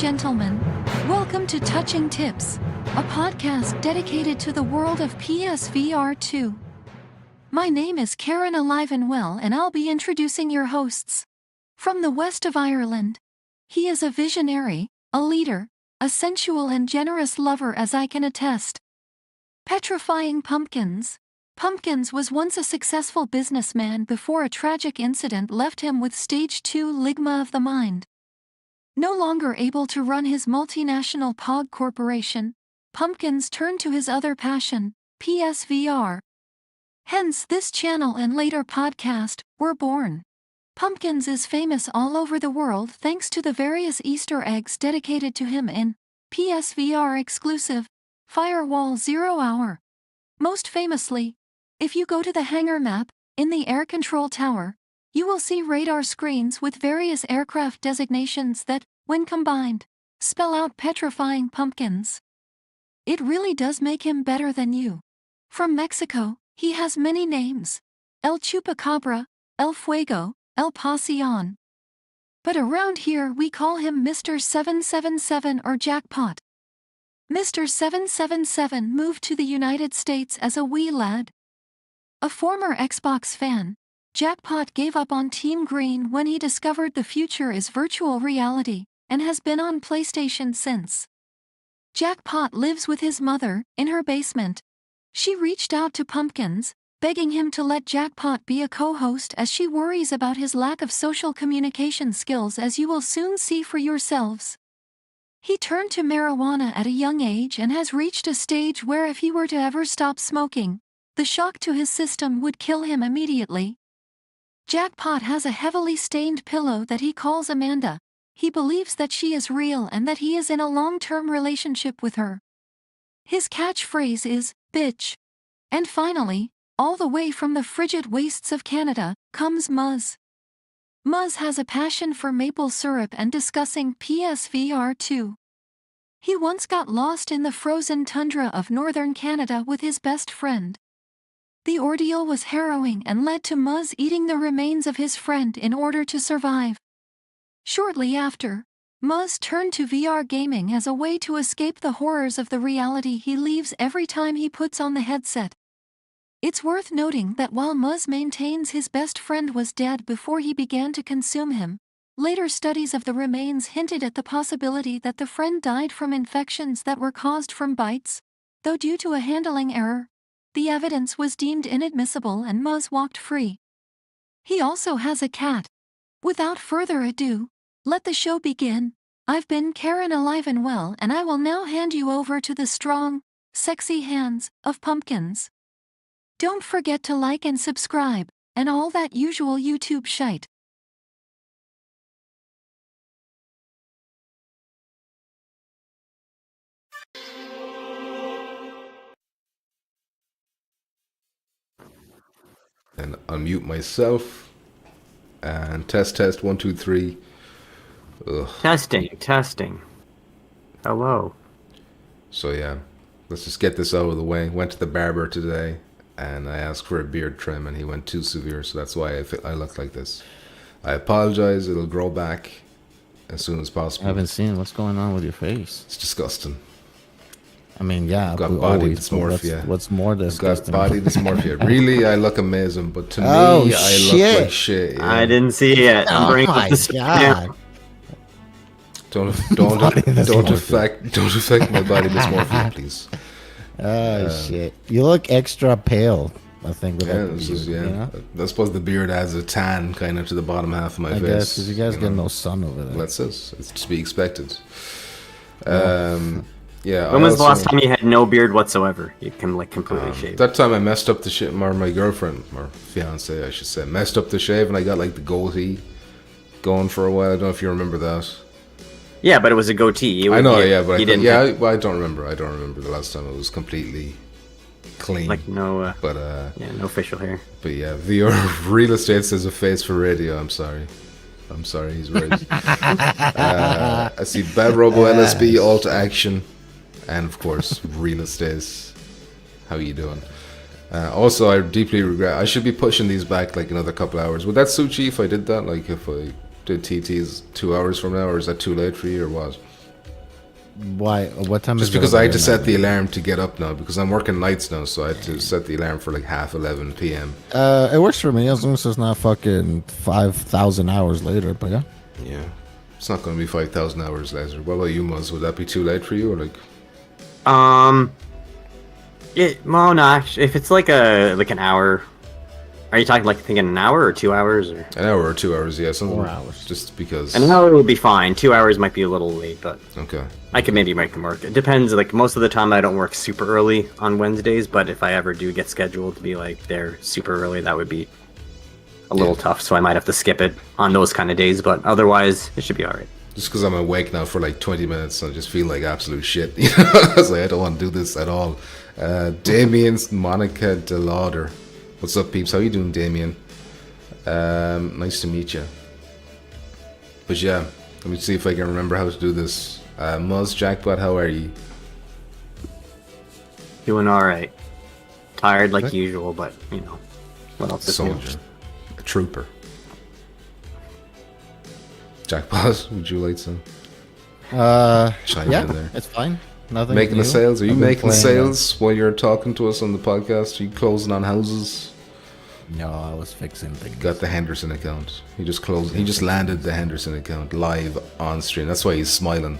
gentlemen, welcome to Touching Tips, a podcast dedicated to the world of PSVR 2. My name is Karen Alive and Well, and I'll be introducing your hosts. From the west of Ireland, he is a visionary, a leader, a sensual and generous lover, as I can attest. Petrifying Pumpkins. Pumpkins was once a successful businessman before a tragic incident left him with stage 2 ligma of the mind. No longer able to run his multinational POG corporation, Pumpkins turned to his other passion, PSVR. Hence this channel and later podcast were born. Pumpkins is famous all over the world thanks to the various Easter eggs dedicated to him in PSVR exclusive Firewall 0 Hour. Most famously, if you go to the hangar map, in the air control tower, you will see radar screens with various aircraft designations that, when combined, spell out Petrifying Pumpkins. It really does make him better than you. From Mexico, he has many names: El Chupacabra, El Fuego, El Pasión. But around here we call him Mr. 777 or Jackpot. Mr. 777 moved to the United States as a wee lad. A former Xbox fan, Jackpot gave up on Team Green when he discovered the future is virtual reality, and has been on PlayStation since. Jackpot lives with his mother, in her basement. She reached out to Pumpkins, begging him to let Jackpot be a co-host as she worries about his lack of social communication skills, as you will soon see for yourselves. He turned to marijuana at a young age and has reached a stage where if he were to ever stop smoking, the shock to his system would kill him immediately. Jackpot has a heavily stained pillow that he calls Amanda. He believes that she is real and that he is in a long-term relationship with her. His catchphrase is, bitch. And finally, all the way from the frigid wastes of Canada, comes Muzz. Muzz has a passion for maple syrup and discussing PSVR 2. He once got lost in the frozen tundra of northern Canada with his best friend. The ordeal was harrowing and led to Muzz eating the remains of his friend in order to survive. Shortly after, Muzz turned to VR gaming as a way to escape the horrors of the reality he leaves every time he puts on the headset. It's worth noting that while Muzz maintains his best friend was dead before he began to consume him, later studies of the remains hinted at the possibility that the friend died from infections that were caused from bites, though due to a handling error, the evidence was deemed inadmissible and Muzz walked free. He also has a cat. Without further ado, let the show begin. I've been Karen Alive and Well, and I will now hand you over to the strong, sexy hands of Pumpkins. Don't forget to like and subscribe, and all that usual YouTube shite. And unmute myself. And test 1 2 3. Ugh. Testing. Hello. So yeah, let's just get this out of the way. Went to the barber today, and I asked for a beard trim, and he went too severe, so that's why I look like this. I apologize. It'll grow back as soon as possible. I haven't seen what's going on with your face. It's disgusting. I mean, yeah, I've got body dysmorphia. What's more disgusting? I've got body dysmorphia. Really, I look amazing, but to me, Oh, I look shit. like shit. Yeah. I didn't see it. Oh Bring up my the god! Don't Body affect my body dysmorphia, please. Oh shit! You look extra pale. I think with Yeah, that this beard, is, you know? I suppose the beard adds a tan kind of to the bottom half of my I face. guess because you guys get know. no sun over there. That's it. It's to be expected. Yeah. When was the last time you had no beard whatsoever? You can completely shave. That time I messed up the shit. My girlfriend, or fiance, I should say, messed up the shave, and I got like the goatee going for a while. I don't know if you remember that. Yeah, but it was a goatee. I know, yeah, but you didn't. I don't remember. I don't remember the last time it was completely clean. Like no. But yeah, no facial hair. But yeah, the real estate says a face for radio. I'm sorry, he's right. I see Bad Robo LSB Alt Action, and of course real estate. How you doing? Also, I deeply regret. I should be pushing these back like another couple hours. Would that suit you if I did that? Like if I did TTs 2 hours from now, or is that too late for you, or what? Why? What time Just is it? because I had over to there set the alarm to get up now, because I'm working nights now, so I had to set the alarm for like 11 p.m. now? It works for me as long as it's not fucking 5,000 hours later. But yeah. Yeah. It's not going to be 5,000 hours later. What about you, Muzz? Would that be too late for you? Or like, Well, no, actually, if it's like an hour, are you talking like thinking an hour or 2 hours or? an hour or 2 hours? Yeah, something. 4 hours. Just because. An hour would be fine. 2 hours might be a little late, but Okay. I could maybe make them work. It depends. Like most of the time, I don't work super early on Wednesdays, but if I ever do get scheduled to be like there super early, that would be a little tough. So I might have to skip it on those kind of days, but otherwise, it should be all right. Just because I'm awake now for like 20 minutes, I just feel like absolute shit. You know, I was like, I don't want to do this at all. Damien, Monica DeLauder. What's up, peeps? How you doing, Damien? Nice to meet you. But yeah, let me see if I can remember how to do this. Muzz Jackpot, how are you? Doing all right. Tired like usual, but you know, what else is new? Soldier. A trooper. Jackpot, would you like some? Chime Yeah, in there. it's fine. Nothing. Making new. the sales? Are you I've been making playing, sales while you're talking to us on the podcast? Are you closing on houses? No, I was fixing things. Got the Henderson account. He just closed. He just landed the Henderson account live on stream. That's why he's smiling.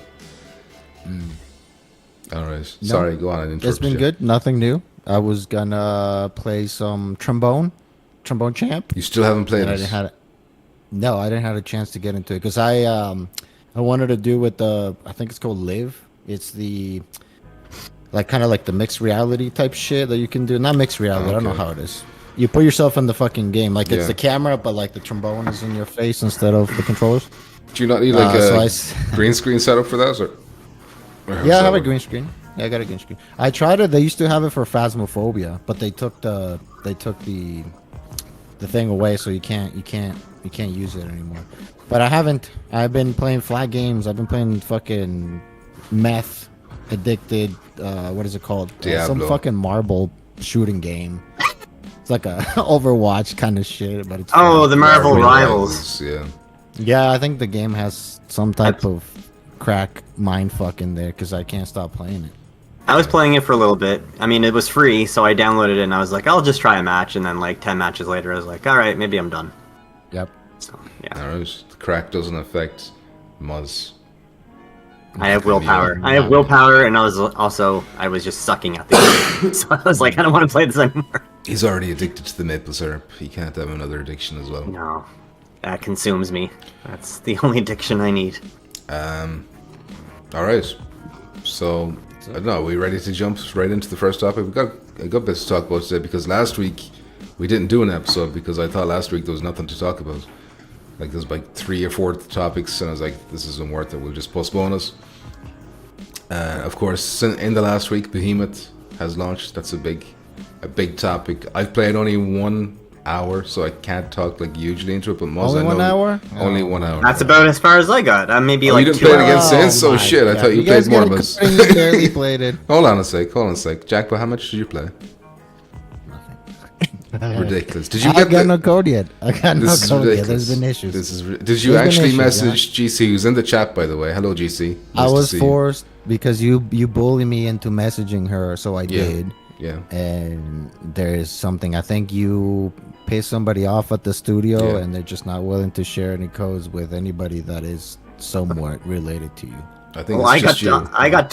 All right. No, Sorry. Go on. I interrupted It's been you. good. Nothing new. I was gonna play some trombone champ. You still haven't played And I it. didn't have No, I didn't have a chance to get into it because I wanted to do with the, I think it's called Live. It's the like kind of like the mixed reality type shit that you can do. Not mixed reality. I don't know Okay. how it is. You put yourself in the fucking game. Like it's Yeah. the camera, but like the trombone is in your face instead of the controllers. Do you not need like so a green screen setup for that? Or how's Yeah, I that have a work? green screen. Yeah, I got a green screen. I tried it. They used to have it for Phasmophobia, but they took the thing away, so you can't use it anymore. But I haven't. I've been playing flat games. I've been playing fucking meth addicted. What is it called? Some Diablo. fucking marble shooting game. It's like a Overwatch kind of shit, but it's Oh, fun. the Marvel Marvel Rivals. Yeah. Yeah, I think the game has some type of crack mind fuck in there because I can't stop playing it. I was playing it for a little bit. I mean, it was free, so I downloaded it and I was like, I'll just try a match. And then like 10 matches later, I was like, all right, maybe I'm done. Yep. So yeah, All right. The crack doesn't affect Muzz. I have willpower. I have willpower, and I was just sucking at the game. So I was like, I don't want to play this anymore. He's already addicted to the maple syrup. He can't have another addiction as well. No, that consumes me. That's the only addiction I need. All right. So, I don't know. Are we ready to jump right into the first topic? We've got a good bit to talk about today because last week we didn't do an episode because I thought last week there was nothing to talk about. Like, there's like 3 or 4 topics, and I was like, this isn't worth it. We'll just postpone it. Of course, in the last week, Behemoth has launched. That's a big topic. I've played only 1 hour, so I can't talk like hugely into it. But most Only I know, 1 hour? Only 1 hour. That's about as far as I got. Maybe Oh, like you didn't 2 play it hours. again since? Oh my shit! I God. thought you guys played more. gotta Muzz. complain you barely played it. Hold on a sec. Jackpot, how much did you play? Ridiculous. Did you I get got the... no code yet. I got no This is code yet. ridiculous. There's been issues. Did you There's been actually issues, message GC, who's in the chat, by the way? Hello, GC. I Nice to was see you. forced because you bullied me into messaging her, so I did. Yeah. And there is something. I think you pissed somebody off at the studio, Yeah. and they're just not willing to share any codes with anybody that is somewhat related to you. I think Well, it's just you. I got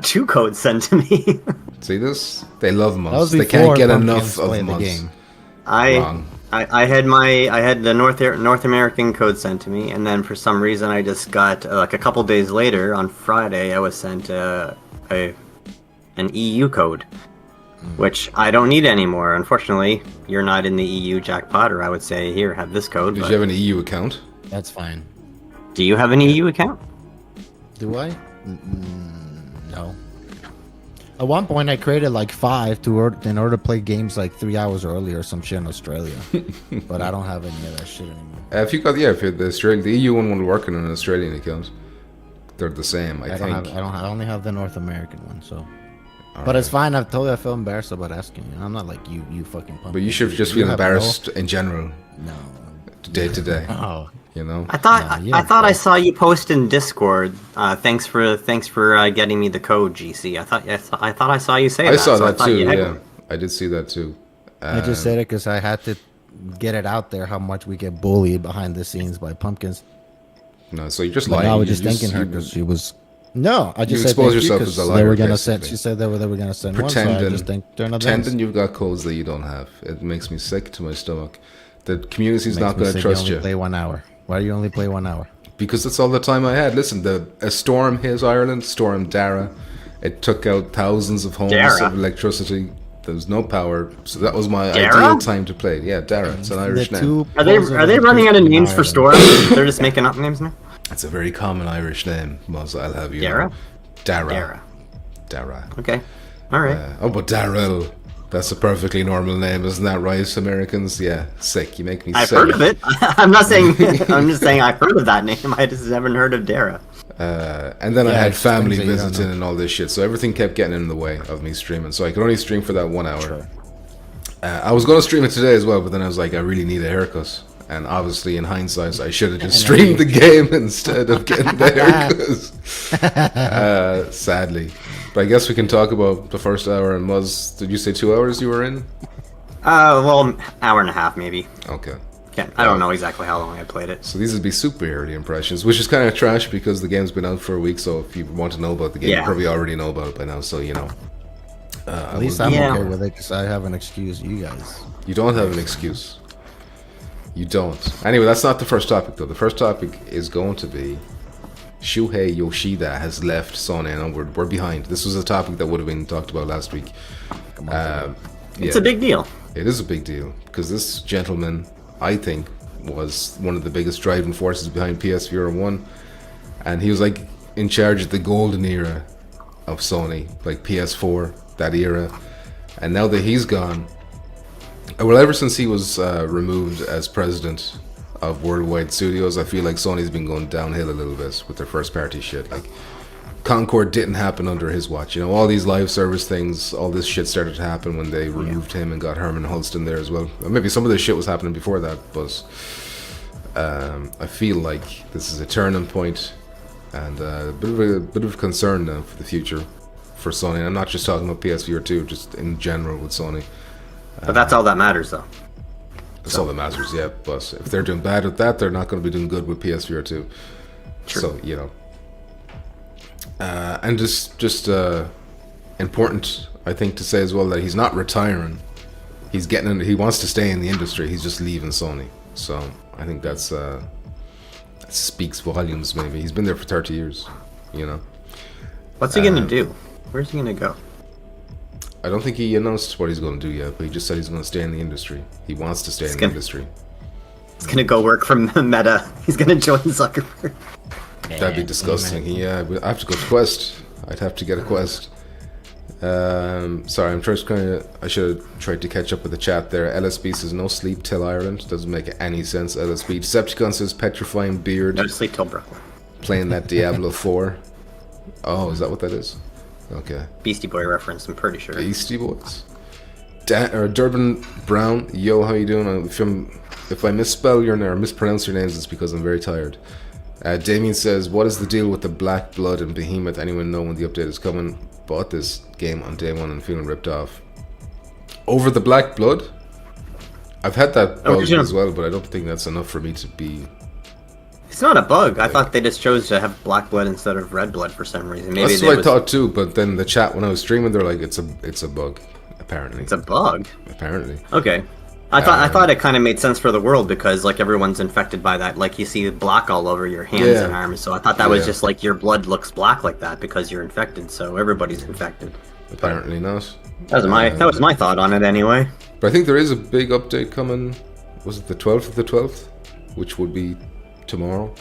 2 codes sent to me. See this? They love That Muzz. was They before can't get Pumpkins enough of played the Muzz. game. Wrong. I had the North American code sent to me, and then for some reason I just got like a couple days later on Friday I was sent an EU code, which I don't need anymore. Unfortunately, you're not in the EU jackpot, or I would say here, have this code. Did but you have an EU account? That's fine. do you have an EU account? Do I? No. At one point, I created like 5 in order to play games like 3 hours early or some shit in Australia. But I don't have any of that shit anymore. If you had the EU one won't work in an Australian account. They're the same, I think. I only have the North American one, so. But it's fine. I've told you I feel embarrassed about asking you. I'm not like you fucking punk. But you should just You feel have embarrassed in general No. day to day. Oh, You know, I thought Nah, you I don't thought I play. saw you post in Discord. Thanks for getting me the code, GC. I thought I saw you say I that. saw So I that thought too. you had Yeah, one. I did see that too. I just said it because I had to get it out there how much we get bullied behind the scenes by pumpkins. No, so you're just But lying. no, I was You just thanking her you because she was. No, I you just said expose thank you yourself as a because liar, they were gonna send. basically. She said they were gonna send one, so I pretending, just thanked her in advance. pretending you've got codes that you don't have. It makes me sick to my stomach. The community's Makes not me going to sick trust only you Play 1 hour. Why do you only play 1 hour? because that's all the time I had. Listen, a storm hit Ireland, Storm Dara. It took out thousands of homes Dara? of electricity. There was no power, so that was my Dara? ideal time to play. Yeah, Dara. It's an Irish The name. two Are they positive running out of in names for Ireland. storms? They're just making up names now. It's a very common Irish name, Muzz. I'll have you Dara? know. Dara. Dara. Dara. Okay. All right. Oh, but Darrell. That's a perfectly normal name, isn't that right, Americans? Yeah, sick. You make me I've sick. heard of it. I'm not saying. I'm just saying I've heard of that name. I just haven't heard of Dara. And then I Yeah, had it's family things that you don't visiting know. and all this shit, so everything kept getting in the way of me streaming. So I could only stream for that 1 hour. Sure. I was going to stream it today as well, but then I was like, I really need a haircut. And obviously, in hindsight, I should have just streamed the game instead of getting the haircut. Sadly. But I guess we can talk about the first hour. And Muzz, did you say 2 hours you were in? Well, hour and a half maybe. Okay. I don't know exactly how long I played it. So these would be super early impressions, which is kind of trash because the game's been out for a week. So if you want to know about the game, you Yeah. probably already know about it by now. So, you know. At least I'm Yeah. okay with it because I have an excuse. You guys. You don't have an excuse. You don't. Anyway, that's not the first topic, though. The first topic is going to be Shuhei Yoshida has left Sony and we're behind. This was a topic that would have been talked about last week. It's a big deal. It is a big deal because this gentleman, I think, was one of the biggest driving forces behind PSVR 1. And he was like in charge of the golden era of Sony, like PS4, that era. And now that he's gone, well, ever since he was removed as president of Worldwide Studios, I feel like Sony's been going downhill a little bit with their first party shit. Like, Concord didn't happen under his watch. You know, all these live service things, all this shit started to happen when they removed him and got Herman Hulston there as well. Or maybe some of this shit was happening before that, but I feel like this is a turning point and a bit of concern now for the future for Sony. And I'm not just talking about PSVR 2, just in general with Sony. But that's all that matters, though. That's all that matters, yeah. But if they're doing bad with that, they're not going to be doing good with PSVR 2. True. So, you know. And just important, I think, to say as well that he's not retiring. He's getting in, he wants to stay in the industry. He's just leaving Sony. So I think that speaks volumes. Maybe he's been there for 30 years. You know. What's he gonna do? Where's he gonna go? I don't think he announced what he's going to do yet, but he just said he's going to stay in the industry. He wants to stay in the industry. He's gonna go work for Meta. He's gonna join Zuckerberg. That'd be disgusting. Yeah, I have to go to Quest. I'd have to get a Quest. Sorry, I'm just I should have tried to catch up with the chat there. LSB says no sleep till Ireland. Doesn't make any sense. LSB. Decepticon says petrifying beard. No sleep till Brooklyn. Playing that Diablo 4. Oh, is that what that is? Okay. Beastie Boy reference, I'm pretty sure. Beastie Boys. Durban Brown. Yo, how you doing? If I misspell your name or mispronounce your names, it's because I'm very tired. Damien says, what is the deal with the Black Blood and Behemoth? Anyone know when the update is coming? Bought this game on day one and feeling ripped off. Over the Black Blood? I've had that bug as well, but I don't think that's enough for me to be... It's not a bug. I thought they just chose to have black blood instead of red blood for some reason. Maybe that's what I thought too, but then the chat when I was streaming, they're like, it's a bug, apparently. It's a bug? Apparently. Okay. I thought it kind of made sense for the world because like everyone's infected by that. Like you see black all over your hands and arms. So I thought that was just like your blood looks black like that because you're infected. So everybody's infected. Apparently not. That was my thought on it anyway. But I think there is a big update coming. Was it the 12th of the 12th? Which would be tomorrow.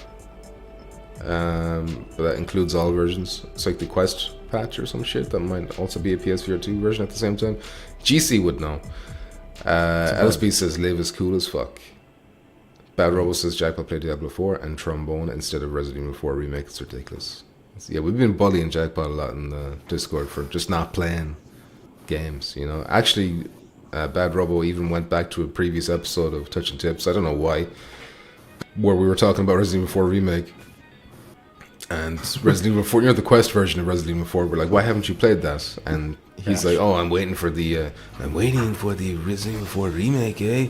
But that includes all versions. It's like the Quest patch or some shit. That might also be a PSVR 2 version at the same time. GC would know. LSB says Live is cool as fuck. Bad Robo says Jackpot played Diablo 4 and Trombone instead of Resident Evil 4 remake. It's ridiculous. Yeah, we've been bullying Jackpot a lot in the Discord for just not playing games, you know. Actually, Bad Robo even went back to a previous episode of Touching Tips. I don't know why. where we were talking about Resident Evil 4 Remake. And Resident Evil 4, the Quest version of Resident Evil 4, we're like, why haven't you played that? And he's like, oh, I'm waiting for the Resident Evil 4 remake, eh?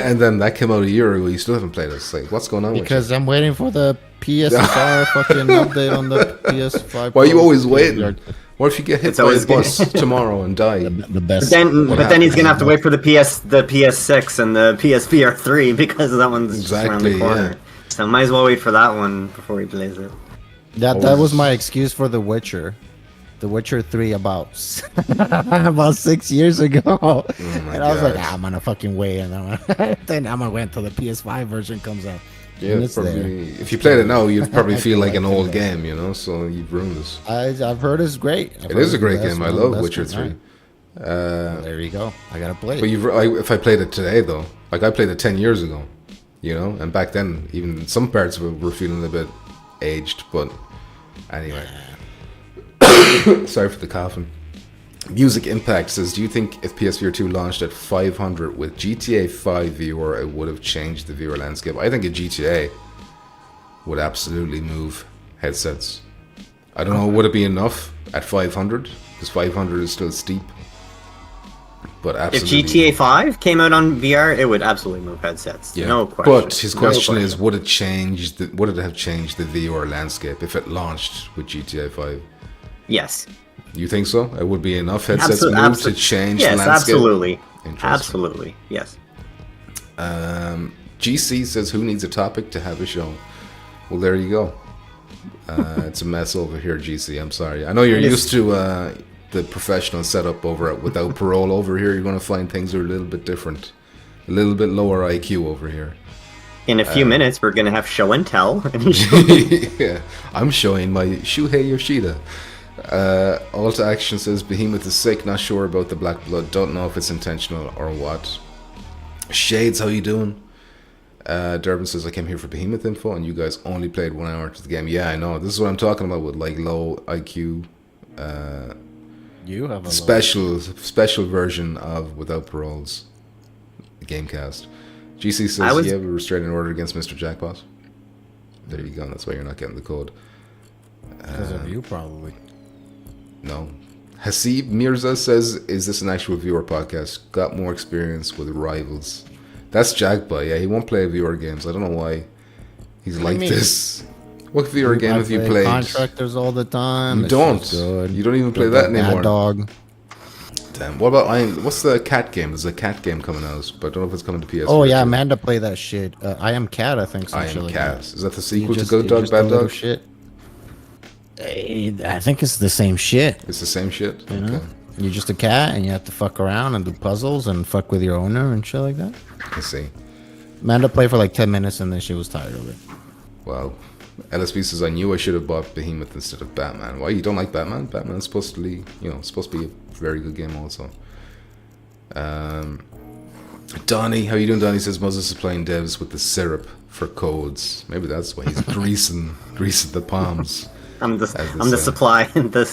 And then that came out a year ago. You still haven't played it. It's like, what's going on? Because I'm waiting for the PSVR fucking update on the PS5. Why are you always waiting? What if you get hit by a bus tomorrow and die? The best. But then he's gonna have to wait for the PS6 and the PSVR 3 because that one's just around the corner. Yeah. So might as well wait for that one before he plays it. That was my excuse for The Witcher. The Witcher 3 about 6 years ago. Oh and I was like, I'm gonna fucking wait, and then I'm gonna wait until the PS5 version comes out. Yeah, probably, if you played it now, you'd probably feel like an old game, so you've ruined this. I've heard it's great. It is a great game. I love Witcher 3. Well, there you go. I gotta play it. But if I played it today, though, like I played it 10 years ago, and back then, even some parts of it were feeling a bit aged, but anyway. Sorry for the coughing. Music Impact says, do you think if PSVR 2 launched at 500 with GTA 5 VR, it would have changed the VR landscape? I think a GTA would absolutely move headsets. I don't know, would it be enough at 500? Because 500 is still steep. But absolutely. If GTA 5 came out on VR, it would absolutely move headsets. Yeah. No question. But his question is, would it have changed the VR landscape if it launched with GTA 5? Yes. You think so? It would be enough headsets moved to change the landscape? Yes, absolutely. Absolutely, yes. GC says, who needs a topic to have a show? Well, there you go. It's a mess over here, GC. I'm sorry. I know you're used to the professional setup over at Without Parole. Over here, you're going to find things are a little bit different. A little bit lower IQ over here. In a few minutes, we're going to have show and tell. Yeah, I'm showing my Shuhei Yoshida. Alta Action says, Behemoth is sick, not sure about the black blood, don't know if it's intentional or what. Shades, how you doing? Durbin says, I came here for Behemoth info and you guys only played 1 hour into the game. Yeah, I know, this is what I'm talking about with like low IQ. You have a special version of Without Parole's Gamecast. GC says, you have a restraining order against Mr. Jackpot. There you go, that's why you're not getting the code. Because of you, probably. No. Hasib Mirza says, is this an actual viewer podcast? Got more experience with rivals. That's Jackpot, yeah. He won't play viewer games. I don't know why he's like this. What viewer game have you played? Contractors all the time. You don't. You don't even play that anymore. Mad Dog. Damn. What about what's the cat game? There's a cat game coming out, but I don't know if it's coming to PS. Oh yeah, Amanda played that shit. I Am Cat, I think. I Am Cat. Is that the sequel to Good Dog, Bad Dog? Shit. I think it's the same shit. It's the same shit? You know? You're just a cat and you have to fuck around and do puzzles and fuck with your owner and shit like that. I see. Amanda played for like 10 minutes and then she was tired of it. Wow. LSP says, I knew I should have bought Behemoth instead of Batman. Why? You don't like Batman? Batman's supposed to be, supposed to be a very good game also. Donnie, how you doing, Donnie? Says, Moses is playing devs with the syrup for codes. Maybe that's why he's greasing the palms. I'm the supply, the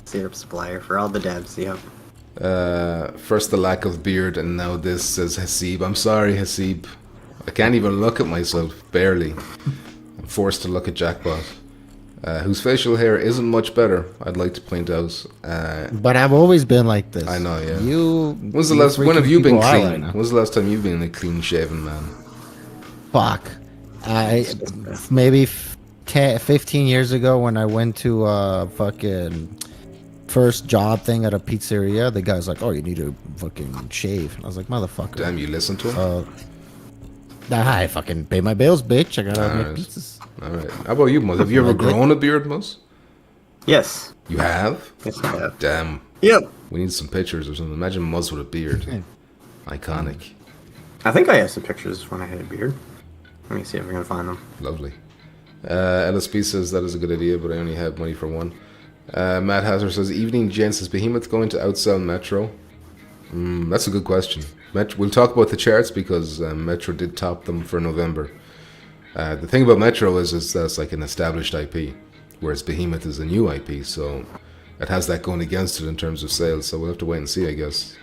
syrup supplier for all the devs. Yep. First the lack of beard, and now this, says Hasib. I'm sorry, Hasib. I can't even look at myself, barely. I'm forced to look at Jackpot, whose facial hair isn't much better. I'd like to point out. But I've always been like this. I know, yeah. When have you been clean? Right, when's the last time you've been a clean-shaven man? Fuck. Maybe 15 years ago when I went to fucking first job thing at a pizzeria, the guy's like, oh, you need to fucking shave. I was like, motherfucker. Damn, you listen to him? I fucking pay my bills, bitch. I gotta make pizzas. Alright. How about you, Muzz? Have you ever grown a beard, Muzz? Yes. You have? Yes, I have. Damn. Yep. We need some pictures or something. Imagine Muzz with a beard. Iconic. I think I have some pictures when I had a beard. Let me see if I can find them. Lovely. LSP says that is a good idea, but I only have money for one. Matt Hazard says, evening gents, is Behemoth going to outsell Metro? That's a good question. We'll talk about the charts because Metro did top them for November. The thing about Metro is that's like an established IP, whereas Behemoth is a new IP, so it has that going against it in terms of sales, so we'll have to wait and see, I guess.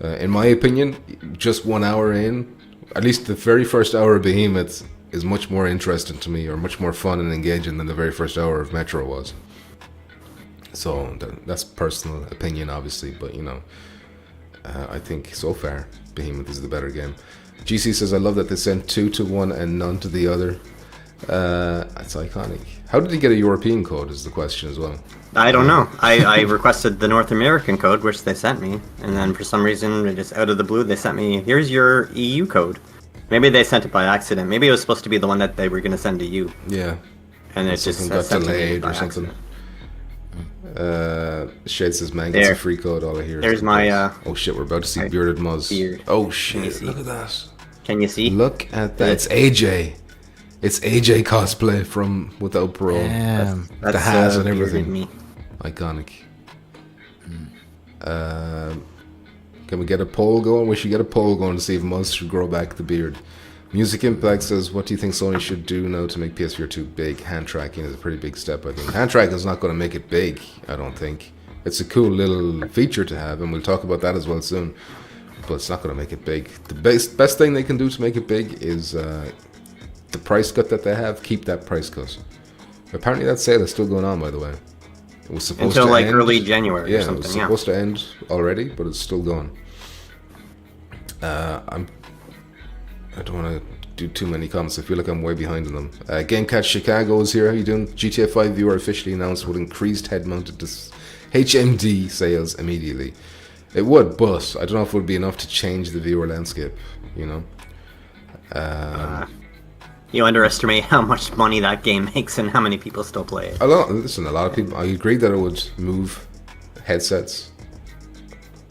In my opinion, just 1 hour in, at least the very first hour of Behemoth is much more interesting to me, or much more fun and engaging than the very first hour of Metro was. So that's personal opinion, obviously, but you know, I think so far Behemoth is the better game. GC says, I love that they sent 2 to one and none to the other. That's iconic. How did he get a European code is the question as well. I don't know. I requested the North American code, which they sent me, and then for some reason, just out of the blue, they sent me, here's your EU code. Maybe they sent it by accident. Maybe it was supposed to be the one that they were going to send to you. Yeah. And it just got sent delayed or something. Shade says, man gets a free code. All I hear there's is my oh shit, we're about to see Bearded Muzz. Beard. Oh shit, look at that. Can you see? Look at that. It's AJ. It's AJ cosplay from Without Parole. Damn. The hats and everything. Me. Iconic. Can we get a poll going? We should get a poll going to see if Muzz should grow back the beard. Music Impact says, what do you think Sony should do now to make PSVR 2 big? Hand tracking is a pretty big step, I think. Hand tracking is not going to make it big, I don't think. It's a cool little feature to have, and we'll talk about that as well soon. But it's not going to make it big. The best thing they can do to make it big is the price cut that they have. Keep that price cut. Apparently that sale is still going on, by the way. It was supposed until to like end. early January or something. It was supposed to end already, but it's still going. I don't want to do too many comments. I feel like I'm way behind on them. GameCat Chicago is here. How you doing? GTA 5 viewer officially announced with increased head-mounted HMD sales immediately. It would, but I don't know if it would be enough to change the viewer landscape. You know. You underestimate how much money that game makes and how many people still play it. A lot of people. I agree that it would move headsets,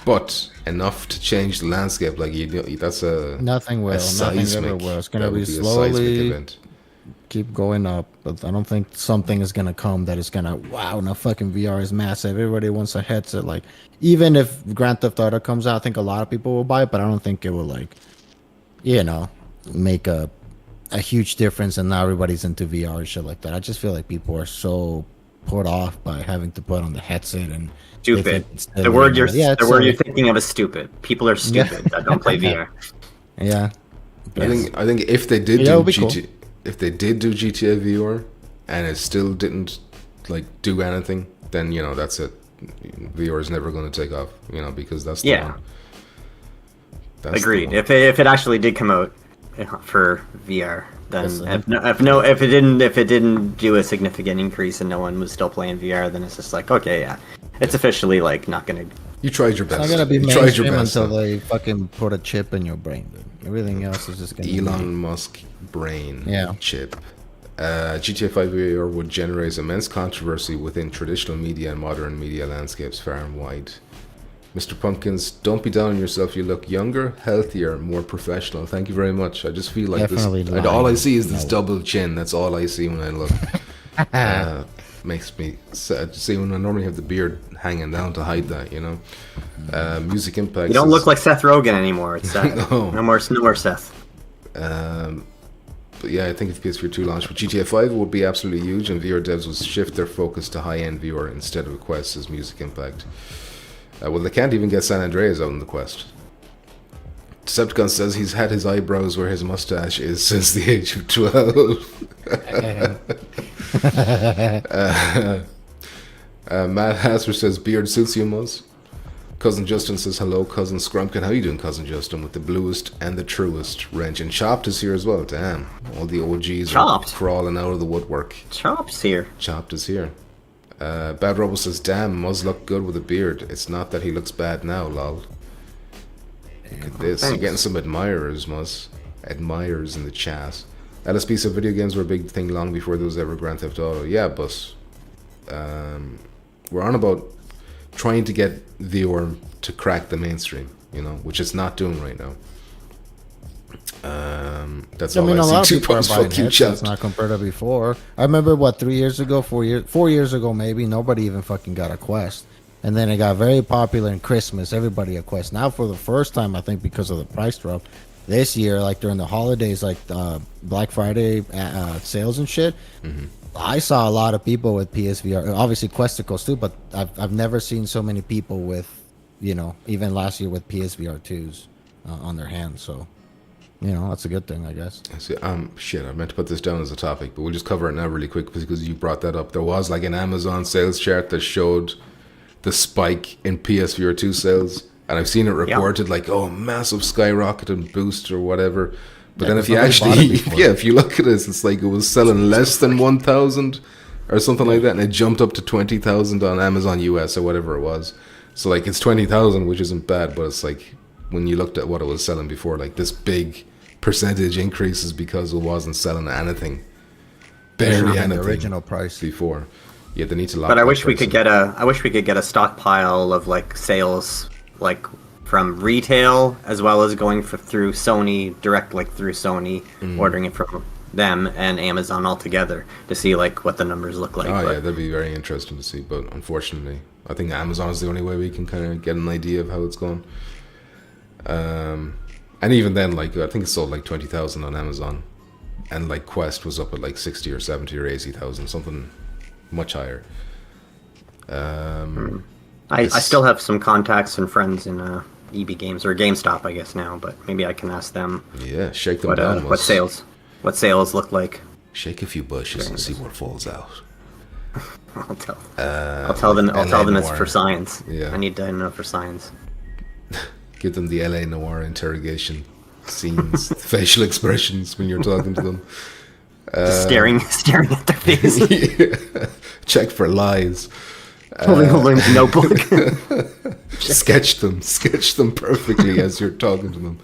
but enough to change the landscape. Like that's nothing will. Nothing ever will. It's gonna be slowly keep going up. But I don't think something is gonna come that is gonna now fucking VR is massive. Everybody wants a headset. Like even if Grand Theft Auto comes out, I think a lot of people will buy it, but I don't think it will make a huge difference. And now everybody's into VR and shit like that. I just feel like people are so put off by having to put on the headset and stupid. The word you're thinking of is stupid. People are stupid that don't play VR. Yeah. I think if they did if they did do GTA VR and it still didn't like do anything, then that's it. VR is never going to take off, because that's the one. That's agreed. The one. If it actually did come out for VR, then if it didn't do a significant increase and no one was still playing VR, then it's just like, okay, yeah, it's officially like not gonna. You tried your best. It's not gonna be mainstream until they fucking put a chip in your brain. Dude. Everything else is just gonna Elon Musk brain chip. GTA 5 VR would generate immense controversy within traditional media and modern media landscapes far and wide. Mr. Pumpkins, don't be down on yourself. You look younger, healthier, more professional. Thank you very much. I just feel like all I see is this double chin. That's all I see when I look. Makes me sad to see when I normally have the beard hanging down to hide that, Music Impact. You don't look like Seth Rogen anymore. It's sad. No more Seth. But yeah, I think if PS4 2 launched with GTA 5, it would be absolutely huge, and VR devs would shift their focus to high-end VR instead of Quest as Music Impact. Well, they can't even get San Andreas out on the Quest. Decepticon says he's had his eyebrows where his mustache is since the age of 12. Matt Hasper says, beard suits you, Muzz. Cousin Justin says, hello, Cousin Scrumpkin. How you doing, Cousin Justin? With the bluest and the truest wrench. And Chopped is here as well. Damn. All the OGs are crawling out of the woodwork. Chopped's here. Chopped is here. Bad Robo says, damn, Muzz look good with a beard. It's not that he looks bad now, lol. Look at this. You're getting some admirers, Muzz. Admirers in the chat. LSP said video games were a big thing long before there was ever Grand Theft Auto. Yeah, but we're on about trying to get VR to crack the mainstream, which it's not doing right now. That's all I a lot see. of people are buying headsets now compared to before. I remember 4 years ago maybe, nobody even fucking got a Quest. And then it got very popular in Christmas, everybody a Quest. Now for the first time, I think because of the price drop, this year, like during the holidays, like Black Friday sales and shit, I saw a lot of people with PSVR, obviously Questicles too, but I've never seen so many people with, even last year with PSVR 2s on their hands. So that's a good thing, I guess. So, shit, I meant to put this down as a topic, but we'll just cover it now really quick because you brought that up. There was like an Amazon sales chart that showed the spike in PSVR 2 sales, and I've seen it reported like, oh, massive skyrocket and boost or whatever. But then if you actually, if you look at this, it's like it was selling less than 1,000 or something like that, and it jumped up to 20,000 on Amazon US or whatever it was. So like it's 20,000, which isn't bad, but it's like when you looked at what it was selling before, like this big percentage increases because it wasn't selling anything, barely anything, the original price before. Yeah, they need to lock. But I wish we could get a stockpile of like sales, like from retail as well as going through Sony direct, like through Sony, ordering it from them and Amazon all together to see like what the numbers look like. Yeah, that'd be very interesting to see. But unfortunately, I think Amazon is the only way we can kind of get an idea of how it's going. And even then, like I think it sold like 20,000 on Amazon, and like Quest was up at like 60 or 70 or 80,000, something much higher. I still have some contacts and friends in EB Games or GameStop, I guess now, but maybe I can ask them. Yeah, shake them down. What sales look like. Shake a few bushes and see what falls out. I'll tell them it's for science. Yeah. I need to know for science. Give them the LA Noire interrogation scenes, facial expressions when you're talking to them. Just staring at their face. Yeah. Check for lies. Holding a notebook. Sketch them perfectly as you're talking to them.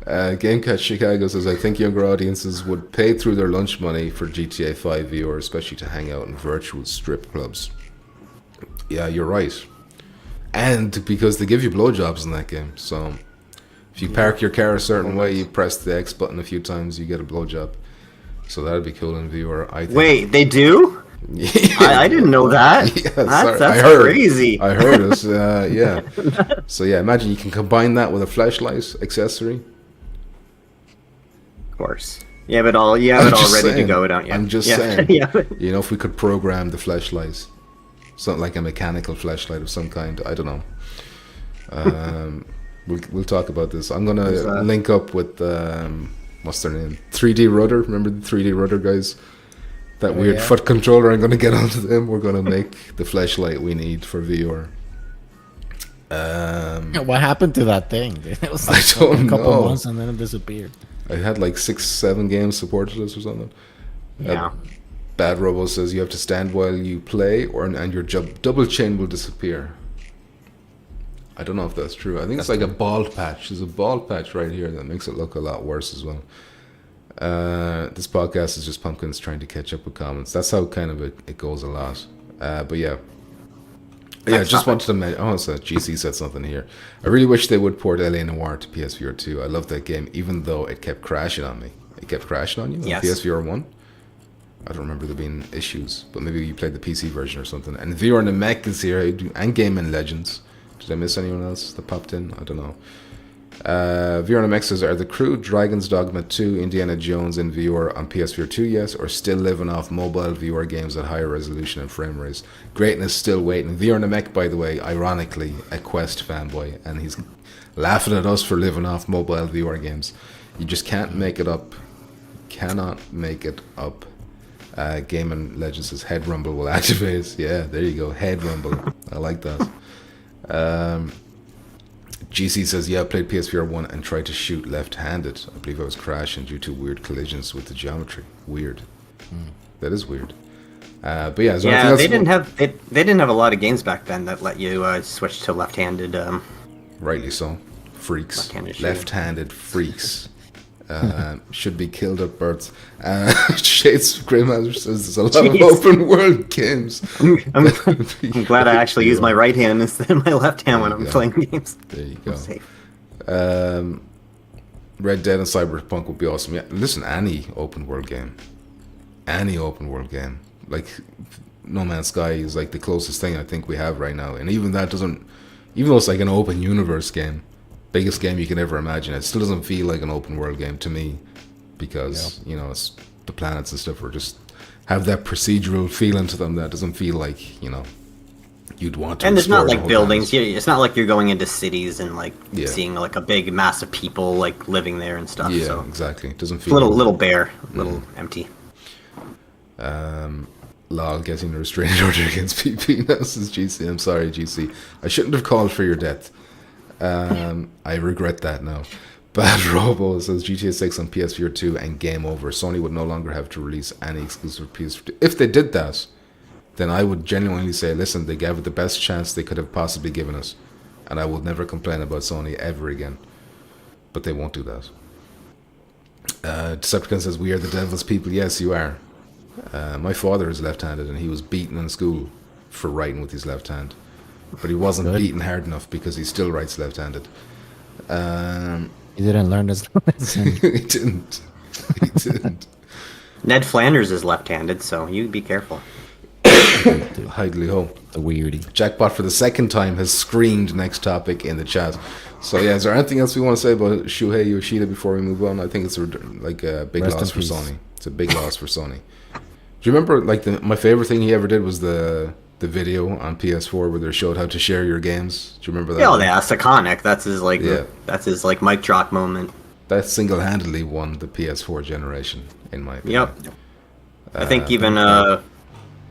GameCatch Chicago says, I think younger audiences would pay through their lunch money for GTA 5 VR, especially to hang out in virtual strip clubs. Yeah, you're right. And because they give you blowjobs in that game. So if you park your car a certain way, you press the X button a few times, you get a blowjob. So that'd be cool in VR, I think. Wait, they do? Yeah. I didn't know that. Yeah, that's crazy. I heard it. Yeah. So yeah, imagine you can combine that with a flashlight accessory. Of course. You have it all ready to go, don't you? I'm just saying. Yeah. You know, if we could program the flashlights, something like a mechanical flashlight of some kind, I don't know. We'll talk about this. I'm gonna link up with what's their name? 3D Rudder. Remember the 3D Rudder guys? That weird foot controller. I'm gonna get onto them. We're gonna make the flashlight we need for VR. What happened to that thing? It was like I don't know. A couple months and then it disappeared. I had like 6-7 games supported us or something. Yeah. Bad Robo says you have to stand while you play, and your double chain will disappear. I don't know if that's true. I think it's like a bald patch. There's a bald patch right here that makes it look a lot worse as well. This podcast is just pumpkins trying to catch up with comments. That's how kind of it goes a lot. But yeah. Yeah, just wanted to mention. Oh, so GC said something here. I really wish they would port LA Noire to PSVR 2. I love that game, even though it kept crashing on me. It kept crashing on you? Yes. On PSVR 1? I don't remember there being issues, but maybe you played the PC version or something. And VR and the Mech is here, and Game & Legends. Did I miss anyone else that popped in? I don't know. VR and MX says, are the Crew, Dragon's Dogma 2, Indiana Jones in VR on PSVR 2 yet, or still living off mobile VR games at higher resolution and frame rates? Greatness still waiting. VR and MX, by the way, ironically, a Quest fanboy, and he's laughing at us for living off mobile VR games. You just can't make it up. Cannot make it up. Game & Legends says, Head Rumble will activate. Yeah, there you go. Head Rumble. I like that. GC says, yeah, I played PSVR 1 and tried to shoot left-handed. I believe I was crashing due to weird collisions with the geometry. Weird. That is weird. But yeah, they didn't have a lot of games back then that let you switch to left-handed. Rightly so. Freaks. Left-handed freaks. Should be killed at birth. Shades Greymaster says there's a lot of open world games. I'm glad I actually use my right hand instead of my left hand when I'm playing games. There you go. Red Dead and Cyberpunk would be awesome. Yeah, listen, any open world game. Like No Man's Sky is like the closest thing I think we have right now. And even that doesn't, even though it's like an open universe game, biggest game you can ever imagine, it still doesn't feel like an open world game to me, because you know, it's the planets and stuff are just have that procedural feeling to them that doesn't feel like, you know, you'd want to. And there's not explore the like whole buildings. canvas. It's not like you're going into cities and like Yeah. seeing like a big mass of people like living there and stuff. Yeah, So exactly. It doesn't it's feel a little bare, little empty. Lol getting a restraining order against PP now, says GC. I'm sorry, GC. I shouldn't have called for your death. I regret that now. Bad Robo says GTA 6 on PSVR 2 and game over. Sony would no longer have to release any exclusive PS4 2. If they did that, then I would genuinely say, listen, they gave it the best chance they could have possibly given us. And I will never complain about Sony ever again. But they won't do that. Decepticon says, we are the devil's people. Yes, you are. My father is left-handed and he was beaten in school for writing with his left hand. But he wasn't beaten hard enough because he still writes left-handed. He didn't learn his lesson. He didn't. He didn't. Ned Flanders is left-handed, so you be careful. Hidely ho. The weirdie. Jackpot for the second time has screamed next topic in the chat. So yeah, is there anything else we want to say about Shuhei Yoshida before we move on? I think it's a big Rest loss in for peace. Sony. It's a big loss for Sony. Do you remember my favorite thing he ever did was the video on PS4 where they showed how to share your games? Do you remember that? Yeah, that's iconic. That's his like Yeah. that's his like mic drop moment. That single-handedly won the PS4 generation, in my opinion. Yep. I think even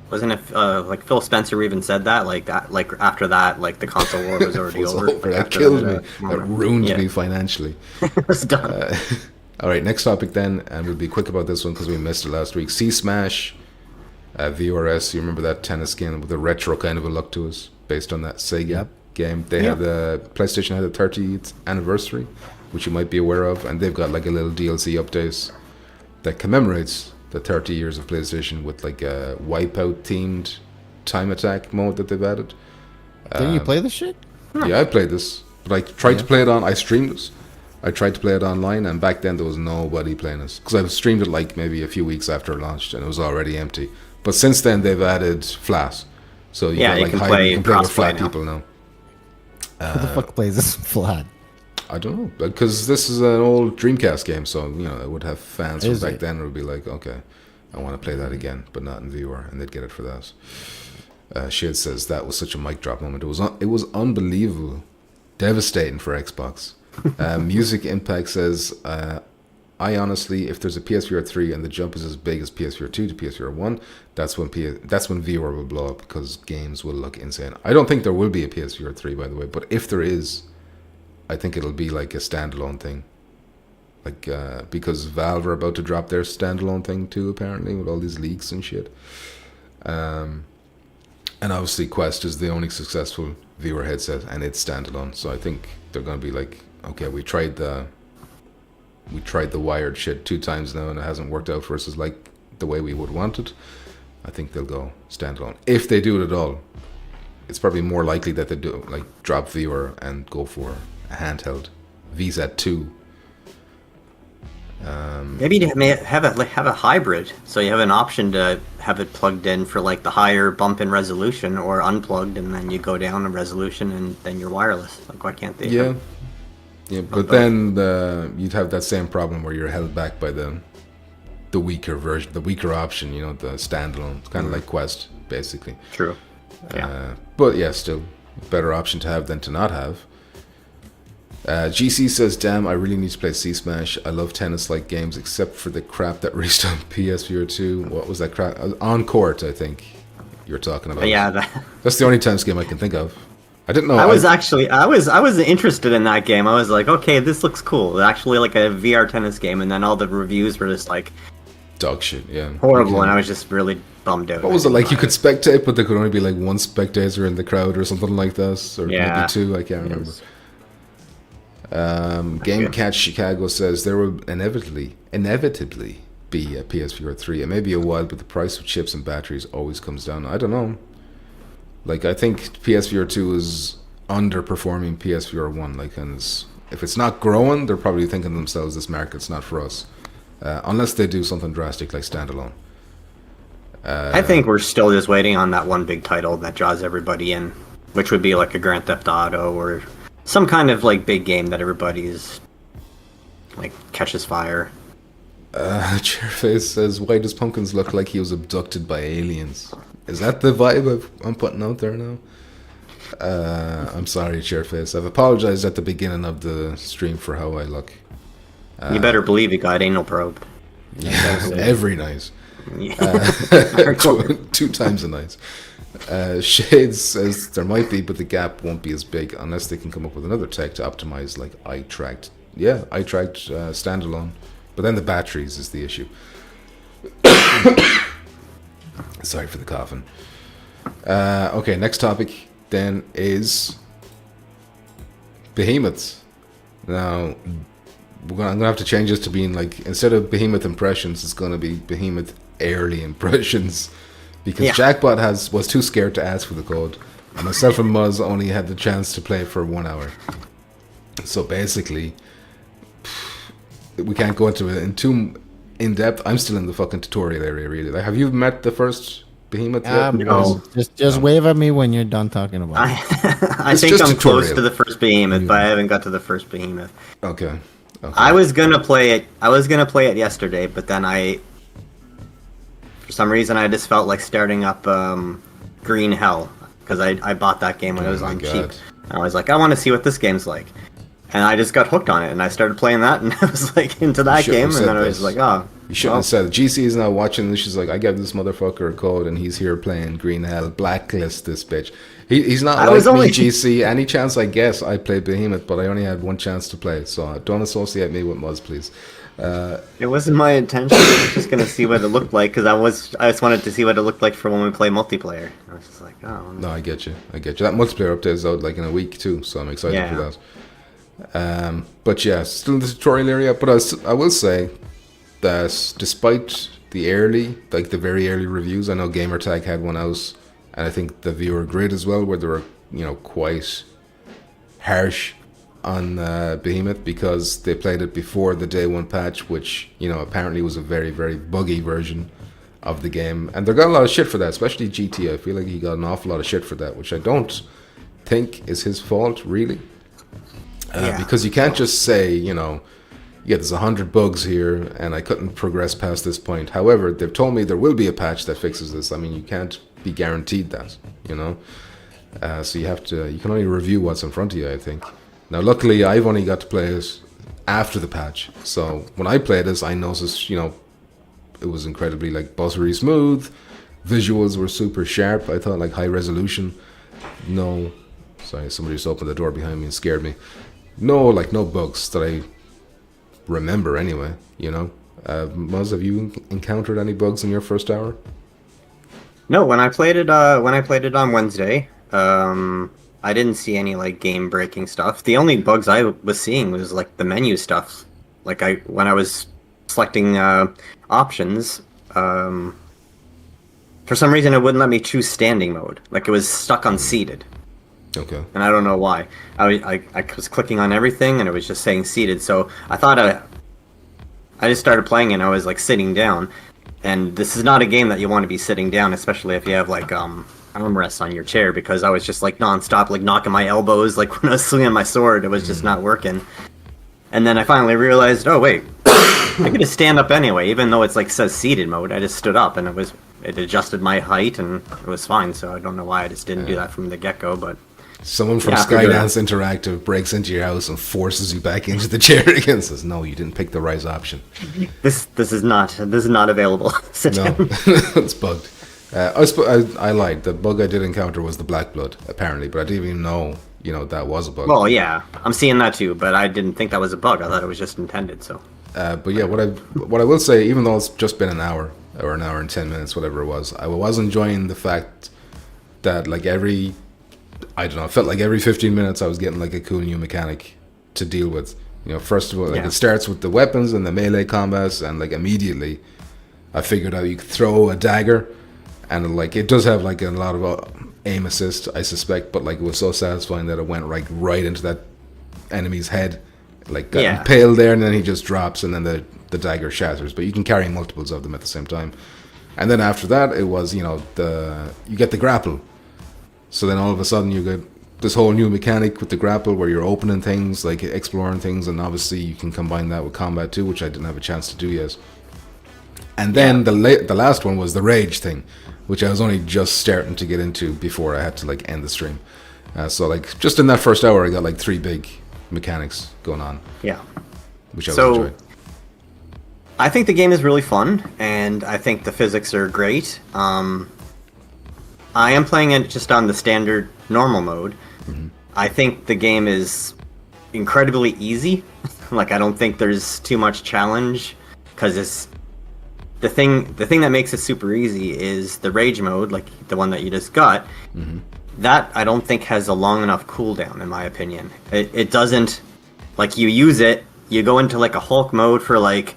wasn't it like Phil Spencer even said that like after that like the console war was already It was over. over. Like, That after killed me. That moment. ruined Yeah. me financially. It was done. All right, next topic then, and we'll be quick about this one because we missed it last week. C-Smash VRS, you remember that tennis game with a retro kind of a look to us, based on that Sega game? They had PlayStation had a 30th anniversary, which you might be aware of, and they've got like a little DLC update that commemorates the 30 years of PlayStation with like a Wipeout themed time attack mode that they've added. Didn't you play this shit? Yeah, I played this, but I tried to play it on. I streamed this. I tried to play it online, and back then there was nobody playing this because I streamed it like maybe a few weeks after it launched, and it was already empty. But since then, they've added flat, so you Yeah, can you like can hide, play you can play with cross-play flat now. people now. Who the fuck plays this flat? I don't know, because this is an old Dreamcast game, so it would have fans from Is back it? then. It would be like, okay, I want to play that again, but not in viewer, and they'd get it for that. Shade says that was such a mic drop moment. It was unbelievable, devastating for Xbox. Music Impact says, I honestly, if there's a PSVR 3 and the jump is as big as PSVR 2 to PSVR 1, that's when VR will blow up because games will look insane. I don't think there will be a PSVR 3, by the way, but if there is, I think it'll be like a standalone thing. Like, because Valve are about to drop their standalone thing too, apparently, with all these leaks and shit. And obviously Quest is the only successful VR headset, and it's standalone. So I think they're going to be like, okay, we tried the wired shit 2 times now, and it hasn't worked out for us as like the way we would want it. I think they'll go standalone. If they do it at all, it's probably more likely that they do like drop VR and go for a handheld VZ2. Maybe you may have a hybrid, so you have an option to have it plugged in for like the higher bump in resolution, or unplugged, and then you go down in resolution, and then you're wireless. Like, why can't they? Yeah, but then you'd have that same problem where you're held back by the weaker version, the weaker option. The standalone. It's kind of like Quest, basically. True. Yeah. But yeah, still a better option to have than to not have. GC says, damn, I really need to play C-Smash. I love tennis-like games, except for the crap that released on PSVR 2. What was that crap? On Court, I think you're talking about. Yeah. That's the only tennis game I can think of. I didn't know. I was interested in that game. I was like, okay, this looks cool. Actually, like a VR tennis game, and then all the reviews were just like dog shit, yeah. horrible, and I was just really bummed out. What was it like? You could spectate, but there could only be like one spectator in the crowd or something like that, or maybe 2. I can't remember. Game Catch Chicago says there will inevitably be a PSVR 3. It may be a while, but the price of chips and batteries always comes down. I don't know. Like, I think PSVR 2 is underperforming PSVR 1. Like, and if it's not growing, they're probably thinking to themselves, this market's not for us. Unless they do something drastic like standalone. I think we're still just waiting on that one big title that draws everybody in, which would be like a Grand Theft Auto or some kind of like big game that everybody's like catches fire. Chairface says, why does Pumpkins look like he was abducted by aliens? Is that the vibe I'm putting out there now? I'm sorry, Chairface. I've apologized at the beginning of the stream for how I look. You better believe you got anal probed. Every night. Yeah. Two times a night. Shades says there might be, but the gap won't be as big unless they can come up with another tech to optimize like eye tracked. Yeah, eye tracked standalone. But then the batteries is the issue. Sorry for the coughing. Okay, next topic then is Behemoth. Now, I'm gonna have to change this to being like, instead of Behemoth impressions, it's gonna be Behemoth early impressions, because Jackbot was too scared to ask for the code, and myself and Muzz only had the chance to play for 1 hour. So basically, we can't go into it too in depth. I'm still in the fucking tutorial area, really. Like, have you met the first Behemoth yet? No. Just wave at me when you're done talking about it. I think I'm close to the first Behemoth, but I haven't got to the first Behemoth. Okay. I was gonna play it. Yesterday, but then for some reason, I just felt like starting up Green Hell, because I bought that game when it was on cheap. And I was like, I want to see what this game's like, and I just got hooked on it, and I started playing that, and I was like into that game, and then I was like, oh. You shouldn't have said it. GC is now watching this. She's like, I gave this motherfucker a code, and he's here playing Green Hell. Blacklist this bitch. He's not like me, GC. Any chance I guess, I played Behemoth, but I only had one chance to play, so don't associate me with Muzz, please. It wasn't my intention. I was just gonna see what it looked like, because I just wanted to see what it looked like for when we play multiplayer. I was just like, oh. No, I get you. That multiplayer update is out like in a week too, so I'm excited for that. But yeah, still in the tutorial area. But I will say that despite the very early reviews, I know Gamertag had one out, and I think the viewer grid as well, where they were quite harsh on Behemoth, because they played it before the day one patch, which apparently was a very, very buggy version of the game, and they got a lot of shit for that, especially GT. I feel like he got an awful lot of shit for that, which I don't think is his fault, really. Because you can't just say, there's 100 bugs here and I couldn't progress past this point. However, they've told me there will be a patch that fixes this. I mean, you can't be guaranteed that, so you can only review what's in front of you, I think. Now, luckily, I've only got to play it after the patch. So when I played this, I noticed, it was incredibly buttery smooth. Visuals were super sharp. I thought high resolution. No, sorry, somebody just opened the door behind me and scared me. No bugs that I remember anyway. Muzz, have you encountered any bugs in your first hour? No, when I played it on Wednesday, I didn't see any game breaking stuff. The only bugs I was seeing was the menu stuff. When I was selecting options, for some reason it wouldn't let me choose standing mode. It was stuck on seated. Okay. And I don't know why. I was clicking on everything and it was just saying seated. So I thought I just started playing and I was sitting down. And this is not a game that you want to be sitting down, especially if you have armrests on your chair, because I was just nonstop knocking my elbows when I was swinging my sword. It was just not working. And then I finally realized, oh wait, I could just stand up anyway, even though it's says seated mode. I just stood up and it adjusted my height and it was fine. So I don't know why I just didn't do that from the get-go, but someone from Skydance Interactive breaks into your house and forces you back into the chair again and says, no, you didn't pick the right option. This is not available. Sit down. It's bugged. I lied. The bug I did encounter was the black blood, apparently, but I didn't even know, that was a bug. Well, yeah, I'm seeing that too, but I didn't think that was a bug. I thought it was just intended. So. But yeah, what I will say, even though it's just been an hour or an hour and 10 minutes, whatever it was, I was enjoying the fact that it felt like every 15 minutes I was getting a cool new mechanic to deal with. First of all, it starts with the weapons and the melee combats, and immediately I figured out you could throw a dagger, and it does have a lot of aim assist, I suspect, but it was so satisfying that it went right into that enemy's head, got impaled there, and then he just drops, and then the dagger shatters. But you can carry multiples of them at the same time. And then after that, it was you get the grapple. So then all of a sudden you get this whole new mechanic with the grapple, where you're opening things, exploring things, and obviously you can combine that with combat too, which I didn't have a chance to do yet. And then the last one was the rage thing, which I was only just starting to get into before I had to end the stream. So like just in that first hour, I got like 3 big mechanics going on, Yeah. which I was So- enjoying. I think the game is really fun, and I think the physics are great. I am playing it just on the standard normal mode. I think the game is incredibly easy. Like, I don't think there's too much challenge, because it's the thing that makes it super easy is the rage mode, like the one that you just got. That I don't think has a long enough cooldown, in my opinion. It doesn't, like, you use it, you go into like a Hulk mode for like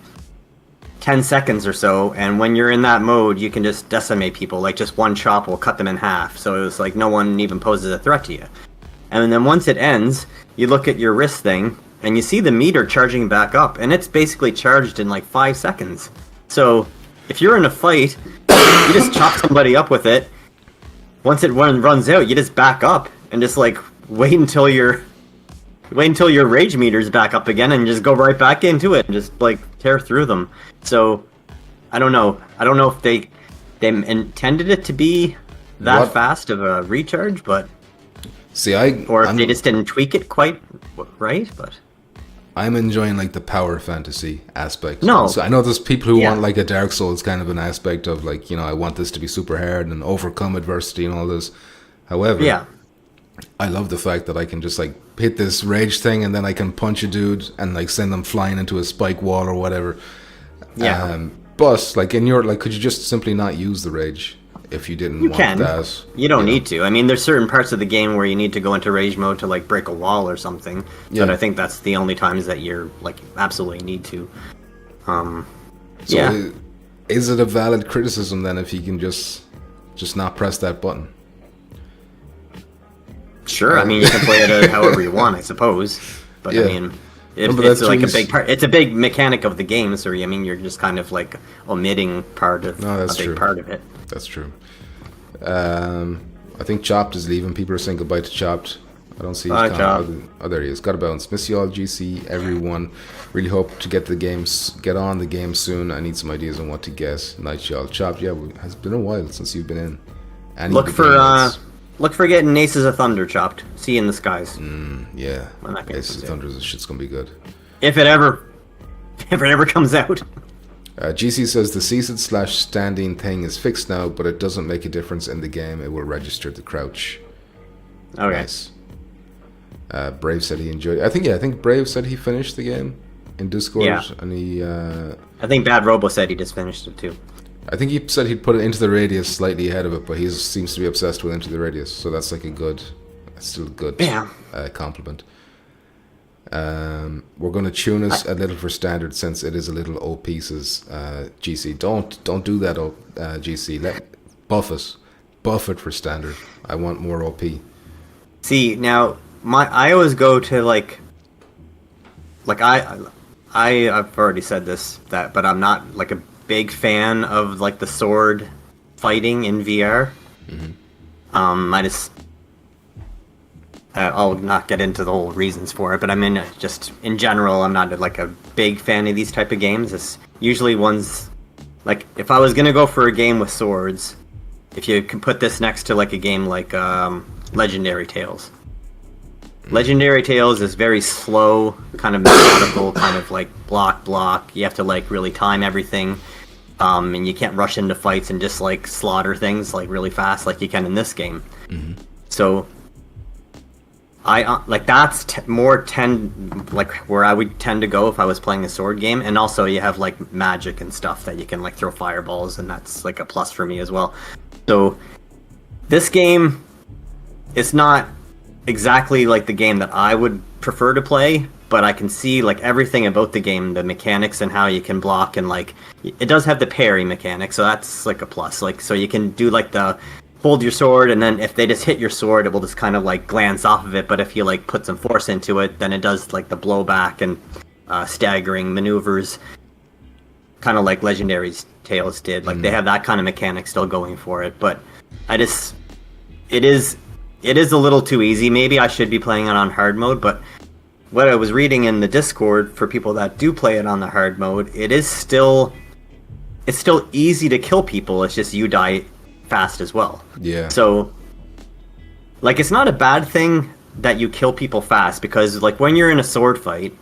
10 seconds or so, and when you're in that mode, you can just decimate people. Like, just one chop will cut them in half, so it was like no one even poses a threat to you. And then once it ends, you look at your wrist thing, and you see the meter charging back up, and it's basically charged in like 5 seconds. So if you're in a fight, you just chop somebody up with it. Once it runs out, you just back up and just like wait until your rage meter's back up again, and just go right back into it and just like tear through them. So I don't know if they intended it to be that What? fast of a recharge, but See, or if they just didn't tweak it quite right. But I'm enjoying like the power fantasy aspect. No. So I know there's people who Yeah. want like a Dark Souls kind of an aspect of like, you know, I want this to be super hard and overcome adversity and all this. However, yeah, I love the fact that I can just like hit this rage thing and then I can punch a dude and like send them flying into a spike wall or whatever. yeah. But like in your, like, could you just simply not use the rage if you didn't want can. that? You don't know? need to. I mean, there's certain parts of the game where you need to go into rage mode to like break a wall or something. Yeah. But I think that's the only times that you're like absolutely need to. So Yeah. is it a valid criticism then if you can just not press that button? Sure. I mean, you can play it however you want, I suppose. But Yeah. I mean, No, but it's that's like a really big part. It's a big mechanic of the game. So I mean, you're just kind of like omitting part of No, that's a big true. part of it. That's true. I think Chopped is leaving. People are saying goodbye to Chopped. I don't see his Bye, comment. Chopped. Oh, there he is. Got a bounce. Miss you all, GC, everyone. Really hope to get on the game soon. I need some ideas on what to get. Night y'all. Chopped, yeah, it has been a while since you've been in. Any Look for beginnings? look for getting Aces of Thunder chopped. See you in the skies. Yeah. when that game Aces comes of out. Thunder, this shit's gonna be good. If it ever comes out. GC says the seated / standing thing is fixed now, but it doesn't make a difference in the game. It will register the crouch. Okay. Nice. Brave said he enjoyed it. I think Brave said he finished the game in Discord. Yeah. And he, I think Bad Robo said he just finished it too. I think he said he'd put it into the radius slightly ahead of it, but he seems to be obsessed with into the radius. So that's like still a good Yeah. compliment. We're going to tune us a little for standard since it is a little OP, says GC. Don't do that, GC. Buff it for standard. I want more OP. See, now I always go to like I've already said but I'm not like a big fan of like the sword fighting in VR. I'll not get into the whole reasons for it, but I mean, just in general, I'm not like a big fan of these type of games. It's usually ones like if I was gonna go for a game with swords, if you can put this next to like a game like Legendary Tales. Legendary Tales is very slow, kind of methodical, kind of like block. You have to like really time everything, and you can't rush into fights and just like slaughter things like really fast like you can in this game. So I like that's like where I would tend to go if I was playing a sword game, and also you have like magic and stuff that you can like throw fireballs, and that's like a plus for me as well. So this game, it's not exactly like the game that I would prefer to play, but I can see like everything about the game, the mechanics and how you can block, and like it does have the parry mechanic, so that's like a plus. Like so you can do like the hold your sword, and then if they just hit your sword, it will just kind of like glance off of it, but if you like put some force into it, then it does like the blowback and staggering maneuvers, kind of like Legendary Tales did. Like they have that kind of mechanic still going for it, but it is a little too easy. Maybe I should be playing it on hard mode, but what I was reading in the Discord for people that do play it on the hard mode, it's still easy to kill people. It's just you die fast as well. Yeah. So like it's not a bad thing that you kill people fast, because like when you're in a sword fight,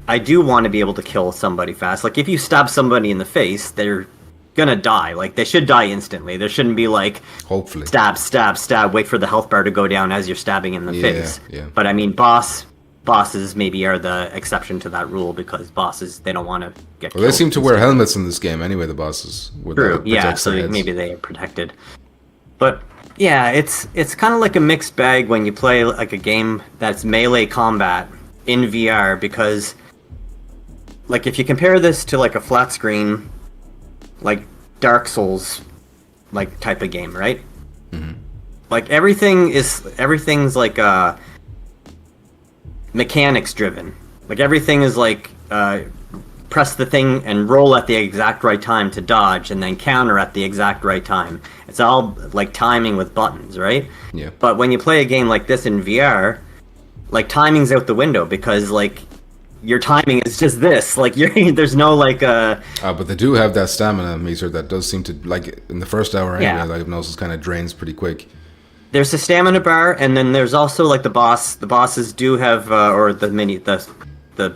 I do want to be able to kill somebody fast. Like if you stab somebody in the face, they're gonna die. Like they should die instantly. There shouldn't be like Hopefully. stab, stab, stab, wait for the health bar to go down as you're stabbing in the face. Yeah. But I mean bosses maybe are the exception to that rule, because bosses, they don't want to get Well, they killed seem to wear helmets in this game anyway, the bosses. True, yeah, so maybe they are protected. But yeah, it's kind of like a mixed bag when you play like a game that's melee combat in VR, because like if you compare this to like a flat screen, like Dark Souls, like type of game, right? Like everything's like mechanics driven. Like everything is like press the thing and roll at the exact right time to dodge, and then counter at the exact right time. It's all like timing with buttons, right? Yeah. But when you play a game like this in VR, like timing's out the window, because like your timing is just this. Like there's no like but they do have that stamina meter that does seem to, like in the first hour anyway, Yeah. like I've noticed, kind of drains pretty quick. there's a stamina bar, and then there's also like the boss. The bosses do have, or the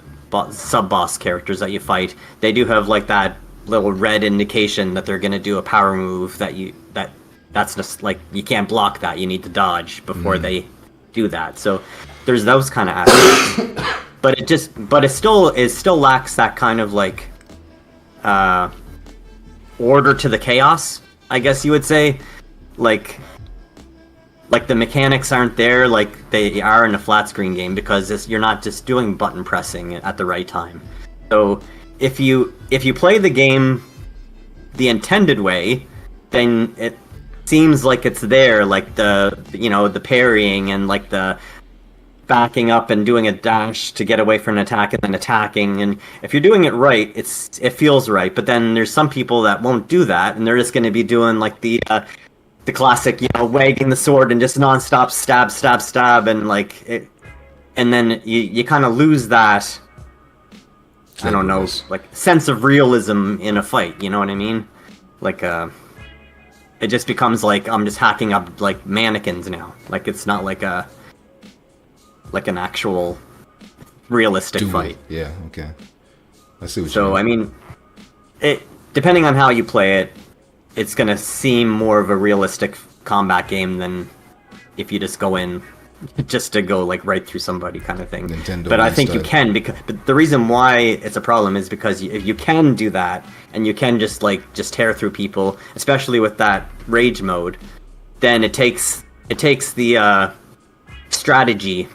sub boss characters that you fight. They do have like that little red indication that they're gonna do a power move that's just like you can't block that. You need to dodge before they do that. So there's those kind of aspects. but it still lacks that kind of like order to the chaos, I guess you would say. Like the mechanics aren't there like they are in a flat screen game, because you're not just doing button pressing at the right time. So if you play the game the intended way, then it seems like it's there, like the parrying and like the backing up and doing a dash to get away from an attack and then attacking. And if you're doing it right, it feels right. But then there's some people that won't do that, and they're just going to be doing like the classic, wagging the sword and just nonstop stab, stab, stab, and like it, and then you kind of lose that. I don't know, like sense of realism in a fight. You know what I mean? Like it just becomes like I'm just hacking up like mannequins now. Like it's not like an actual realistic fight. Yeah. Okay. I see what you mean. So I mean, it depending on how you play it, it's gonna seem more of a realistic combat game than if you just go in just to go like right through somebody kind of thing. Nintendo but I think style. you can, but the reason why it's a problem is because you can do that, and you can just tear through people, especially with that rage mode. Then it takes the strategy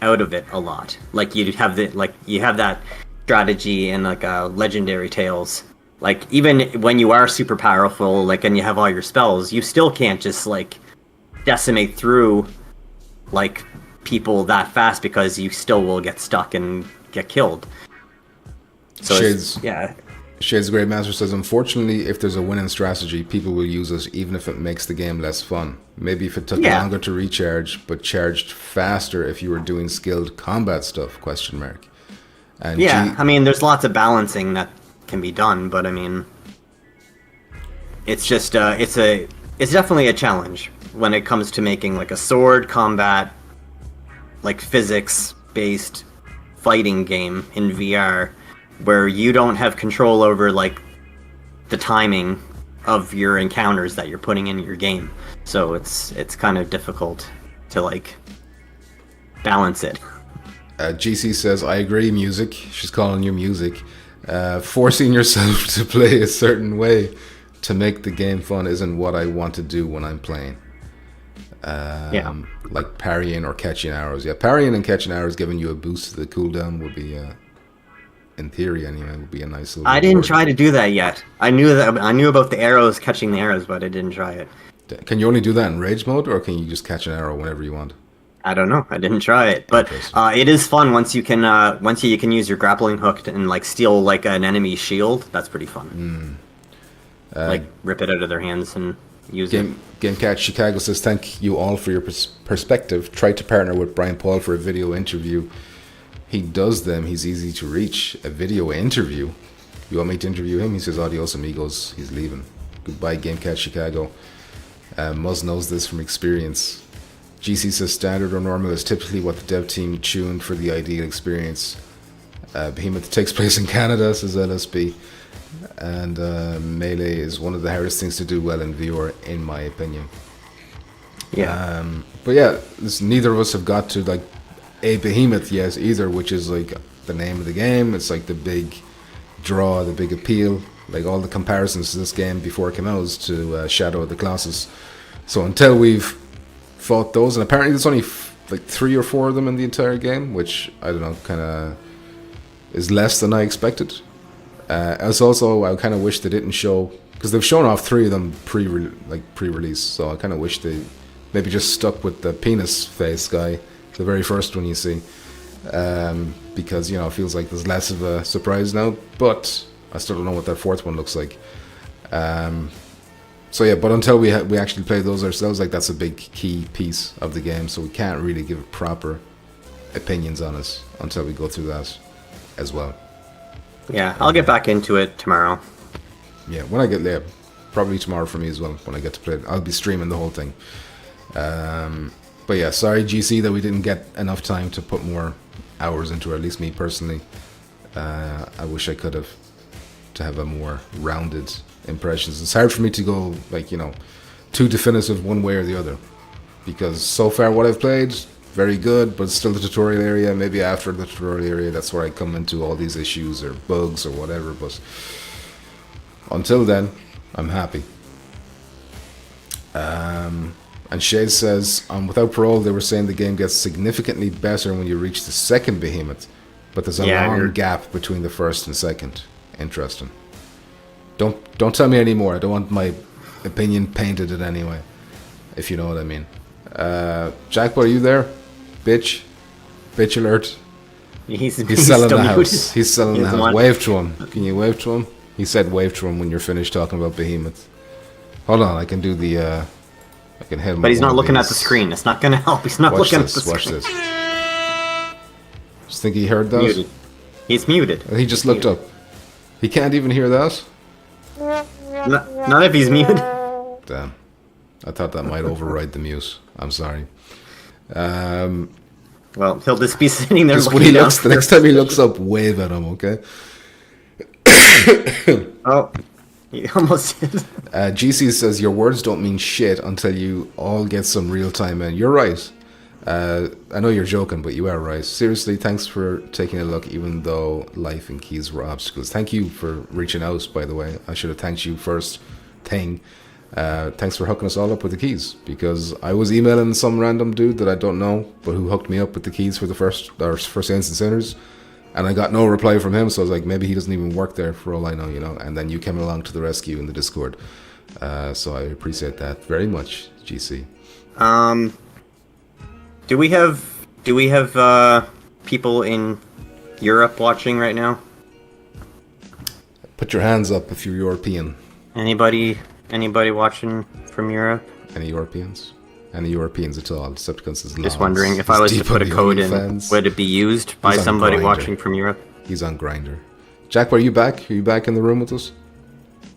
out of it a lot. Like you have that strategy in like Legendary Tales. Like even when you are super powerful, like, and you have all your spells, you still can't just like decimate through like people that fast, because you still will get stuck and get killed. So Shades Great Master says, unfortunately, if there's a winning strategy, people will use it even if it makes the game less fun. Maybe if it took longer to recharge, but charged faster if you were doing skilled combat stuff, ? And I mean, there's lots of balancing that can be done, but I mean, it's just it's definitely a challenge when it comes to making like a sword combat, like physics based fighting game in VR, where you don't have control over like the timing of your encounters that you're putting in your game. So it's kind of difficult to like balance it. GC says, I agree, music. She's calling you music. Forcing yourself to play a certain way to make the game fun isn't what I want to do when I'm playing. Like parrying or catching arrows. Yeah, parrying and catching arrows, giving you a boost to the cooldown would be, in theory anyway, would be a nice little I didn't reward. try to do that yet. I knew about the arrows, catching the arrows, but I didn't try it. Can you only do that in rage mode, or can you just catch an arrow whenever you want? I don't know. I didn't try it, but it is fun once you can use your grappling hook and like steal like an enemy shield. That's pretty fun. Like rip it out of their hands and use it. GameCat Chicago says, thank you all for your perspective. Tried to partner with Brian Paul for a video interview. He does them. He's easy to reach. A video interview. You want me to interview him? He says, adios amigos. He's leaving. Goodbye, GameCat Chicago. Muzz knows this from experience. GC says standard or normal is typically what the dev team tuned for the ideal experience. Behemoth takes place in Canada, says LSB. And Melee is one of the hardest things to do well in VR, in my opinion. Yeah. But yeah, neither of us have got to like a Behemoth yet either, which is like the name of the game. It's like the big draw, the big appeal. Like all the comparisons to this game before it came out was to Shadow of the Colossus. So until we've fought those, and apparently there's only like 3 or 4 of them in the entire game, which I don't know, kind of is less than I expected. As also, I kind of wish they didn't show, because they've shown off 3 of them pre-release. So I kind of wish they maybe just stuck with the penis face guy, the very first one you see, because it feels like there's less of a surprise now. But I still don't know what that 4th one looks like. So yeah, but until we actually play those ourselves, like that's a big key piece of the game. So we can't really give proper opinions on it until we go through that as well. Yeah, I'll get back into it tomorrow. Yeah, when I get there, probably tomorrow for me as well. When I get to play it, I'll be streaming the whole thing. But yeah, sorry GC that we didn't get enough time to put more hours into it. At least me personally, I wish I could have, to have a more rounded impressions. It's hard for me to go too definitive one way or the other, because so far what I've played, very good, but it's still the tutorial area. Maybe after the tutorial area, that's where I come into all these issues or bugs or whatever. But until then, I'm happy. And Shade says, Without Parole, they were saying the game gets significantly better when you reach the second Behemoth, but there's a long gap between the first and second. Interesting. Don't tell me anymore. I don't want my opinion painted in any way, if you know what I mean. Jackpot, are you there? Bitch alert. He's selling the house. He's selling the house. Wave to him. Can you wave to him? He said wave to him when you're finished talking about Behemoth. Hold on, I can do the I can hit him. But he's not looking at the screen. It's not gonna help. He's not looking at the screen. Watch this. Just think he heard those? Muted. He's muted. He just looked up. He can't even hear that? Not if he's muted. Damn. I thought that might override the mute. I'm sorry. Well, he'll just be sitting there just when he looks, the next time he looks up, wave at him, okay? Oh, he almost did. GC says, your words don't mean shit until you all get some real time in. You're right. I know you're joking, but you are right. Seriously, thanks for taking a look, even though life and keys were obstacles. Thank you for reaching out, by the way. I should have thanked you first thing. Thanks for hooking us all up with the keys, because I was emailing some random dude that I don't know, but who hooked me up with the keys for the first Saints and Sinners, and I got no reply from him. So I was like, maybe he doesn't even work there for all I know, And then you came along to the rescue in the Discord, so I appreciate that very much, GC. Do we have people in Europe watching right now? Put your hands up if you're European. Anybody watching from Europe? Any Europeans? Any Europeans at all? Decepticon says Just wondering, if I was to put a code in, would it be used by somebody watching from Europe? He's on Grindr. Jack, are you back? Are you back in the room with us?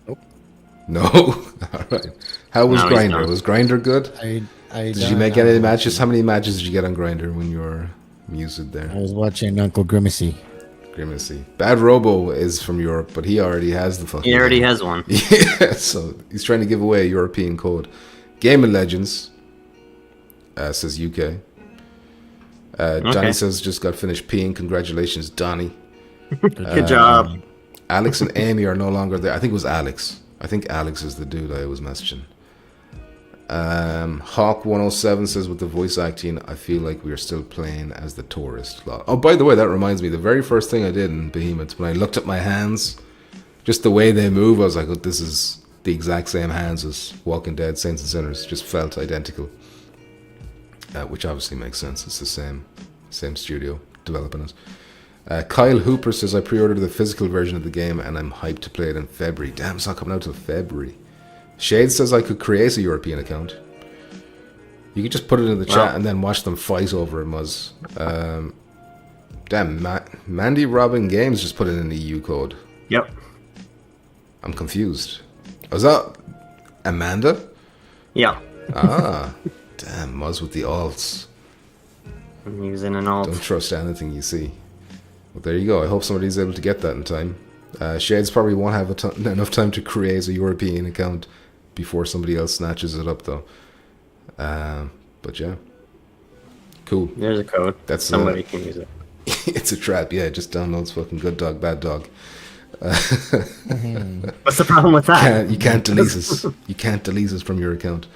Nope. No? Alright. How was Grindr? Was Grindr good? Did you make any matches? How many matches did you get on Grindr when you were muted there? I was watching Uncle Grimacy. Bad Robo is from Europe, but he already has the fucking... He already has one. Yeah, so he's trying to give away a European code. Game of Legends says UK. Johnny says just got finished peeing. Congratulations, Donnie. Good job. Alex and Amy are no longer there. I think it was Alex. I think Alex is the dude I was messaging. Hawk107 says, with the voice acting, I feel like we are still playing as the tourist. Oh, by the way, that reminds me, the very first thing I did in Behemoth, when I looked at my hands, just the way they move, I was like, oh, this is the exact same hands as Walking Dead, Saints and Sinners, just felt identical. Which obviously makes sense. It's the same studio developing it. Kyle Hooper says, I pre-ordered the physical version of the game and I'm hyped to play it in February. Damn, it's not coming out till February. Shade says I could create a European account. You could just put it in the chat and then watch them fight over it, Muzz. Damn, Mandy Robin Games just put in an EU code. Yep. I'm confused. Was that Amanda? Yeah. Ah, damn, Muzz with the alts. I'm using an alt. Don't trust anything you see. Well, there you go. I hope somebody's able to get that in time. Shades probably won't have enough time to create a European account before somebody else snatches it up, though. But yeah. Cool. There's a code. That's somebody can use it. It's a trap, yeah. It just downloads fucking good dog, bad dog. What's the problem with that? You can't delete us. You can't delete us from your account.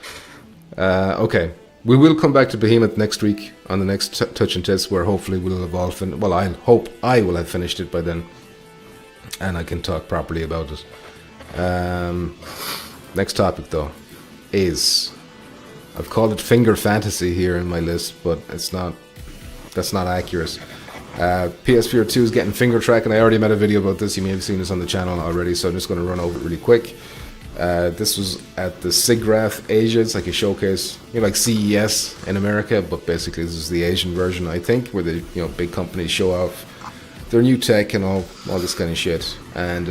Okay. We will come back to Behemoth next week on the next Touch and Test, where hopefully we'll have all well, I hope I will have finished it by then, and I can talk properly about it. Next topic, though, is I've called it Finger Fantasy here in my list, but it's not. That's not accurate. PSVR 2 is getting finger tracking. I already made a video about this. You may have seen this on the channel already, so I'm just going to run over it really quick. This was at the SIGGRAPH Asia. It's like a showcase, like CES in America, but basically this is the Asian version, I think, where the big companies show off their new tech and all this kind of shit. And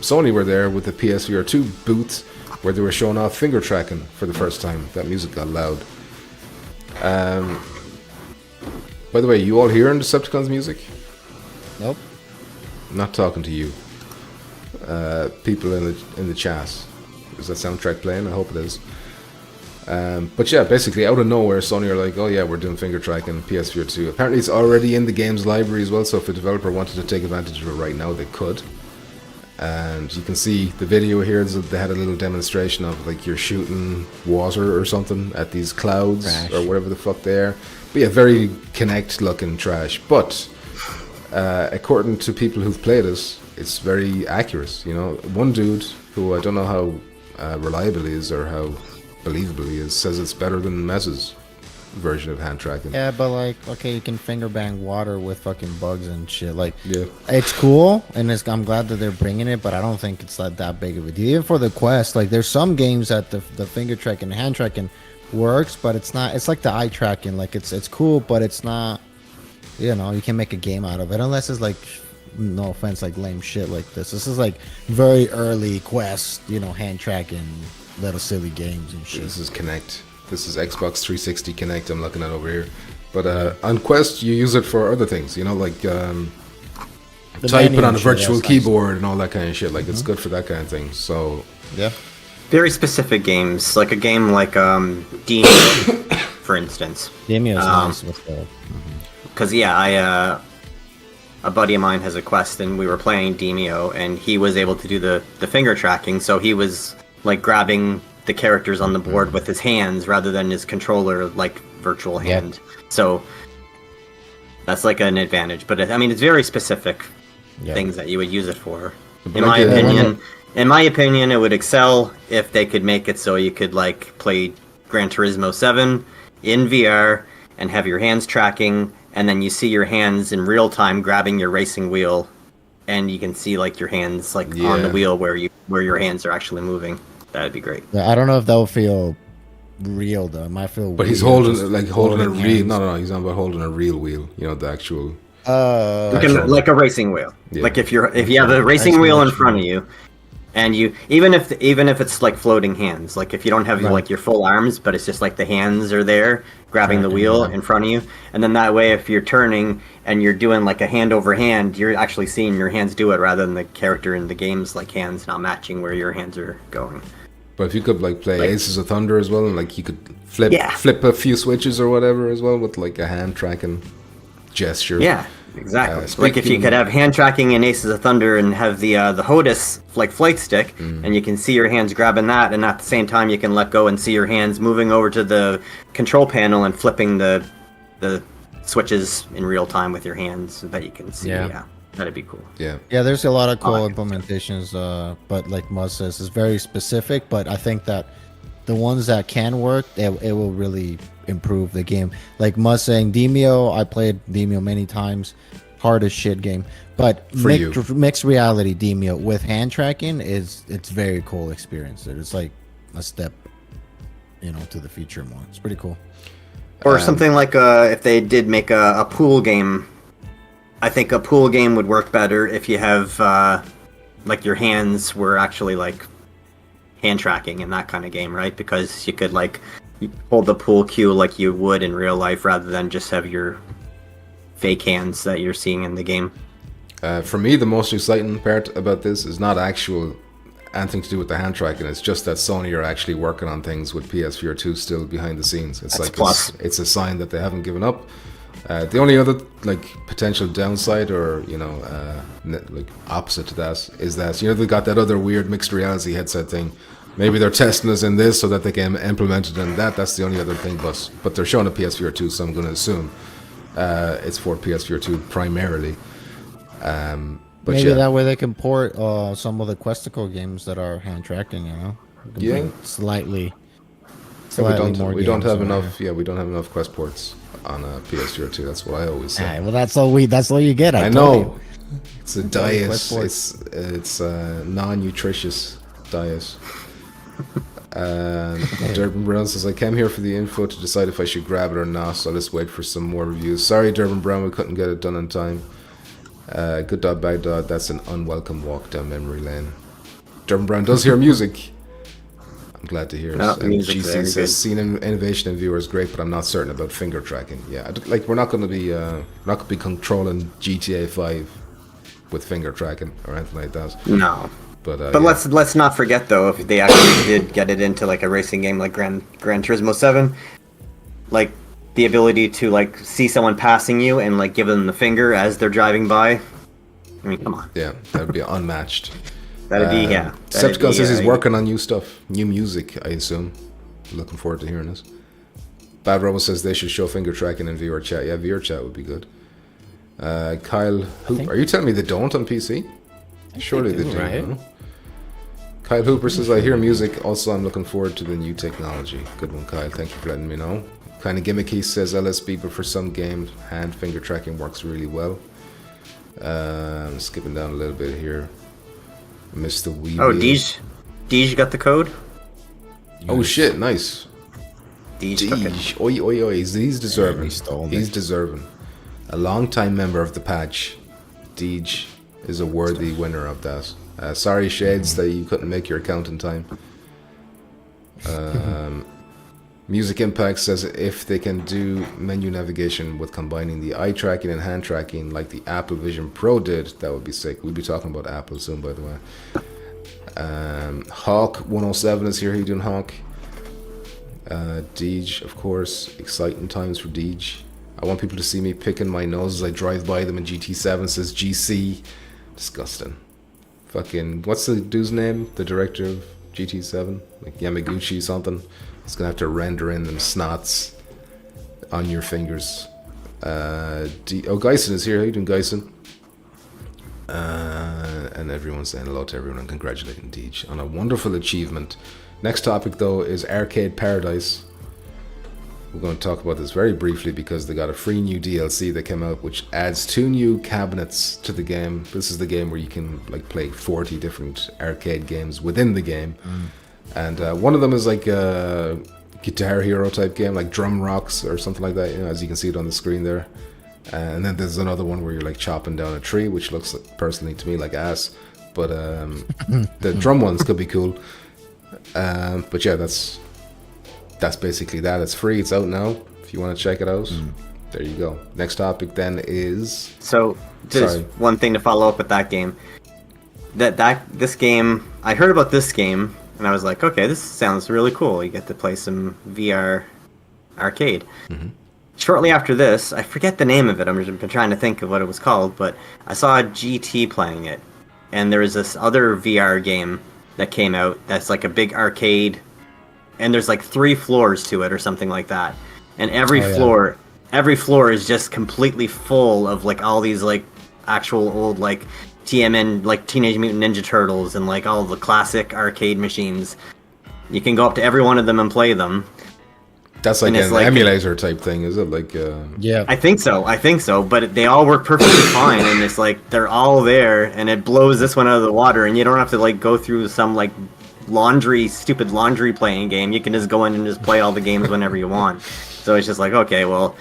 Sony were there with the PSVR 2 booth, where they were showing off finger tracking for the first time. That music got loud. By the way, you all hearing Decepticon's music? Nope. I'm not talking to you. People in the chat. Is that soundtrack playing? I hope it is. But yeah, basically out of nowhere, Sony are like, oh yeah, we're doing finger tracking PSVR 2. Apparently it's already in the game's library as well, so if a developer wanted to take advantage of it right now, they could. And you can see the video here, they had a little demonstration of like you're shooting water or something at these clouds or whatever the fuck they are. But yeah, very Kinect looking trash. But according to people who've played it, it's very accurate. One dude who I don't know how reliable he is or how believable he is says it's better than Mez's version of hand tracking. Yeah, but okay, you can finger bang water with fucking bugs and shit. Yeah, it's cool, and I'm glad that they're bringing it, but I don't think it's that big of a deal. Even for the Quest, there's some games that the finger tracking, hand tracking works, but it's not. It's like the eye tracking. It's cool, but it's not. You can make a game out of it unless it's no offense, lame shit like this. This is very early Quest, hand tracking, little silly games and shit. This is Kinect. This is Xbox 360 Kinect I'm looking at over here. But on Quest, you use it for other things, typing on a virtual keyboard and all that kind of shit. It's good for that kind of thing. So yeah, very specific games, like a game like Demio, for instance. Demio is nice with the. Because a buddy of mine has a Quest, and we were playing Demio, and he was able to do the finger tracking, so he was grabbing the characters on the board with his hands rather than his controller virtual hand. So that's an advantage, but it's very specific things that you would use it for. In my opinion, it would excel if they could make it so you could play Gran Turismo 7 in VR and have your hands tracking, and then you see your hands in real time grabbing your racing wheel, and you can see your hands on the wheel where your hands are actually moving. That'd be great. Yeah, I don't know if that will feel real though. It might feel. But he's holding a real. No. He's not about holding a real wheel. The actual. Like a racing wheel. Yeah. If you have a racing wheel in front of you, and you even if it's floating hands, if you don't have your full arms, but it's just the hands are there grabbing the wheel in front of you, and then that way if you're turning and you're doing a hand over hand, you're actually seeing your hands do it rather than the character in the game's hands not matching where your hands are going. But if you could play Aces of Thunder as well, and you could flip a few switches or whatever as well with a hand tracking gesture. Yeah, exactly. If you could have hand tracking in Aces of Thunder and have the HOTAS flight stick, and you can see your hands grabbing that, and at the same time you can let go and see your hands moving over to the control panel and flipping the switches in real time with your hands so that you can see. Yeah. That'd be cool. Yeah. Yeah, there's a lot of cool implementations, but like Muzz says, it's very specific, but I think that the ones that can work, it will really improve the game. Like Muzz saying, Demio, I played Demio many times, hard as shit game. But mixed reality Demio with hand tracking it's very cool experience. It's like a step, to the future more. It's pretty cool. Or something like if they did make a pool game. I think a pool game would work better if you have your hands were actually hand tracking in that kind of game, right? Because you could hold the pool cue like you would in real life, rather than just have your fake hands that you're seeing in the game. For me, the most exciting part about this is not actual anything to do with the hand tracking. It's just that Sony are actually working on things with PSVR 2 still behind the scenes. It's That's like plus. it's a sign that they haven't given up. The only other like potential downside, or like opposite to that, is that they got that other weird mixed reality headset thing. Maybe they're testing us in this so that they can implement it in that. That's the only other thing. But they're showing a PSVR 2, so I'm going to assume it's for PSVR 2 primarily. But Maybe yeah. that way they can port some of the Questico games that are hand tracking. Yeah. Slightly We don't have games enough. Yeah, we don't have enough Quest ports on PS2 or 2. That's what I always say. Well, that's all you get. I told know. you. It's a diet. Quest ports. It's a non-nutritious diet. Durban Brown says, I came here for the info to decide if I should grab it or not, so I'll just wait for some more reviews. Sorry, Durban Brown, we couldn't get it done in time. Good dog, bad dog. That's an unwelcome walk down memory lane. Durban Brown does hear music. I'm glad to hear it. No, And music's GC very says, good. seeing innovation in viewers great, but I'm not certain about finger tracking. Yeah, we're not going to be controlling GTA 5 with finger tracking or anything like that. No. But But let's not forget though, if they actually did get it into like a racing game like Gran Turismo 7, like the ability to like see someone passing you and like give them the finger as they're driving by. I mean, come on. Yeah, that would be unmatched. That'd be that'd Decepticon be, says he's working on new stuff, new music, I assume. Looking forward to hearing this. Bad Robo says they should show finger tracking in VR chat. Yeah, VR chat would be good. Kyle Hoop, are you telling me they don't on PC? Surely they do, right? no? Kyle Hooper says, I hear music. Also, I'm looking forward to the new technology. Good one, Kyle. Thank you for letting me know. Kind of gimmicky, says LSB, but for some games, hand finger tracking works really well. Skipping down a little bit here. Missed the Wii. Oh, Deej got the code? Oh shit, nice. Deej took it. Deej. Oi, oi, oi. He's deserving. he stole He's it. deserving. A long-time member of the patch, Deej is a worthy winner of that. Sorry, Shades, that you couldn't make your account in time. Music Impact says if they can do menu navigation with combining the eye tracking and hand tracking like the Apple Vision Pro did, that would be sick. We'll be talking about Apple soon, by the way. Hawk107 is here. How you doing, Hawk? Deej, of course. Exciting times for Deej. I want people to see me picking my nose as I drive by them in GT7, says GC. Disgusting. Fucking, what's the dude's name? The director of GT7? Like Yamaguchi something? It's gonna have to render in them snots on your fingers. Geisen is here. How you doing, Geisen? And everyone's saying hello to everyone and congratulating Deej on a wonderful achievement. Next topic, though, is Arcade Paradise. We're going to talk about this very briefly because they got a free new DLC that came out, which adds 2 new cabinets to the game. This is the game where you can like play 40 different arcade games within the game. And one of them is like a Guitar Hero type game, like Drum Rocks or something like that, as you can see it on the screen there. And then there's another one where you're like chopping down a tree, which looks personally to me like ass. But the drum ones could be cool. But yeah, that's basically that. It's free. It's out now. If you want to check it out, there you go. Next topic then is. So, just one thing to follow up with that game. This game, I heard about this game, and I was like, okay, this sounds really cool. You get to play some VR arcade. Mm-hmm. Shortly after this, I forget the name of it. I've been trying to think of what it was called, but I saw GT playing it, and there was this other VR game that came out that's like a big arcade, and there's like 3 floors to it or something like that, and every floor is just completely full of like all these like actual old like TMN, like Teenage Mutant Ninja Turtles, and like all the classic arcade machines. You can go up to every one of them and play them. That's like an emulator type thing, is it? Like Yeah, I think so, but they all work perfectly fine, and it's like they're all there, and it blows this one out of the water, and you don't have to like go through some like stupid laundry playing game. You can just go in and just play all the games whenever you want. So it's just like, okay, well,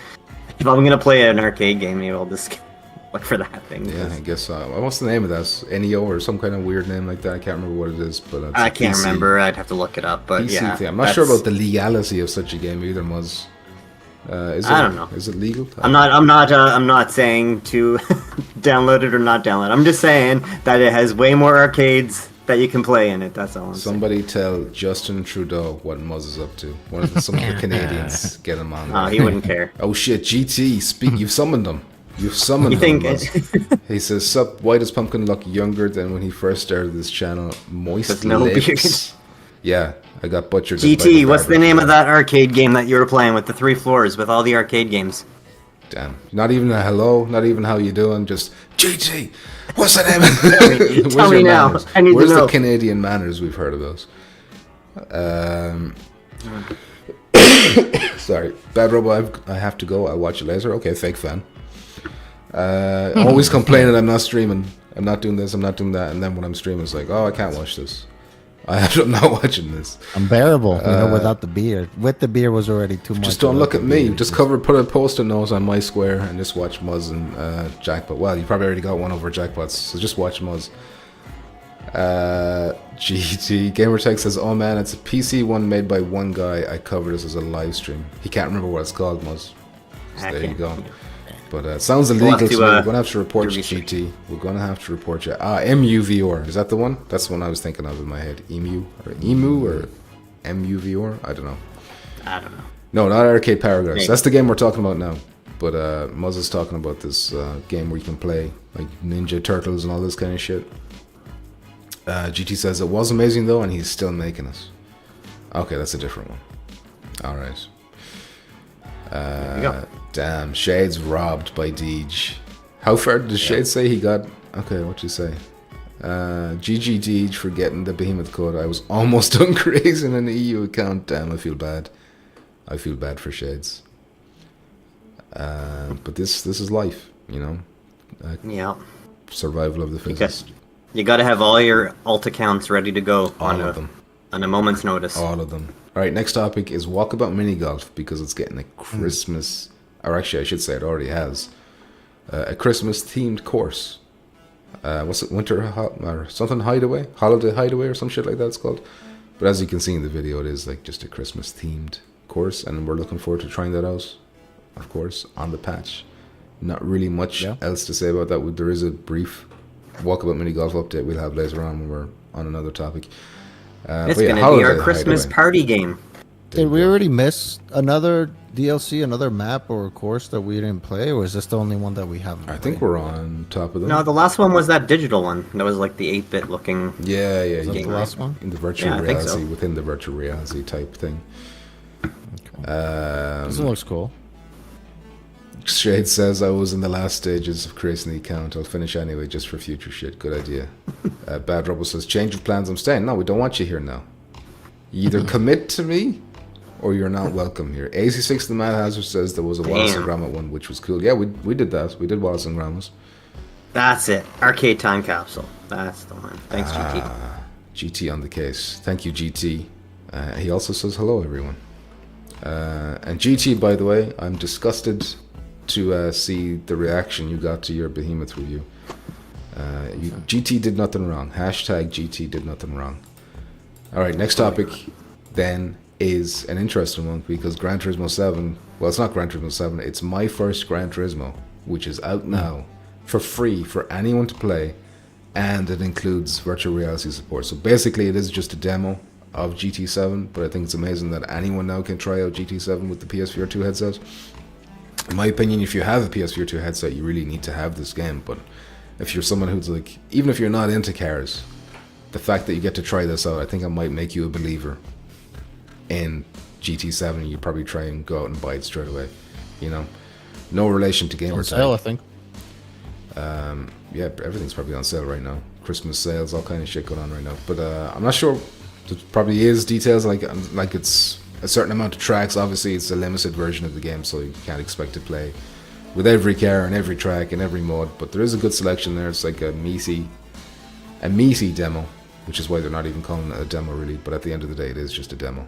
if I'm gonna play an arcade game, maybe I'll just look for that thing. Yeah, I guess. What's the name of that? NEO or some kind of weird name like that. I can't remember what it is, but it's I a can't PC remember. I'd have to look it up. But PC yeah, thing. I'm not sure about the legality of such a game either, Muzz. I don't know. Is it legal? I'm not saying to download it or not download. I'm just saying that it has way more arcades that you can play in it. That's all I'm saying. Somebody tell Justin Trudeau what Muzz is up to. Some of the Canadians get him on. Oh, he wouldn't care. Oh shit, GT, speak. You've summoned him. You've summoned him. Muzz. He says, "Sup, why does Pumpkin look younger than when he first started this channel? Moist With no lips." beard. Yeah, I got butchered. GT, what's the name of that arcade game that you were playing with the 3 floors with all the arcade games? Damn. Not even a hello, not even how you doing, just GT, what's the name? Tell me now. Manners? I need Where's to know. the Canadian manners? We've heard of those. Sorry. Bad Robo, I have to go. I'll watch it later. Okay, fake fan. Always complaining I'm not streaming. I'm not doing this, I'm not doing that. And then when I'm streaming, it's like, oh, I can't watch this. I'm not watching this. Unbearable, without the beer. With the beer was already too much. Just don't look at me. Just put a post-it note on my square and just watch Muzz and Jackpot. Well, you probably already got one over Jackpots, so just watch Muzz. GT Gamertech says, "Oh man, it's a PC one made by one guy. I covered this as a live stream. He can't remember what it's called, Muzz. So there you go. But it sounds illegal to me. We're gonna have to report you, GT. We're gonna have to report you. MUVR, is that the one? That's the one I was thinking of in my head. Emu or MUVR? I don't know. No, not Arcade Paragraphs. Maybe. That's the game we're talking about now. But Muzz is talking about this game where you can play like Ninja Turtles and all this kind of shit. GT says it was amazing though, and he's still making it. Okay, that's a different one. All right. There you go. Damn, Shade's robbed by Deej. How far did Shade say he got? Okay, what'd you say? GG Deej for getting the Behemoth code. I was almost done creating an EU account. Damn, I feel bad. I feel bad for Shades. But this is life, you know. Yeah. Survival of the fittest. You got to have all your alt accounts ready to go All of them. on a moment's notice. All of them. All right, next topic is Walkabout Mini Golf because it's getting a Christmas, or actually I should say it already has, a Christmas themed course. What's it, or something hideaway? Holiday hideaway or some shit like that it's called. But as you can see in the video, it is like just a Christmas themed course, and we're looking forward to trying that out, of course, on the patch. Not really much else to say about that. There is a brief Walkabout Mini Golf update we'll have later on when we're on another topic. It's going to be our Christmas party game. Did we already miss another DLC, another map or course that we didn't play, or is this the only one that we haven't I think we're on top of them. No, the last one was that digital one. That was like the 8-bit looking. Yeah. Is that the last one? In the virtual Yeah, I think reality, so. within the virtual reality type thing. This one looks cool. Shade says, I was in the last stages of creating the account. I'll finish anyway, just for future shit. Good idea. Bad Robo says, change of plans, I'm staying. No, we don't want you here now. You either commit to me, or you're not welcome here. AC6 the Mad Hazard says there was a Wallace and Gromit one, which was cool. Yeah, we did that. We did Wallace and Gromit. That's it. Arcade Time Capsule. That's the one. Thanks, GT. GT on the case. Thank you, GT. He also says hello, everyone. And GT, by the way, I'm disgusted to see the reaction you got to your Behemoth review. GT did nothing wrong. Hashtag GT did nothing wrong. Alright, next topic then is an interesting one because Gran Turismo 7, well, it's not Gran Turismo 7, it's my first Gran Turismo, which is out now for free for anyone to play, and it includes virtual reality support. So basically it is just a demo of GT7, but I think it's amazing that anyone now can try out GT7 with the PSVR 2 headset. In my opinion, if you have a PSVR 2 headset, you really need to have this game. But if you're someone who's like, even if you're not into cars, the fact that you get to try this out, I think it might make you a believer in GT7. You'd probably try and go out and buy it straight away. You know, no relation to gamer On sale, I think. Yeah, everything's probably on sale right now. Christmas sales, all kind of shit going on right now. But I'm not sure. There probably is details like it's a certain amount of tracks. Obviously, it's a limited version of the game, so you can't expect to play with every car and every track and every mod. But there is a good selection there. It's like a meaty demo, which is why they're not even calling it a demo really. But at the end of the day, it is just a demo.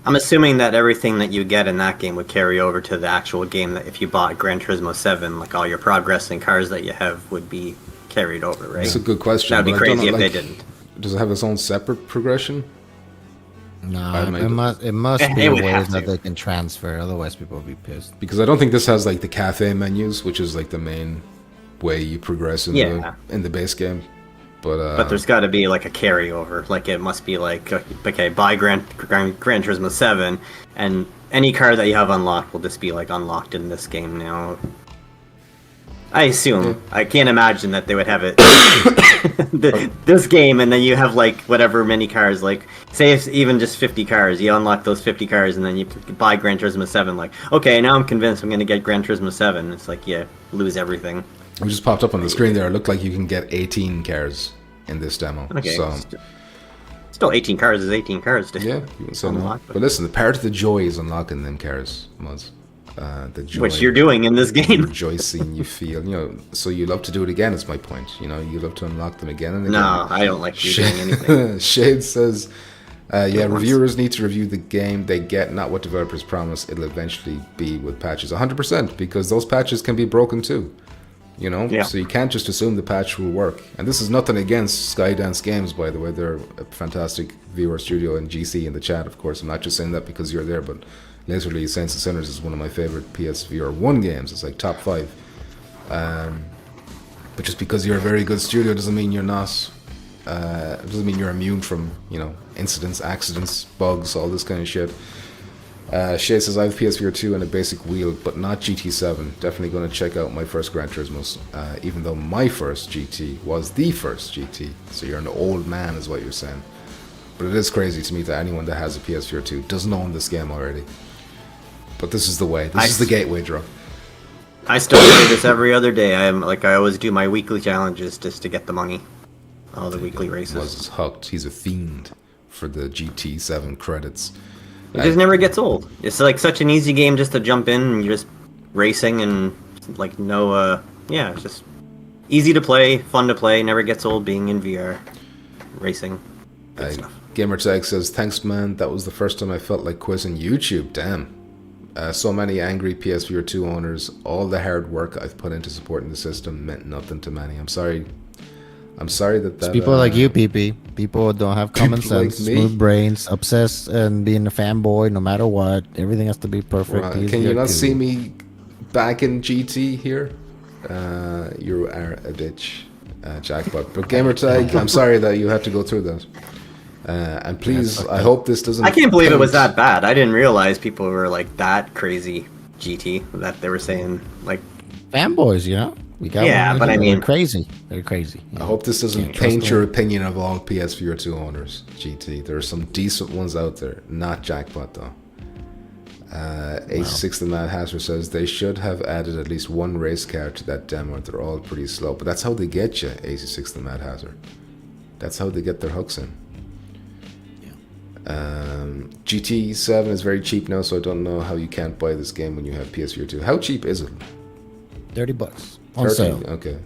I'm assuming that everything that you get in that game would carry over to the actual game. That if you bought Gran Turismo 7, like all your progress and cars that you have would be carried over, right? That's a good question. That'd be but I don't crazy know, if like, they didn't. Does it have its own separate progression? No, it must It be a would way have that to. they can transfer. Otherwise, people will be pissed. Because I don't think this has like the cafe menus, which is like the main way you progress in the base game. But there's got to be like a carryover. Like it must be like, okay, buy Gran Turismo 7, and any car that you have unlocked will just be like unlocked in this game now. I assume. I can't imagine that they would have it this game, and then you have like whatever many cars. Like say it's even just 50 cars, you unlock those 50 cars, and then you buy Gran Turismo 7. Like, okay, now I'm convinced I'm going to get Gran Turismo 7. It's like, yeah, lose everything. it just popped up on the screen there. It looked like you can get 18 cars in this demo. Okay, So still 18 cars is 18 cars. To yeah, you can say no. unlock, But listen, the part of the joy is unlocking them cars, Muzz. The joy, which you're doing in this game. rejoicing you feel, so you love to do it again. Is my point. You love to unlock them again and again. No, I don't like you doing anything. Shade says, reviewers need to review the game they get, not what developers promise it'll eventually be with patches. 100%, because those patches can be broken too. Yeah. So you can't just assume the patch will work. And this is nothing against Skydance Games, by the way. They're a fantastic viewer studio, and GC in the chat, of course. I'm not just saying that because you're there, but literally Saints and Sinners is one of my favorite PSVR 1 games. It's like top 5. But just because you're a very good studio doesn't mean you're not. Doesn't mean you're immune from incidents, accidents, bugs, all this kind of shit. Shay says I have PSVR 2 and a basic wheel, but not GT7. Definitely going to check out my first Gran Turismo, even though my first GT was the first GT. So you're an old man, is what you're saying. But it is crazy to me that anyone that has a PSVR 2 doesn't own this game already. But this is the way. This is the gateway drug. I still play this every other day. I always do my weekly challenges just to get the money. All the weekly races. Was hooked. He's a fiend for the GT7 credits. It just never gets old. It's like such an easy game just to jump in and you're just racing and like it's just easy to play, fun to play, never gets old being in VR, racing. Good stuff. Gamertag says, thanks man, that was the first time I felt like quizzing YouTube, damn. So many angry PSVR 2 owners, all the hard work I've put into supporting the system meant nothing to many. I'm sorry that It's people like you, PP. People don't have common sense, like me. smooth brains, obsessed and being a fanboy no matter what. Everything has to be perfect. Well, can you not see me back in GT here? You are a bitch, jackpot. But Gamertag, I'm sorry that you had to go through that. And please, I hope this doesn't. I can't believe it was that bad. I didn't realize people were like that crazy GT that they were saying like fanboys, We got but I mean, they're crazy. They're crazy. I hope this doesn't paint your opinion of all PSVR 2 owners, GT. There are some decent ones out there, not jackpot though. AC6 the Mad Hatter says they should have added at least one race car to that demo. They're all pretty slow, but that's how they get you, AC6 the Mad Hatter. That's how they get their hooks in. GT7 is very cheap now, so I don't know how you can't buy this game when you have PSVR 2. How cheap is it? $30 on sale. Okay.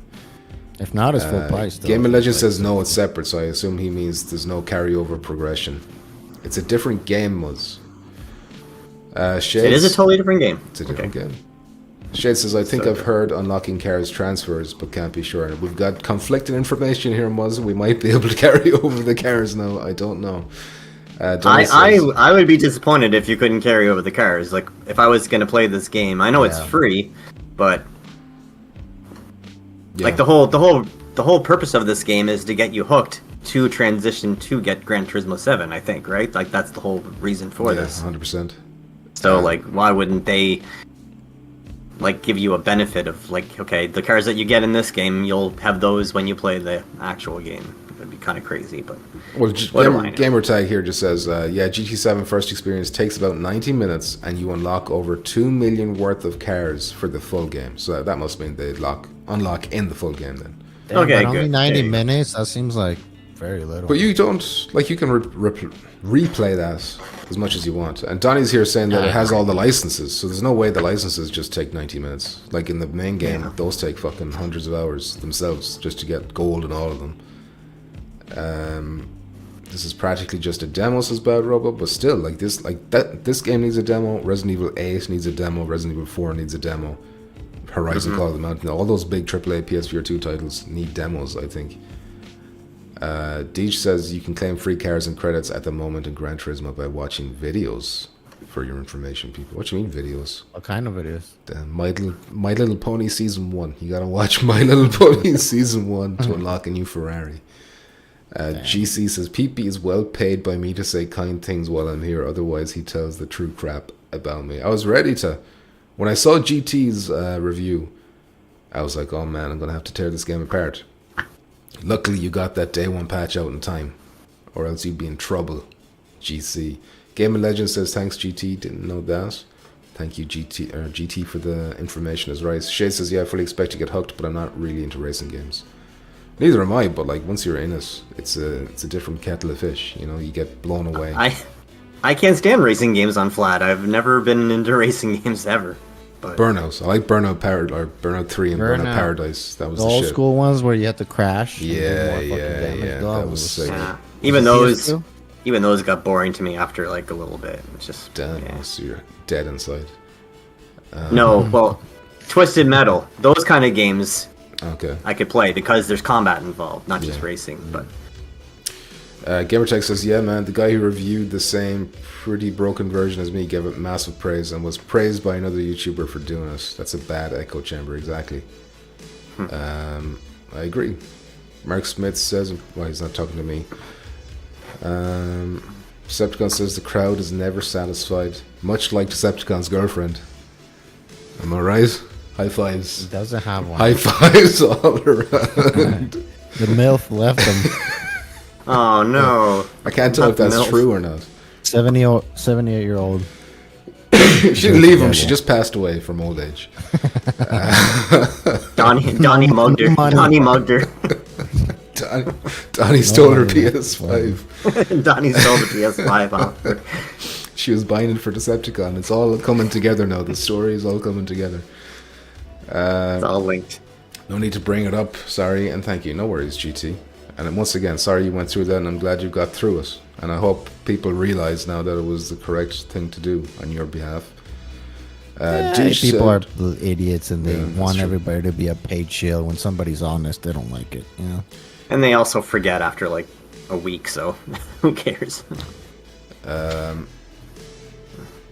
If not, it's full price. Game of Legends says no, it's separate, so I assume he means there's no carryover progression. It's a different game, Muzz. it is a totally different game. It's a different game. Shade says, I think I've heard unlocking cars transfers, but can't be sure. We've got conflicting information here, Muzz. We might be able to carry over the cars now. I don't know. I would be disappointed if you couldn't carry over the cars. Like, if I was going to play this game, I know it's free, but like the whole purpose of this game is to get you hooked to transition to get Gran Turismo 7, I think, right? Like, that's the whole reason for this. 100%. So, like, why wouldn't they like give you a benefit of like, okay, the cars that you get in this game, you'll have those when you play the actual game? It'd be kind of crazy, but Gamertag here just says, GT7 first experience takes about 90 minutes, and you unlock over 2 million worth of cars for the full game. So that must mean they unlock in the full game then. Damn, okay, only good. 90 minutes. That seems like very little. But you don't you can replay that as much as you want. And Donnie's here saying that it has all the licenses, so there's no way the licenses just take 90 minutes. Like in the main game, those take fucking hundreds of hours themselves just to get gold in all of them. This is practically just a demo, says Bad Robo, but still, like this game needs a demo. Resident Evil 8 needs a demo. Resident Evil 4 needs a demo. Horizon Call of the Mountain, all those big AAA PSVR 2 titles need demos, I think. Deej says you can claim free cars and credits at the moment in Gran Turismo by watching videos. For your information, people. What do you mean videos? What kind of videos? My Little Pony Season 1. You gotta watch My Little Pony Season 1 to unlock a new Ferrari. GC says, PP is well paid by me to say kind things while I'm here, otherwise he tells the true crap about me. I was ready to. When I saw GT's review, I was like, oh man, I'm going to have to tear this game apart. Luckily, you got that day one patch out in time, or else you'd be in trouble, GC. Game of Legends says, thanks GT, didn't know that. Thank you GT for the information as right. Shay says, yeah, I fully expect to get hooked, but I'm not really into racing games. Neither am I, but like once you're in it, it's a different kettle of fish. You know, you get blown away. I can't stand racing games on flat. I've never been into racing games ever. But Burnout. I like Burnout 3 and Burnout Paradise. That was the old shit. school ones where you had to crash. Yeah. That was sick. yeah. Even those got boring to me after like a little bit. It's just Damn, so you're dead inside. No, well, Twisted Metal. Those kind of games. Okay. I could play because there's combat involved, not just racing. But Gamertech says, yeah, man, the guy who reviewed the same pretty broken version as me gave it massive praise and was praised by another YouTuber for doing it. That's a bad echo chamber, exactly. I agree. Mark Smith says, well, he's not talking to me. Decepticon says the crowd is never satisfied, much like Decepticon's girlfriend. Am I right? High fives. He doesn't have one. High fives all around. The MILF left him. oh no! I can't tell if that's MILF. true or not. 78-year-old. She didn't leave him. She just passed away from old age. Donnie mugged her. Donnie mugged her. Donnie stole her PS5. Donnie stole the PS5 off her. She was buying it for Decepticon. It's all coming together now. The story is all coming together. It's all linked. No need to bring it up. Sorry and thank you. No worries, GT. And once again, sorry you went through that, and I'm glad you got through it. And I hope people realize now that it was the correct thing to do on your behalf. People are idiots, and they want true. everybody to be a paid shield. When somebody's honest, they don't like it. You know. And they also forget after like a week, so who cares?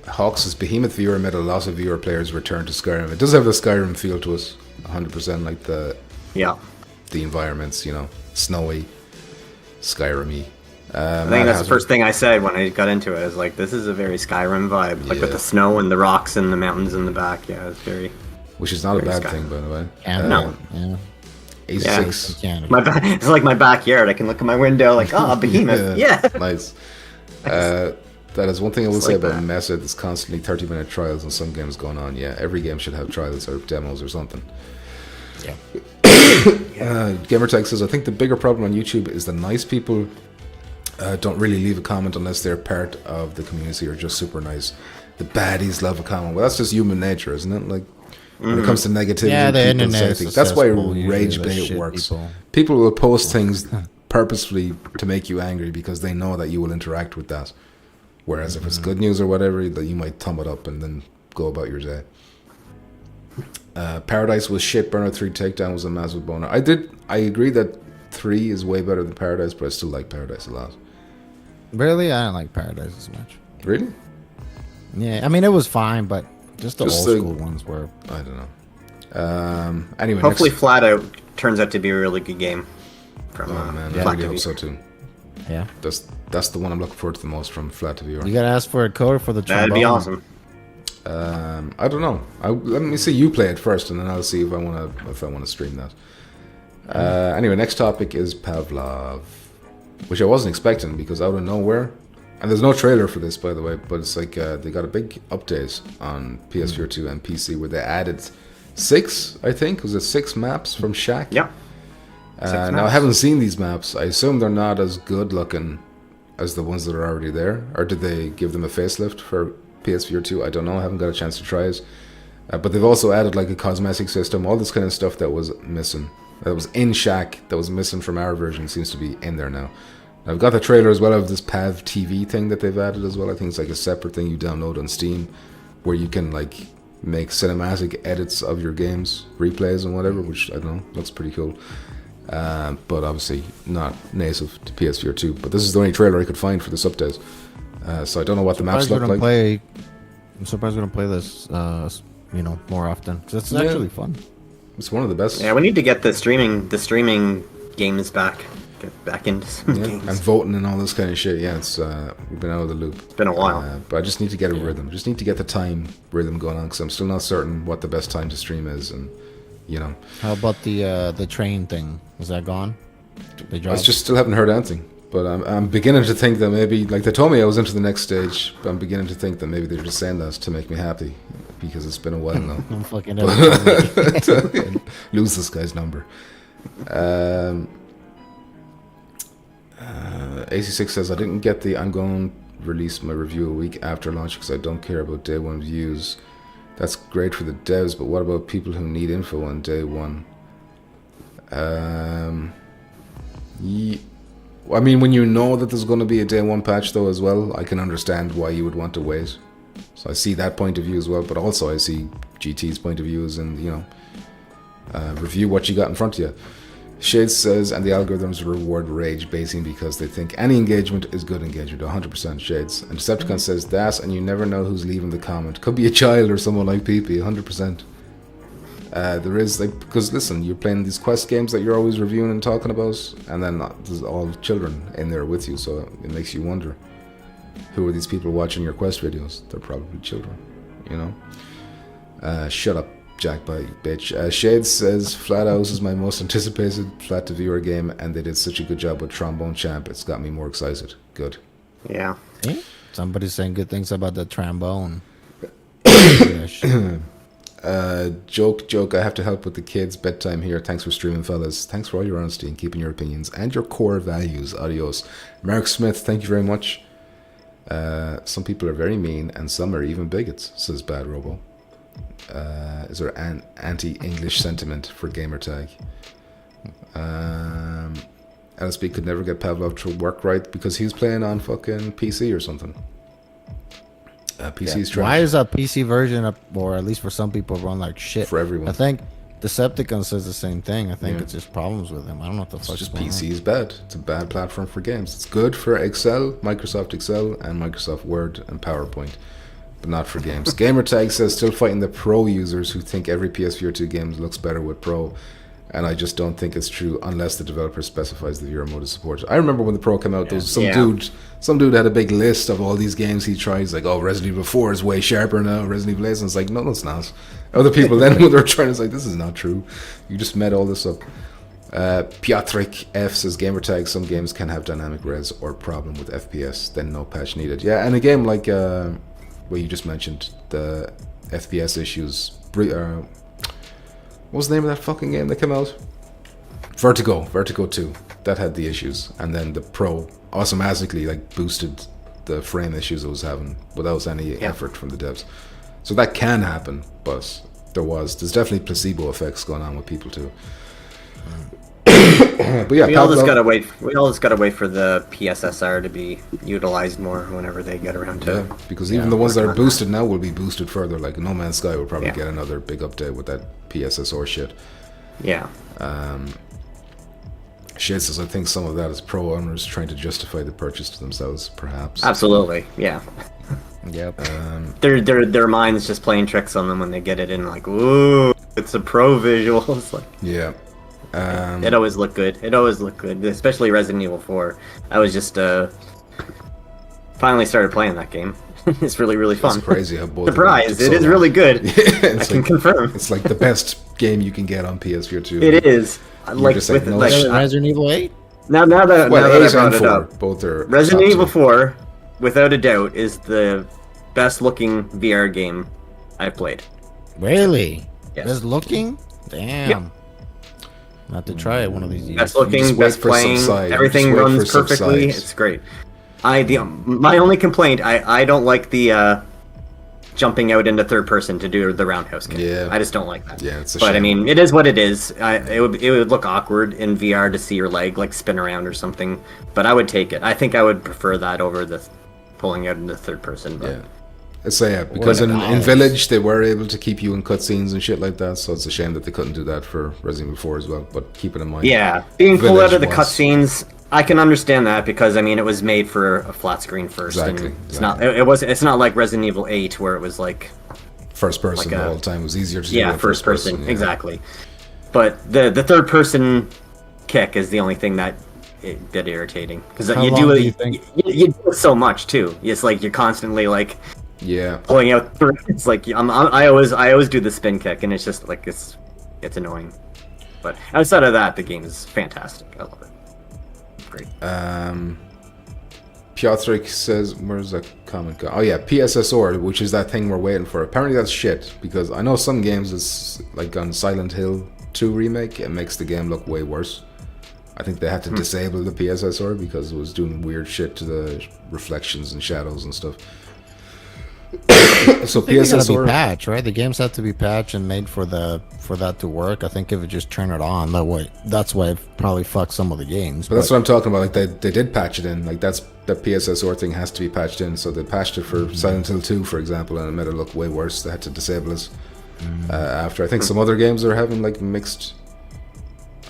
Hawks' Behemoth viewer made a lot of viewer players return to Skyrim. It does have the Skyrim feel to us, 100%, like the environments, you know, snowy, Skyrim-y. I think that's the first thing I said when I got into it. Is like, this is a very Skyrim vibe, like with the snow and the rocks and the mountains in the back. Yeah, it's very. Which is not a bad Skyrim. thing, by the way. No. Yeah. 86. It's like my backyard. I can look at my window, like, Behemoth. Yeah. Nice. That is one thing I will It's say like about that. Meta. There's constantly 30-minute trials and some games going on. Yeah, every game should have trials or demos or something. Yeah. Gamertag says, I think the bigger problem on YouTube is the nice people don't really leave a comment unless they're part of the community or just super nice. The baddies love a comment. Well, that's just human nature, isn't it? Like, when it comes to negativity, the people internet say is things. That's why successful, usually rage the bait shit works. people. People will post things purposefully to make you angry because they know that you will interact with that. Whereas if it's good news or whatever, that you might thumb it up and then go about your day. Paradise was shit. Burnout 3 Takedown was a massive boner. I agree that 3 is way better than Paradise, but I still like Paradise a lot. Really, I don't like Paradise as much. Really? Yeah, I mean it was fine, but just the old school ones were. I don't know. Anyway, Hopefully, Flat Out turns out to be a really good game. From man, I Flat really hope TV. so too. Yeah, That's the one I'm looking forward to the most from Flat TV. you gotta ask for a code for the trombone. That'd be awesome. I don't know. Let me see you play it first, and then I'll see if I want to stream that. Anyway, next topic is Pavlov, which I wasn't expecting because out of nowhere, and there's no trailer for this, by the way, but it's like they got a big update on PS4 2 and PC where they added 6, I think, was it 6 maps from Shack? Yep. Now I haven't seen these maps. I assume they're not as good looking as the ones that are already there, or did they give them a facelift for PSVR 2? I don't know. I haven't got a chance to try it. But they've also added like a cosmetic system, all this kind of stuff that was missing. That was in Shack, that was missing from our version, seems to be in there now. I've got the trailer as well of this PAV TV thing that they've added as well. I think it's like a separate thing you download on Steam, where you can like make cinematic edits of your games, replays and whatever, which I don't know, looks pretty cool. But obviously not native to PSVR 2. But this is the only trailer I could find for this update. So I don't know what the maps look like. I'm surprised we're gonna play this, more often, because it's actually fun. It's one of the best. Yeah, we need to get the streaming games back. Get back into some games. And voting and all this kind of shit. Yeah, it's we've been out of the loop. It's been a while. But I just need to get a rhythm. Just need to get the time rhythm going on, because I'm still not certain what the best time to stream is, and How about the train thing? Is that gone? They I dropped? just still haven't heard anything. But I'm beginning to think that maybe, like they told me I was into the next stage, but I'm beginning to think that maybe they're just saying that to make me happy, because it's been a while now. I'm fucking Lose this guy's number. 86 says, I didn't get the I'm going to release my review a week after launch because I don't care about day one views. That's great for the devs, but what about people who need info on day one? I mean, when you know that there's going to be a day one patch though as well, I can understand why you would want to wait. So I see that point of view as well, but also I see GT's point of view as in, review what you got in front of you. Shades says, and the algorithms reward rage baiting because they think any engagement is good engagement. 100% Shades. And Decepticon says that, and you never know who's leaving the comment. Could be a child or someone like PP. 100%. There is, because listen, you're playing these quest games that you're always reviewing and talking about, and then there's all children in there with you, so it makes you wonder, who are these people watching your quest videos? They're probably children, Shut up, Jack, bitch. Shades says, Flathouse is my most anticipated flat to viewer game, and they did such a good job with Trombone Champ. It's got me more excited. Good. Yeah. Somebody's saying good things about the trombone. Joke. I have to help with the kids' bedtime here. Thanks for streaming, fellas. Thanks for all your honesty and keeping your opinions and your core values. Adios. Mark Smith, thank you very much. Some people are very mean, and some are even bigots, says Bad Robo. Is there an anti-English sentiment for gamertag? LSB could never get Pavlov to work right because he was playing on fucking PC or something. PC's trash. Why is that PC version up, or at least for some people, run like shit? For everyone. I think Decepticon says the same thing. I think it's just problems with him. I don't know what the fuck's just going PC on. is bad. It's a bad platform for games. It's good for Excel, Microsoft Excel, and Microsoft Word and PowerPoint, but not for games. Gamertag says, still fighting the pro users who think every PSVR 2 game looks better with pro, and I just don't think it's true unless the developer specifies the VR mode is supported. I remember when the pro came out, there was some dude had a big list of all these games he tries, like, oh, Resident Evil 4 is way sharper now, Resident Evil 8, and it's like, no, it's not. Other people then, when they're trying, it's like, this is not true. You just made all this up. Piotrek F says, gamertag, some games can have dynamic res or problem with FPS, then no patch needed. Yeah, and a game like, what you just mentioned, the FPS issues, what was the name of that fucking game that came out? Vertigo 2. That had the issues, and then the Pro automatically boosted the frame issues it was having without any effort from the devs. So that can happen, but there's definitely placebo effects going on with people too. But yeah, we all just gotta wait for the PSSR to be utilized more whenever they get around to it. Yeah, because even the ones that are boosted now will be boosted further. Like No Man's Sky will probably get another big update with that PSSR shit. Yeah. Shit says, I think some of that is pro owners trying to justify the purchase to themselves, perhaps. Absolutely, yeah. Yep. Their mind's just playing tricks on them when they get it in, like, ooh, it's a pro visual. It's like, yeah. It always looked good. Especially Resident Evil 4. I was just finally started playing that game. It's really, really fun. It's crazy how both surprise! It is really good. I can confirm. It's like the best game you can get on PSVR 2. It is. Like with Resident Evil 8. Now that I brought it up, both are Resident Evil 4, without a doubt, is the best looking VR game I've played. Really? Yes. Best looking? Damn. Yep. Not to try it one of these years. Best looking, best playing. Everything runs perfectly. It's great. My only complaint, I don't like the jumping out into third person to do the roundhouse kick. Yeah. I just don't like that. Yeah, it's a But I shame. mean, it is what it is. It would look awkward in VR to see your leg like spin around or something. But I would take it. I think I would prefer that over the pulling out into third person. But Yeah. So yeah, because in Village they were able to keep you in cutscenes and shit like that, so it's a shame that they couldn't do that for Resident Evil 4 as well. But keep it in mind. yeah, being pulled out of the Village was- cutscenes, I can understand that because I mean it was made for a flat screen first. Exactly, And it's not. It's not like Resident Evil 8 where it was like First person Like the a- whole time was easier to do. yeah, in first person yeah. exactly. But the third person kick is the only thing that irritating because How you long do do you it. think- You do it so much too. It's like you're constantly like Yeah. pulling out. It's like I always do the spin kick, and it's just like it's annoying. But outside of that, the game is fantastic. I love it. Great. Piotrek says, where's that comment go? Oh yeah, PSSR, which is that thing we're waiting for. Apparently that's shit, because I know some games, it's like on Silent Hill 2 remake, it makes the game look way worse. I think they had to disable the PSSR because it was doing weird shit to the reflections and shadows and stuff. So They gotta be PSSR, patched, right? The games have to be patched and made for that to work. I think if it just turn it on, that's why it probably fucked some of the games. but that's what I'm talking about. Like they did patch it in. Like the PSSR thing has to be patched in. So they patched it for Silent Hill 2, for example, and it made it look way worse. They had to disable it after. I think some other games are having like mixed.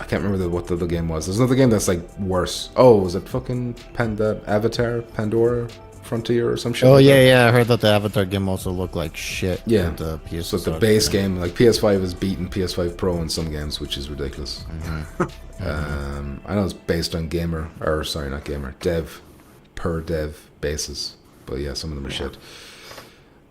I can't remember what the other game was. There's another game that's like worse. Oh, was it fucking Avatar, Pandora, Frontier, or some shit? Oh like that? yeah. I heard that the Avatar game also looked like shit. Yeah. with the PS. So the base game, like PS5 is beating PS5 Pro in some games, which is ridiculous. I know it's based on dev basis, but yeah, some of them are shit.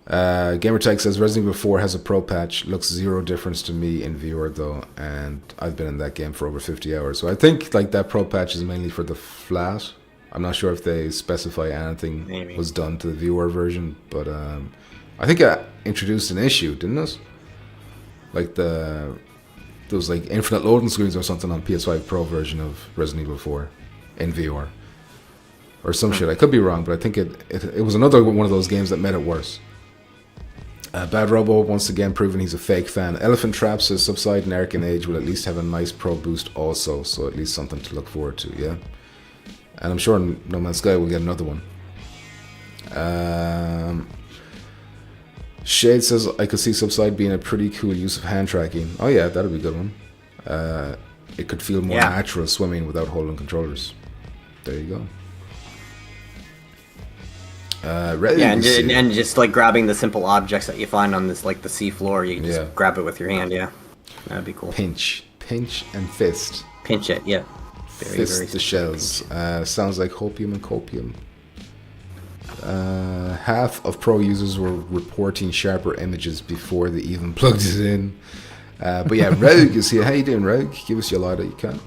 Gamertag says Resident Evil 4 has a pro patch, looks zero difference to me in VR though, and I've been in that game for over 50 hours. So I think like that pro patch is mainly for the flat. I'm not sure if they specify anything was done to the viewer version, but I think it introduced an issue, didn't it? Like there was like infinite loading screens or something on PS5 Pro version of Resident Evil 4 in VR. Or some shit. I could be wrong, but I think it was another one of those games that made it worse. Bad Robo once again proving he's a fake fan. Elephant Trap says Subside and Arcane Age will at least have a nice pro boost also, so at least something to look forward to, yeah. And I'm sure No Man's Sky will get another one. Shade says I could see Subside being a pretty cool use of hand tracking. Oh yeah, that'd be a good one. It could feel more natural swimming without holding controllers. There you go. And just like grabbing the simple objects that you find on this like the sea floor, you can just grab it with your hand. Yeah, that'd be cool. Pinch and fist. Pinch it. Yeah. Very, Fist very the shells. Sounds like hopium and copium. Half of pro users were reporting sharper images before they even plugged it in. But yeah, Rogue is here. How you doing, Rogue? Give us your light that you can.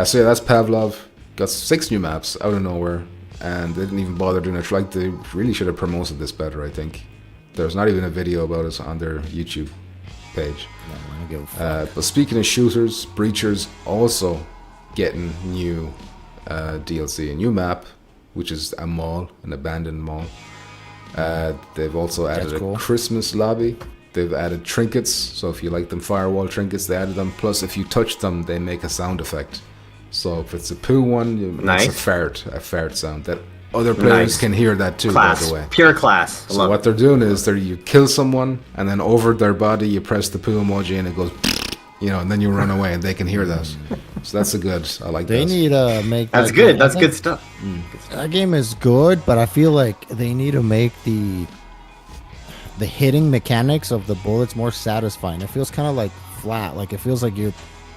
So yeah, that's Pavlov. Got 6 new maps out of nowhere, and they didn't even bother doing it. Like they really should have promoted this better. I think there's not even a video about it on their YouTube page. But speaking of shooters, Breachers also getting new DLC, a new map, which is a mall, an abandoned mall. They've also added a Christmas lobby. They've added trinkets, so if you like them firewall trinkets, they added them. Plus, if you touch them, they make a sound effect. So if it's a poo one, it's a fart sound that other players can hear that too. Class. By the way, Pure class. So what they're doing is you kill someone, and then over their body you press the poo emoji, and it goes, and then you run away, and they can hear that. So that's a good. I like that. They need to make. That's good. That's good stuff. That game is good, but I feel like they need to make the hitting mechanics of the bullets more satisfying. It feels kind of like flat. Like it feels like you're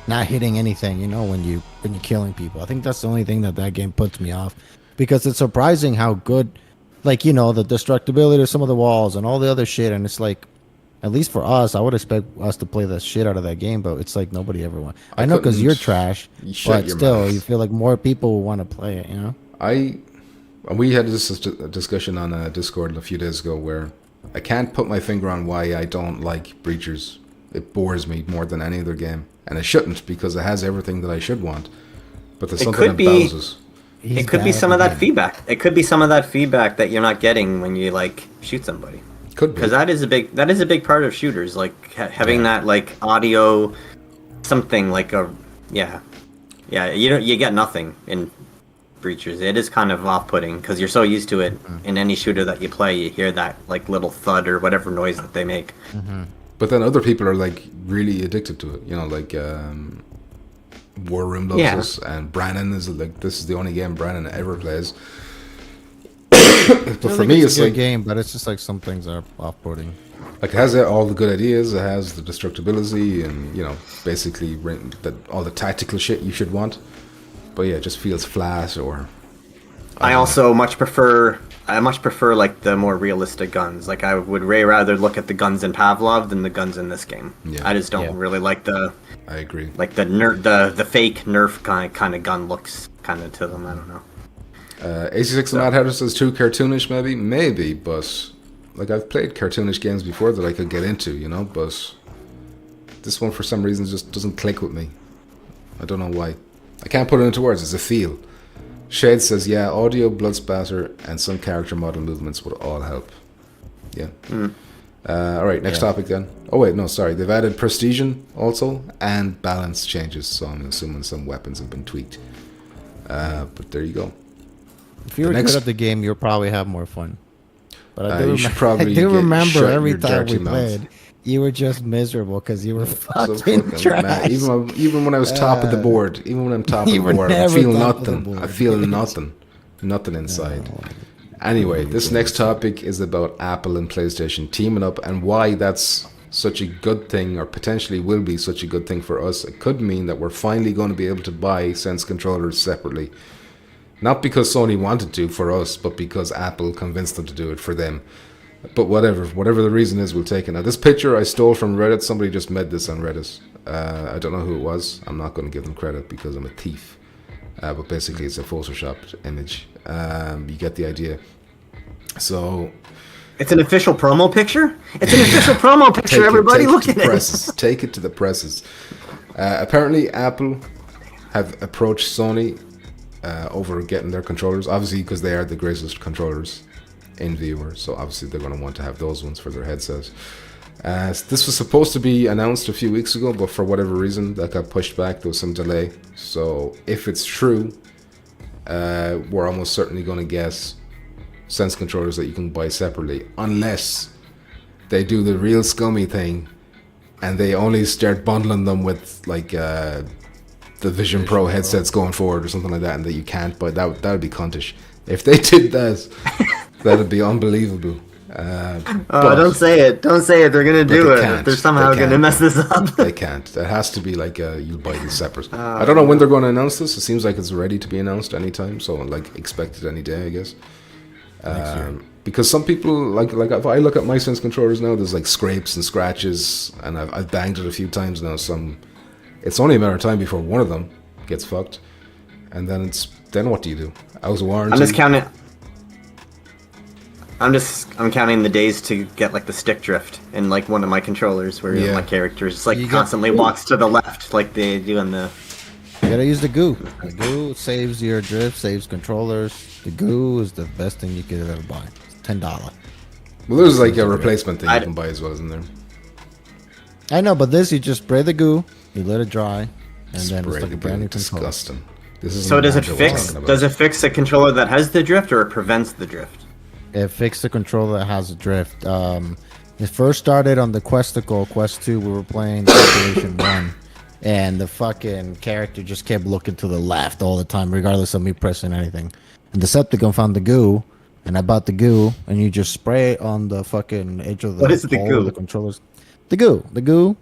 not hitting anything. When you're killing people. I think that's the only thing that game puts me off, because it's surprising how good, like the destructibility of some of the walls and all the other shit, and it's like. At least for us, I would expect us to play the shit out of that game, but it's like nobody ever wants. I know because you're trash, but still, you feel like more people will want to play it. We had this discussion on Discord a few days ago where I can't put my finger on why I don't like Breachers. It bores me more than any other game, and it shouldn't because it has everything that I should want. But there's something that bounces. It could be some of that feedback. It could be some of that feedback that you're not getting when you shoot somebody. Could be. Because that is a big part of shooters, like having that like audio, something like you get nothing in Breachers. It is kind of off-putting because you're so used to it. In any shooter that you play, you hear that like little thud or whatever noise that they make. But then other people are like really addicted to it. You know, like War Room loves this, and Brannon is like, this is the only game Brannon ever plays. But for me, it's a good like game, but it's just like some things are off-putting. Like it has all the good ideas, it has the destructibility, and basically all the tactical shit you should want. But yeah, it just feels flat. Or I also much prefer like the more realistic guns. Like I would way rather look at the guns in Pavlov than the guns in this game. Yeah. I just don't really like the. I agree. Like the fake Nerf kind of gun looks kind of to them. I don't know. 86 Mad Hatter says too cartoonish, maybe, but like I've played cartoonish games before that I could get into, but this one for some reason just doesn't click with me. I don't know why. I can't put it into words. It's a feel. Shade says, yeah, audio, blood spatter, and some character model movements would all help. Yeah. All right, next topic then. Oh wait, no, sorry. They've added precision also and balance changes, so I'm assuming some weapons have been tweaked. But there you go. If you were good at the game, you'll probably have more fun. But I do remember every time we played, you were just miserable because you were fucking trash. Even when I was top of the board, I'm I feel nothing. Nothing inside. No. Anyway, this next topic is about Apple and PlayStation teaming up and why that's such a good thing, or potentially will be such a good thing for us. It could mean that we're finally going to be able to buy Sense controllers separately. Not because Sony wanted to for us, but because Apple convinced them to do it for them. But whatever the reason is, we'll take it. Now, this picture I stole from Reddit. Somebody just made this on Reddit. I don't know who it was. I'm not going to give them credit because I'm a thief. But basically, it's a photoshopped image. You get the idea. So... It's an official promo picture? It's an official promo picture, everybody. Look at it. Take it to the presses. Apparently, Apple have approached Sony over getting their controllers, obviously because they are the greatest controllers in VR, so obviously they're going to want to have those ones for their headsets. This was supposed to be announced a few weeks ago, but for whatever reason that got pushed back. There was some delay, so if it's true, we're almost certainly going to get Sense controllers that you can buy separately, unless they do the real scummy thing and they only start bundling them with like the Vision Pro headsets going forward or something like that, and that you can't buy. That would be cuntish. If they did that, that'd be unbelievable. Don't say it. Don't say it. They're gonna do it. They're somehow gonna mess this up. They can't. It has to be like you buy these separate. I don't know when they're going to announce this. It seems like it's ready to be announced anytime. So like expect it any day, I guess. Because some people like if I look at my Sense controllers now, there's like scrapes and scratches, and I've banged it a few times now. It's only a matter of time before one of them gets fucked, and then what do you do? I was warranted. I'm counting the days to get like the stick drift in like one of my controllers, where my character just like constantly walks to the left, like they do in the. You gotta use the goo. The goo saves your drift, saves controllers. The goo is the best thing you could ever buy. It's $10. Well, there's like a replacement thing you can buy as well, isn't there? I know, but this you just spray the goo, you let it dry, and then it's like a brand new controller. Disgusting. So does it fix a controller that has the drift, or it prevents the drift? It fixed the controller that has a drift. It first started on the Questicle, Quest 2. We were playing Population 1. And the fucking character just kept looking to the left all the time, regardless of me pressing anything. And Decepticon found the goo, and I bought the goo, and you just spray it on the fucking edge of the What is the goo? The controllers. The goo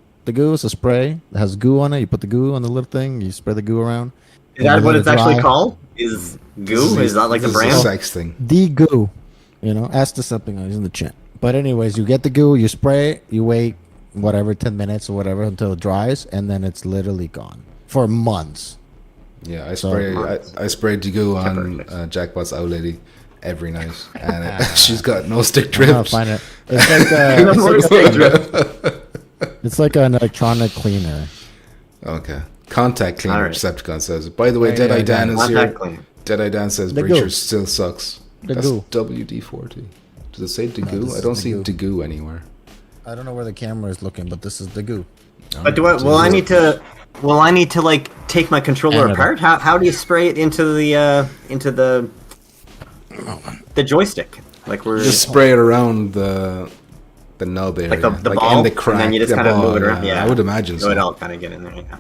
is a spray that has goo on it. You put the goo on the little thing, you spray the goo around. Is that what it's actually called? Is goo? Is that like the brand? Sex thing. The goo. Ask Decepticon. He's in the chat. But anyways, you get the goo, you spray it, you wait 10 minutes or whatever until it dries, and then it's literally gone for months. Yeah, I sprayed the goo on Jackpot's old lady every night, and she's got no stick drift. I'll find it. It's like an electronic cleaner. Okay. Contact cleaner, right. Decepticon says. By the way, Deadeye Dan is here. Deadeye Dan says Breachers still sucks. That's WD-40. Does it say this Degoo? I is don't see Degoo. Degoo anywhere. I don't know where the camera is looking, but this is the goo. But will I need to like take my controller Canada. apart? How do you spray it into the joystick? Like we're Just spray it around the nub area, like the like ball, in the crack. and then you just the kind of ball, move it around. Yeah, I would imagine so. It so. all kind of get in there. Yeah.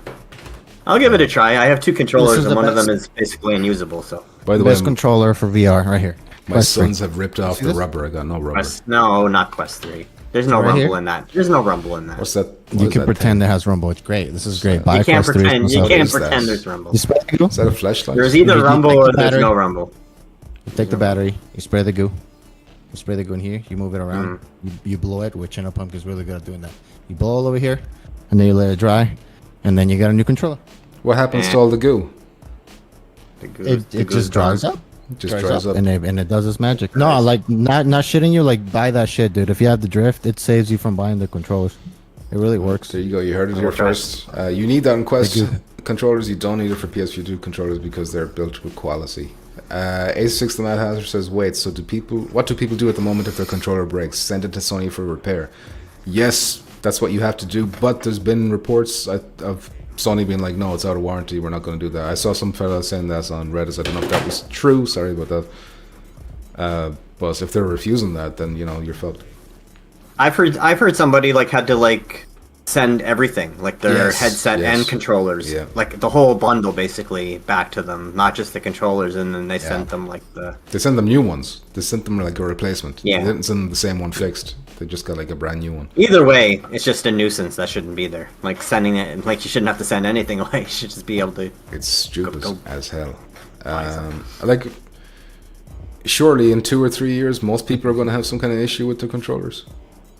I'll give it a try. I have two controllers, the and one of best- them is basically unusable. So By the way, Best controller for VR right here. my Quest 3. sons have ripped off See the this? rubber. I got no rubber. No, not Quest 3. There's no Right rumble here? in that. There's no rumble in that. What's that? What You is can that pretend thing? it has rumble. It's great. This is great. Buy You can't Quest 3 pretend. You yourself. can't What is that? pretend there's rumble. You spray the goo. Is that a flashlight? There's either You rumble take the or there's battery. no rumble. You take the battery. You spray the goo. You spray the goo in here. You move it around. You blow it, which Chino Pump is really good at doing that. You blow all over here, and then you let it dry, and then you got a new controller. What happens to all the goo? It just dries up. It just dries up. and it does its magic. No, like not shitting you. Like buy that shit, dude. If you have the drift, it saves you from buying the controllers. It really works. There you go. You heard it here Okay. first. You need that in Quest Thank you. controllers. You don't need it for PS2 controllers because they're built with quality. A6 the Mad Hazard says, "Wait. So what do people do at the moment if their controller breaks? Send it to Sony for repair." Yes, that's what you have to do. But there's been reports of Sony being like, "No, it's out of warranty. We're not going to do that." I saw some fella saying that on Reddit. I don't know if that was true. Sorry about that. But if they're refusing that, then you're fucked. I've heard somebody like had to like send everything, like their Yes, headset yes. and controllers, Yeah. like the whole bundle basically back to them, not just the controllers, and then they sent them like the They sent them new ones. They sent them like a replacement. Yeah. They didn't send them the same one fixed. They just got like a brand new one. Either way, it's just a nuisance that shouldn't be there. Like sending it, like you shouldn't have to send anything away. You should just be able to. It's stupid Go- as hell. Like, surely in 2 or 3 years, most people are going to have some kind of issue with the controllers.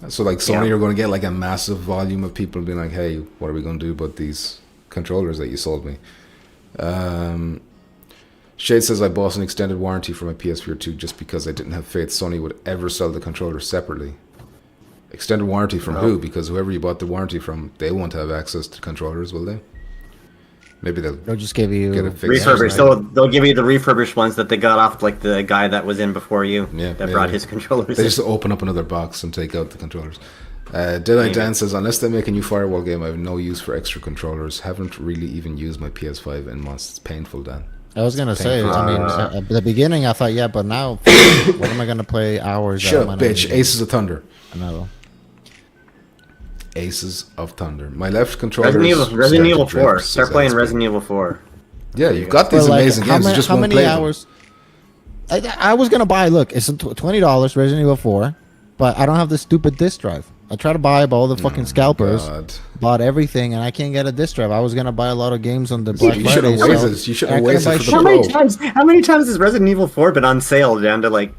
So like Sony Yeah. are going to get like a massive volume of people being like, "Hey, what are we going to do about these controllers that you sold me?" Shade says, "I bought an extended warranty for my PSVR 2 just because I didn't have faith Sony would ever sell the controller separately." Extended warranty from who? Because whoever you bought the warranty from, they won't have access to controllers, will they? Maybe They'll just give you get it fixed. Refurbished. right? So they'll give you the refurbished ones that they got off like the guy that was in before you. Yeah, that yeah, brought yeah. his controllers. They in. just open up another box and take out the controllers. Deadeye Dan says, "Unless they make a new Firewall game, I have no use for extra controllers. Haven't really even used my PS5 in months. It's painful, Dan." I was gonna say. Painful. I mean, at the beginning, I thought, yeah, but now, what am I gonna play hours? that Shut I'm up, not bitch. using? Aces of Thunder. Another. Aces of Thunder. My left controller Resident Evil 4. Start playing Resident Evil 4. Yeah, you've got these But, like, amazing games. You just how won't many play them. hours? I was gonna buy. Look, it's $20 Resident Evil 4, but I don't have the stupid disc drive. I try to buy all the fucking scalpers, God. bought everything, and I can't get a disc drive. I was gonna buy a lot of games on the Black You should have Friday. waited. You should have I couldn't waited buy for the shit. How many times has Resident Evil 4 been on sale down to like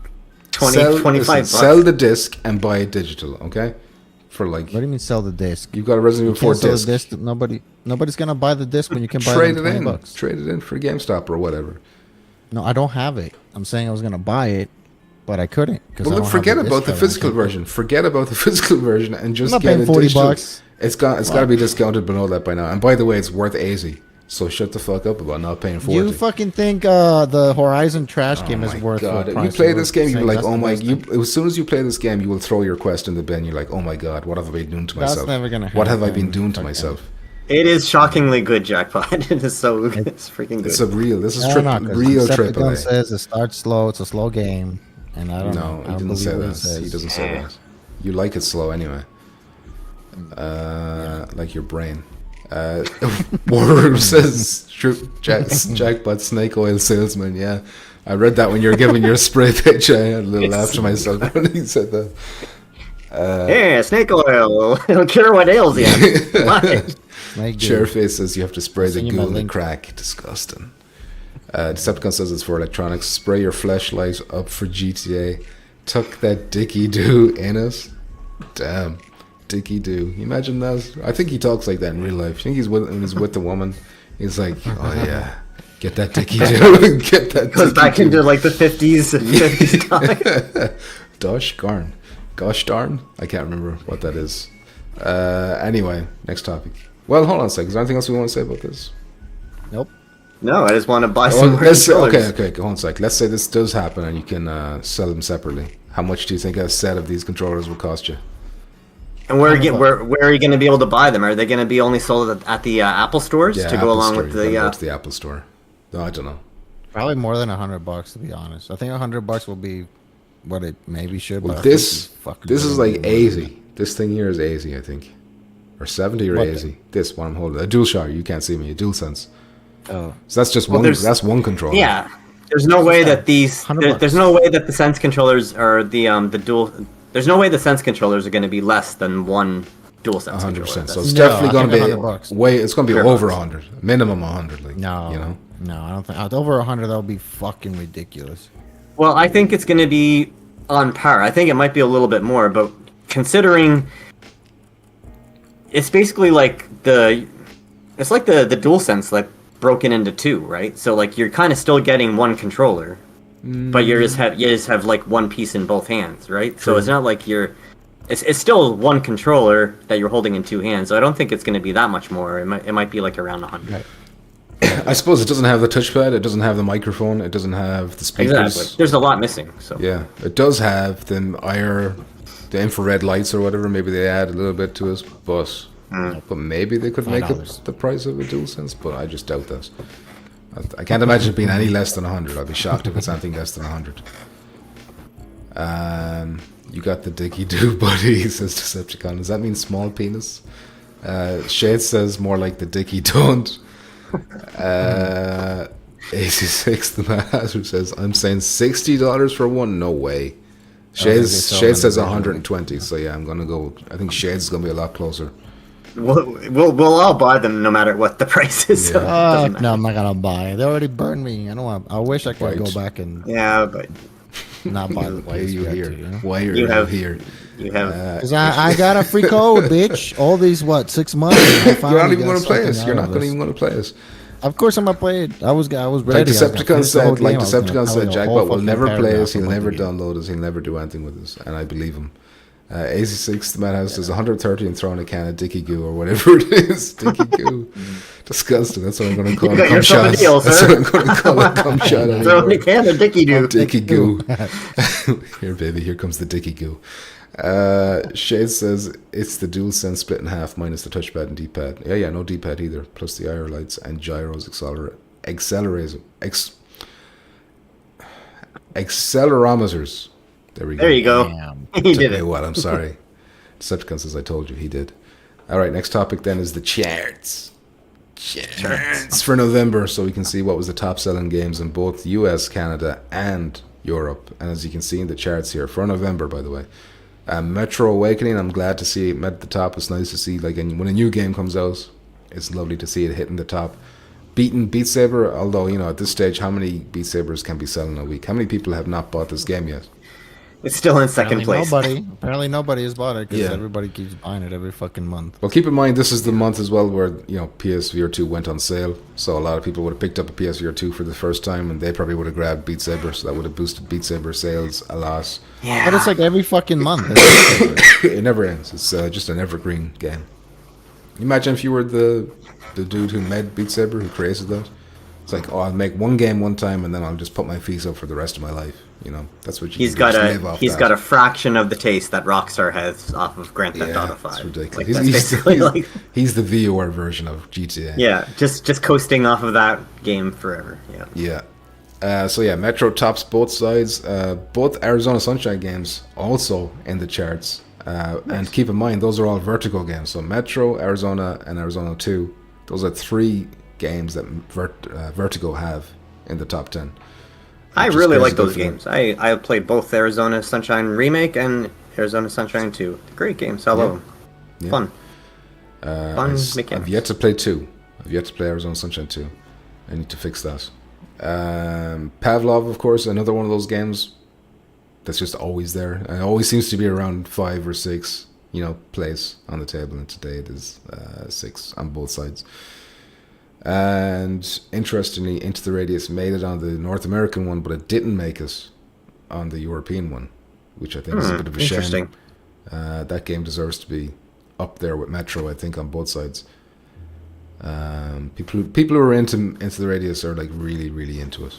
25 bucks? Sell the disc and buy it digital, okay? For like, What do you mean sell the disc? you've got a Resident Evil 4 Can't sell the disc. disc. Nobody's gonna buy the disc when you can buy Trade it it for $20 in. bucks. Trade it in for GameStop or whatever. No, I don't have it. I'm saying I was gonna buy it, but I couldn't. Well, then forget about the physical version. Forget about the physical version and just not get paying it $40 digital. bucks. It's got to be discounted below that by now. And by the way, it's worth 80. So shut the fuck up about not paying 40. You fucking think the Horizon trash game is my worth? God. full If you price? play You're this game, you'll be saying like, that's oh the my... best thing. As soon as you play this game, you will throw your Quest in the bin. You're like, oh my God, what have I been doing to That's myself? never gonna What have I happen. been doing to Okay. myself? It is shockingly good, Jackpot. It is so it's freaking good. This is I don't know, 'cause real Decepticon AAA. says it starts slow. It's a slow game, and I don't No, know. I he don't didn't believe say what he that. says. He doesn't say that. You like it slow anyway. Like your brain. Warren says jackpot snake oil salesman. Yeah, I read that when you were giving your spray pitch. I had a little laugh to myself when he said that. Yeah, snake oil. It'll cure what ails you. What? Snake dude. Chairface says you have to spray the send you my goo in the link. crack. Disgusting. Decepticon says it's for electronics. Spray your flashlight up for GTA. Tuck that dicky do in it. Damn. Dicky do. You imagine that? I think he talks like that in real life. I think when he's with the woman, he's like, oh yeah, get that dicky do. Get that Goes dicky back do. into like the 50s time. Gosh darn. I can't remember what that is. Anyway, next topic. Well, hold on a second. Is there anything else we want to say about this? Nope. No, I just want to buy Well, some more let's say, controllers. okay, hold on a sec. Let's say this does happen and you can sell them separately. How much do you think a set of these controllers will cost you? And where are you going to be able to buy them? Are they going to be only sold at the Apple stores to go Apple along Store. with You the? gotta go to the Apple Store. No, I don't know. Probably more than $100 to be honest. I think $100 will be what it maybe should. Well, but this is like eighty. 80. This thing here is 80, I think, or 70 or What 80. This one I'm holding, a DualShock. You can't see me. A DualSense. Oh, So that's just Well, one. That's one controller. Yeah, there's no way that these. $100. There's no way that the Sense controllers are the dual. There's no way the Sense controllers are going to be less than one DualSense 100%. controller. So it's No, definitely I going think to $100. be way. It's going to be $100. over 100, minimum 100. Like, no, you know. no, I don't think over 100. That would be fucking ridiculous. Well, I think it's going to be on par. I think it might be a little bit more, but considering it's basically like the DualSense like broken into two, right? So like you're kind of still getting one controller, but you just have like one piece in both hands, right? So it's not like it's still one controller that you're holding in two hands. So I don't think it's going to be that much more. It might be like around 100. Right. I suppose it doesn't have the touchpad. It doesn't have the microphone. It doesn't have the speakers. Exactly. There's a lot missing. So Yeah, it does have the infrared lights or whatever. Maybe they add a little bit to it, but maybe they could make it $5. the price of a DualSense. But I just doubt that. I can't imagine it being any less than 100. I'd be shocked if it's anything less than 100. You got the Dicky Doo buddy, says Decepticon. Does that mean small penis? Shade says more like the Dicky Don't. 86 the Hazard says, I'm saying $60 for one. No way. Shade says 120. So yeah, I'm gonna go. I think Shade's gonna be a lot closer. we'll all buy them no matter what the price is. So it doesn't matter. No, I'm not gonna buy. They already burned me. I don't want. I wish I could Right. go back and Yeah, but not buy the Why are you PSVR here? 2, you know? Why are You you have- here? you have. Because I got a free code, bitch. All these 6 months. I You're finally not even got gonna play something us. You're out not of gonna this. even gonna play us. Of course, I'm gonna play it. I was ready. Like I was gonna Decepticon finish the whole said, like game. I was gonna Decepticon tell said, you a Jackpot whole will fucking never play paragraph us. He'll on what never to do. download us. He'll never do anything with us, and I believe him. 86 the Madhouse says 130 and throwing a can of Dicky Goo or whatever it is. Dicky Goo, disgusting. That's what I'm going to call You got it. Cum yourself a shots. deal, That's sir. what I'm going to call it. Cum shot. Throw anymore. a can of Dicky Doo. Dicky Goo. Here, baby. Here comes the Dicky Goo. Shade says it's the DualSense split in half minus the touchpad and D-pad. Yeah, no D-pad either. Plus the IR lights and gyros, accelerometers. There we go. There you go. Damn. He Took did me it. a while, I'm sorry. Decepticon says I told you. He did. All right, next topic then is the charts. Charts for November, so we can see what was the top selling games in both US, Canada, and Europe. And as you can see in the charts here for November, by the way, Metro Awakening. I'm glad to see it at the top. It's nice to see when a new game comes out. It's lovely to see it hitting the top. Beating Beat Saber, although at this stage, how many Beat Sabers can be selling a week? How many people have not bought this game yet? It's still in second place. Apparently nobody has bought it because Yeah. everybody keeps buying it every fucking month. Well, keep in mind this is the month as well where PSVR 2 went on sale, so a lot of people would have picked up a PSVR 2 for the first time, and they probably would have grabbed Beat Saber, so that would have boosted Beat Saber sales a lot. Yeah. But it's like every fucking month. It never ends. It's just an evergreen game. Imagine if you were the dude who made Beat Saber, who created that. It's like, I'll make one game one time, and then I'll just put my fees up for the rest of my life. That's what you. He's can got just live off he's that. got a fraction of the taste that Rockstar has off of Grand Theft Auto 5. It's ridiculous. Like, He's, that's he's, basically he's, like he's the VOR version of GTA. yeah, just coasting off of that game forever. Yeah. Yeah. Metro tops both sides. Both Arizona Sunshine games also in the charts. And keep in mind, those are all Vertigo games. So Metro, Arizona, and Arizona 2. Those are three games that Vertigo have in the top 10. I Which is really crazy like those good for them. games. I played both Arizona Sunshine Remake and Arizona Sunshine 2. Great games. I love them. Yeah. Fun. Fun I've mechanics. yet to play 2. I've yet to play Arizona Sunshine 2. I need to fix that. Pavlov, of course, another one of those games that's just always there. And it always seems to be around 5 or 6, plays on the table. And today it is 6 on both sides. And interestingly, Into the Radius made it on the North American one, but it didn't make it on the European one, which I think is a bit of a shame. Interesting. That game deserves to be up there with Metro, I think, on both sides. People who are into the Radius are like really, really into it,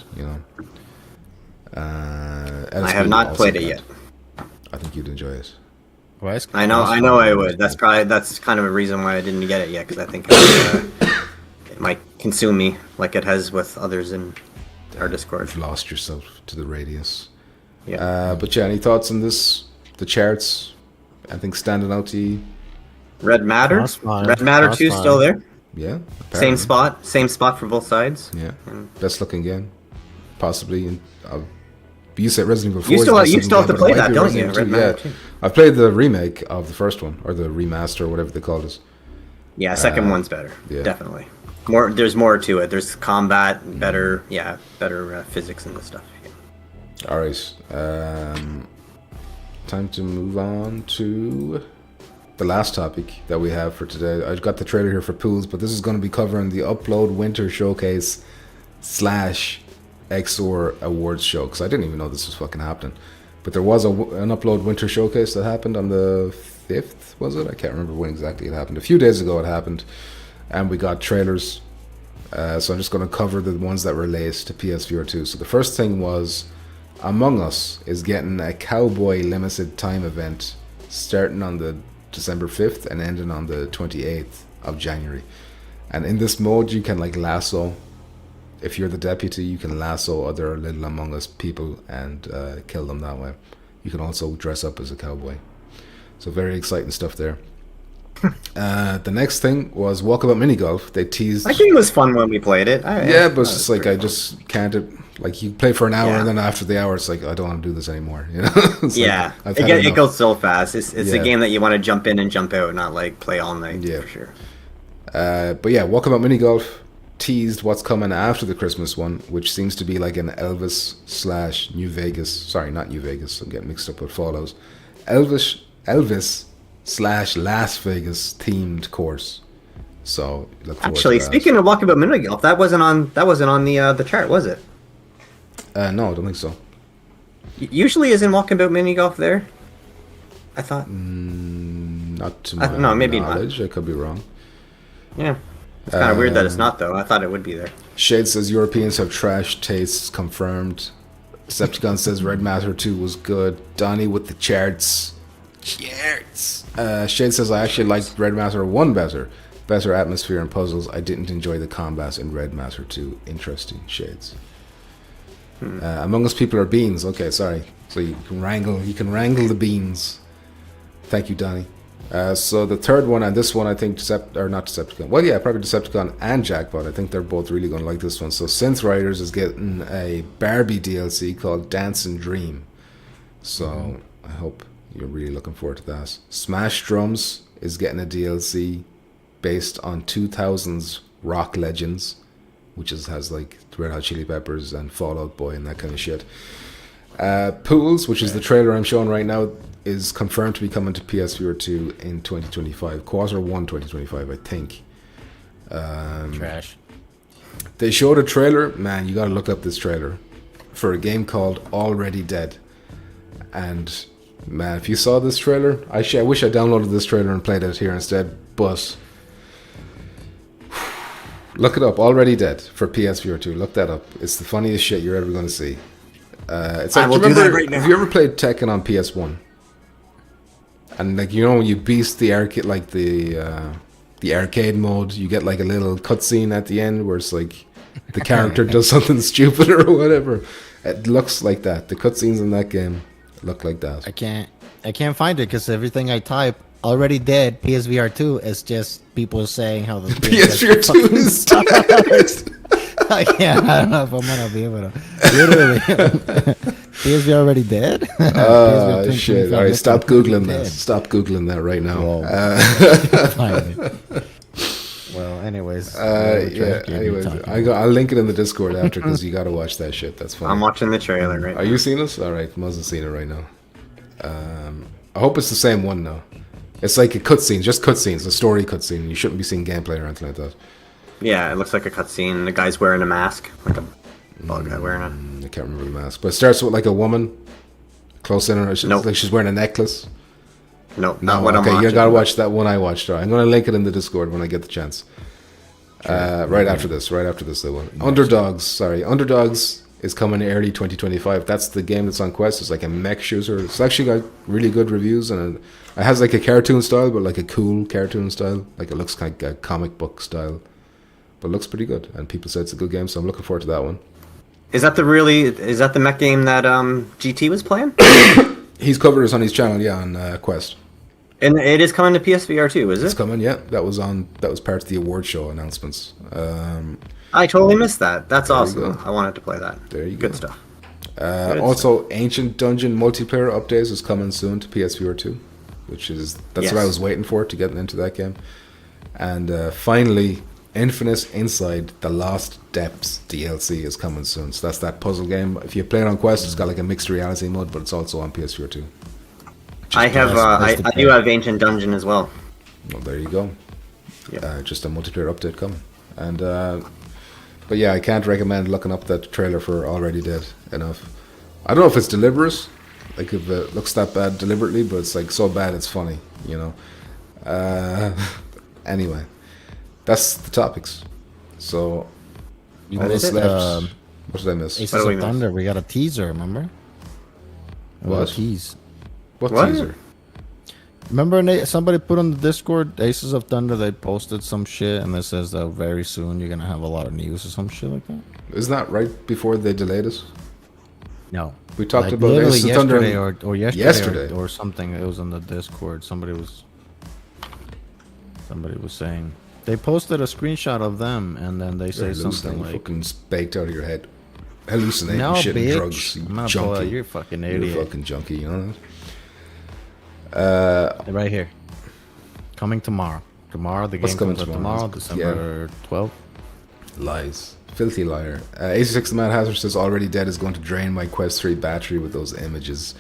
And I it's have been not also played it bad. yet. I think you'd enjoy it. Well, I know I would. That's kind of a reason why I didn't get it yet, because I think it might consume me like it has with others in our Discord. You've lost yourself to the radius. Yeah. But yeah, any thoughts on this? The charts? Anything standing out to you? Red Matter. That's fine. Red Matter That's 2 fine. still there. Yeah. Same apparently. spot for both sides. Yeah. And Best looking game, possibly. In, you said Resident Evil 4. You is still the best you still have to looking game, but play it might that, be don't you? Resident Red Evil 2. Matter 2. I've played the remake of the first one, or the remaster, or whatever they called it. Yeah, second one's better. yeah. Definitely. There's more to it. There's combat, better physics and this stuff. Yeah. All right. Time to move on to the last topic that we have for today. I've got the trailer here for pools, but this is going to be covering the Upload Winter Showcase / XOR Awards show, because I didn't even know this was fucking happening. But there was an Upload Winter Showcase that happened on the 5th, was it? I can't remember when exactly it happened. A few days ago it happened, and we got trailers. So I'm just going to cover the ones that relate to PSVR 2. So the first thing was Among Us is getting a Cowboy limited time event starting on the December 5th and ending on the 28th of January. And in this mode you can like lasso. If you're the deputy, you can lasso other little Among Us people and kill them that way. You can also dress up as a cowboy. So very exciting stuff there. The next thing was Walkabout Mini Golf. They teased. I think it was fun when we played it. Yeah, but it's just like I just can't. Like you play for an hour Yeah. and then after the hour, it's like I don't want to do this anymore. You know? It's Yeah, like, I've had it enough. goes so fast. It's Yeah. a game that you want to jump in and jump out, not like play all night. Yeah. For sure. But yeah, Walkabout Mini Golf teased what's coming after the Christmas one, which seems to be like an Elvis / New Vegas. Sorry, not New Vegas. I'm getting mixed up with Fallout. Elvis / Las Vegas themed course. So look forward Actually, to that. speaking of Walkabout Mini Golf, that wasn't on the chart, was it? No, I don't think so. Usually, isn't Walkabout Mini Golf there? I thought. Not to my no, maybe not. knowledge. I could be wrong. Yeah. It's kind of weird that it's not, though. I thought it would be there. Shade says Europeans have trash tastes confirmed. Decepticon says Red Matter 2 was good. Donnie with the charts. Charts. Shade says I actually liked Red Matter 1 better. Better atmosphere and puzzles. I didn't enjoy the combat in Red Matter 2. Interesting, Shades. Among Us people are beans. Okay, sorry. So you can wrangle the beans. Thank you, Donnie. So the third one and this one, I think not Decepticon. Well, yeah, probably Decepticon and Jackpot. I think they're both really going to like this one. So Synth Riders is getting a Barbie DLC called Dance and Dream. So I hope you're really looking forward to that. Smash Drums is getting a DLC based on 2000s rock legends, which has like Red Hot Chili Peppers and Fall Out Boy and that kind of shit. Pools, which is the trailer I'm showing right now, is confirmed to be coming to PSVR 2 in 2025, quarter 1 2025, I think. Trash. They showed a trailer. Man, you gotta look up this trailer for a game called Already Dead. And man, if you saw this trailer, I wish I downloaded this trailer and played it here instead. But look it up, Already Dead for PSVR 2. Look that up. It's the funniest shit you're ever gonna see. It's like, I will do you do that remember- right now. Have you ever played Tekken on PS1? And like when you beast the arcade, like the arcade mode, you get like a little cutscene at the end where it's like the character does something stupid or whatever. It looks like that. The cutscenes in that game look like that. I can't find it because everything I type Already Dead PSVR 2 is just people saying how the PSVR 2 is dead. I don't know if I'm gonna be able to. Literally, PSVR Already Dead. PSVR Shit! All right, stop googling that. Stop googling that right now. Well, anyways. I'll link it in the Discord after because you gotta watch that shit. That's fun. I'm watching the trailer right now. Are you seeing this? All right, Muzz has seen it right now. I hope it's the same one though. It's like a cutscene, just cutscenes, a story cutscene. You shouldn't be seeing gameplay or anything like that. Yeah, it looks like a cutscene. The guy's wearing a mask, like a bald guy wearing a. I can't remember the mask, but it starts with like a woman close in her. Nope. Like she's wearing a necklace. No, not what I'm okay, watching. you gotta watch that one I watched. All right, I'm gonna link it in the Discord when I get the chance. Right after this, they will. Underdogs is coming early 2025. That's the game that's on Quest. It's like a mech shooter. It's actually got really good reviews, and it has like a cartoon style, but like a cool cartoon style. Like it looks like a comic book style, but it looks pretty good. And people say it's a good game, so I'm looking forward to that one. Is that the mech game that GT was playing? He's covered us on his channel, yeah, on Quest. And it is coming to PSVR too, is it? It's coming, yeah. That was part of the award show announcements. I totally missed that. That's you awesome. go. I wanted to play that. There you Good go. stuff. Also, Ancient Dungeon multiplayer updates is coming soon to PSVR 2, that's what I was waiting for to get into that game. And finally, Infinite Inside the Lost Depths DLC is coming soon. So that's that puzzle game. If you play it on Quest, it's got like a mixed reality mode, but it's also on PSVR 2. I do have Ancient Dungeon as well. Well, there you go. Yeah. Just a multiplayer update coming. And but yeah, I can't recommend looking up that trailer for Already Dead enough. I don't know if it's deliberate, like if it looks that bad deliberately, but it's like so bad it's funny, you know. Anyway, that's the topics. So You all missed that's it, left. What did I miss? Aces What do we of miss? Thunder. We got a teaser, remember? What? A tease. What What? teaser? Remember, somebody put on the Discord, Aces of Thunder, they posted some shit, and it says that very soon you're going to have a lot of news or some shit like that? Isn't that right before they delayed it? No. We talked Like, about literally Aces of Thunder. yesterday or yesterday. Or something. It was on the Discord. Somebody was saying. They posted a screenshot of them, and then they say You're something hallucinating, like... fucking baked out of your head. Hallucinating No, shit bitch. and drugs. You I'm gonna pull out. junkie. You're a fucking You're idiot. a fucking junkie, you know Right here. Coming tomorrow. Tomorrow, the What's game coming comes out tomorrow? tomorrow, December 12th. that? Lies. Filthy liar. 86 the Mad Hazard says Already Dead is going to drain my Quest 3 battery with those images.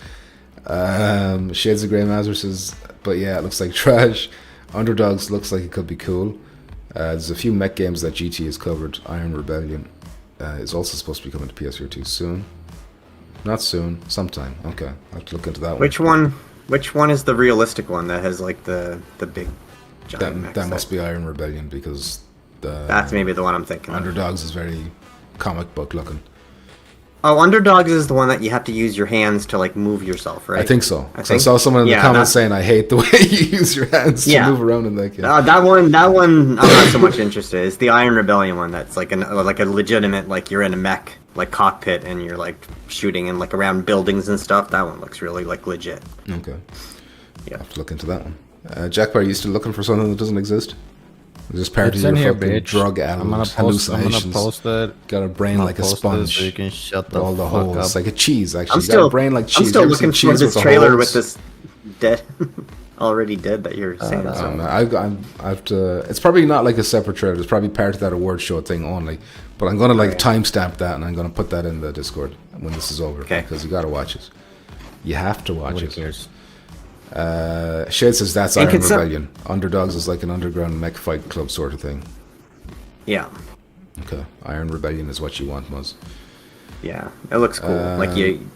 Shades of Grey Mazur says, but yeah, it looks like trash. Underdogs looks like it could be cool. There's a few mech games that GT has covered. Iron Rebellion is also supposed to be coming to PS4 2 soon. Not soon, sometime. Okay, I'll have to look into that one. Which one is the realistic one that has like the big giant mechs? That must be Iron Rebellion because That's maybe the one I'm thinking of. Underdogs is very comic book looking. Oh, Underdogs is the one that you have to use your hands to like move yourself, right? I think so. I So I saw someone in the comments saying, "I hate the way you use your hands to move around in that game." That one, I'm not so much interested. It's the Iron Rebellion one that's like a legitimate, like you're in a mech, like cockpit, and you're like shooting and like around buildings and stuff. That one looks really like legit. Okay. Yeah. I'll have to look into that one. Jack, are you still looking for something that doesn't exist? Is this part It's of in your here, fucking bitch. drug I'm addict gonna post hallucinations? it. Got a brain like a sponge. So you can shut the all the fuck holes. up. It's like a cheese, actually. I'm You got still a brain like cheese. I'm still You ever seen looking for cheese this the trailer holes? with this dead, already dead that you're saying. I have to. It's probably not like a separate trailer. It's probably part of that award show thing only. But I'm gonna like timestamp that and I'm gonna put that in the Discord when this is over. Okay. Because you gotta watch it. You have to watch Nobody it. cares. Shade says that's And Iron can some- Rebellion. Underdogs is like an underground mech fight club sort of thing. Yeah, Okay, Iron Rebellion is what you want, Muzz. yeah, it looks cool. Like you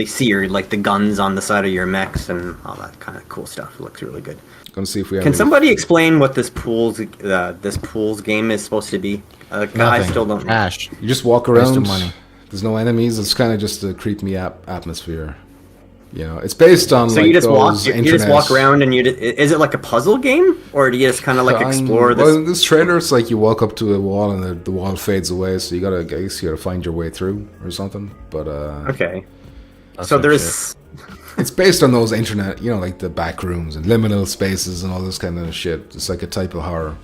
see your like the guns on the side of your mechs and all that kind of cool stuff. It looks really good. Gonna see if we have. Can any- somebody explain what this pools game is supposed to be? I Nothing. still don't know. Cash. You just walk Waste of around. money. There's no enemies. It's kind of just a creepy atmosphere. You know, it's based on So like you just walk, those you just walk internet- around, and is it like a puzzle game, or do you just kind of like explore this? Well, in this trailer, it's like you walk up to a wall and the wall fades away, so I guess you gotta find your way through or something. But Okay, That's so some there's it's based on those internet, you know, like the back rooms and liminal spaces and all this kind of shit. It's like a type of horror.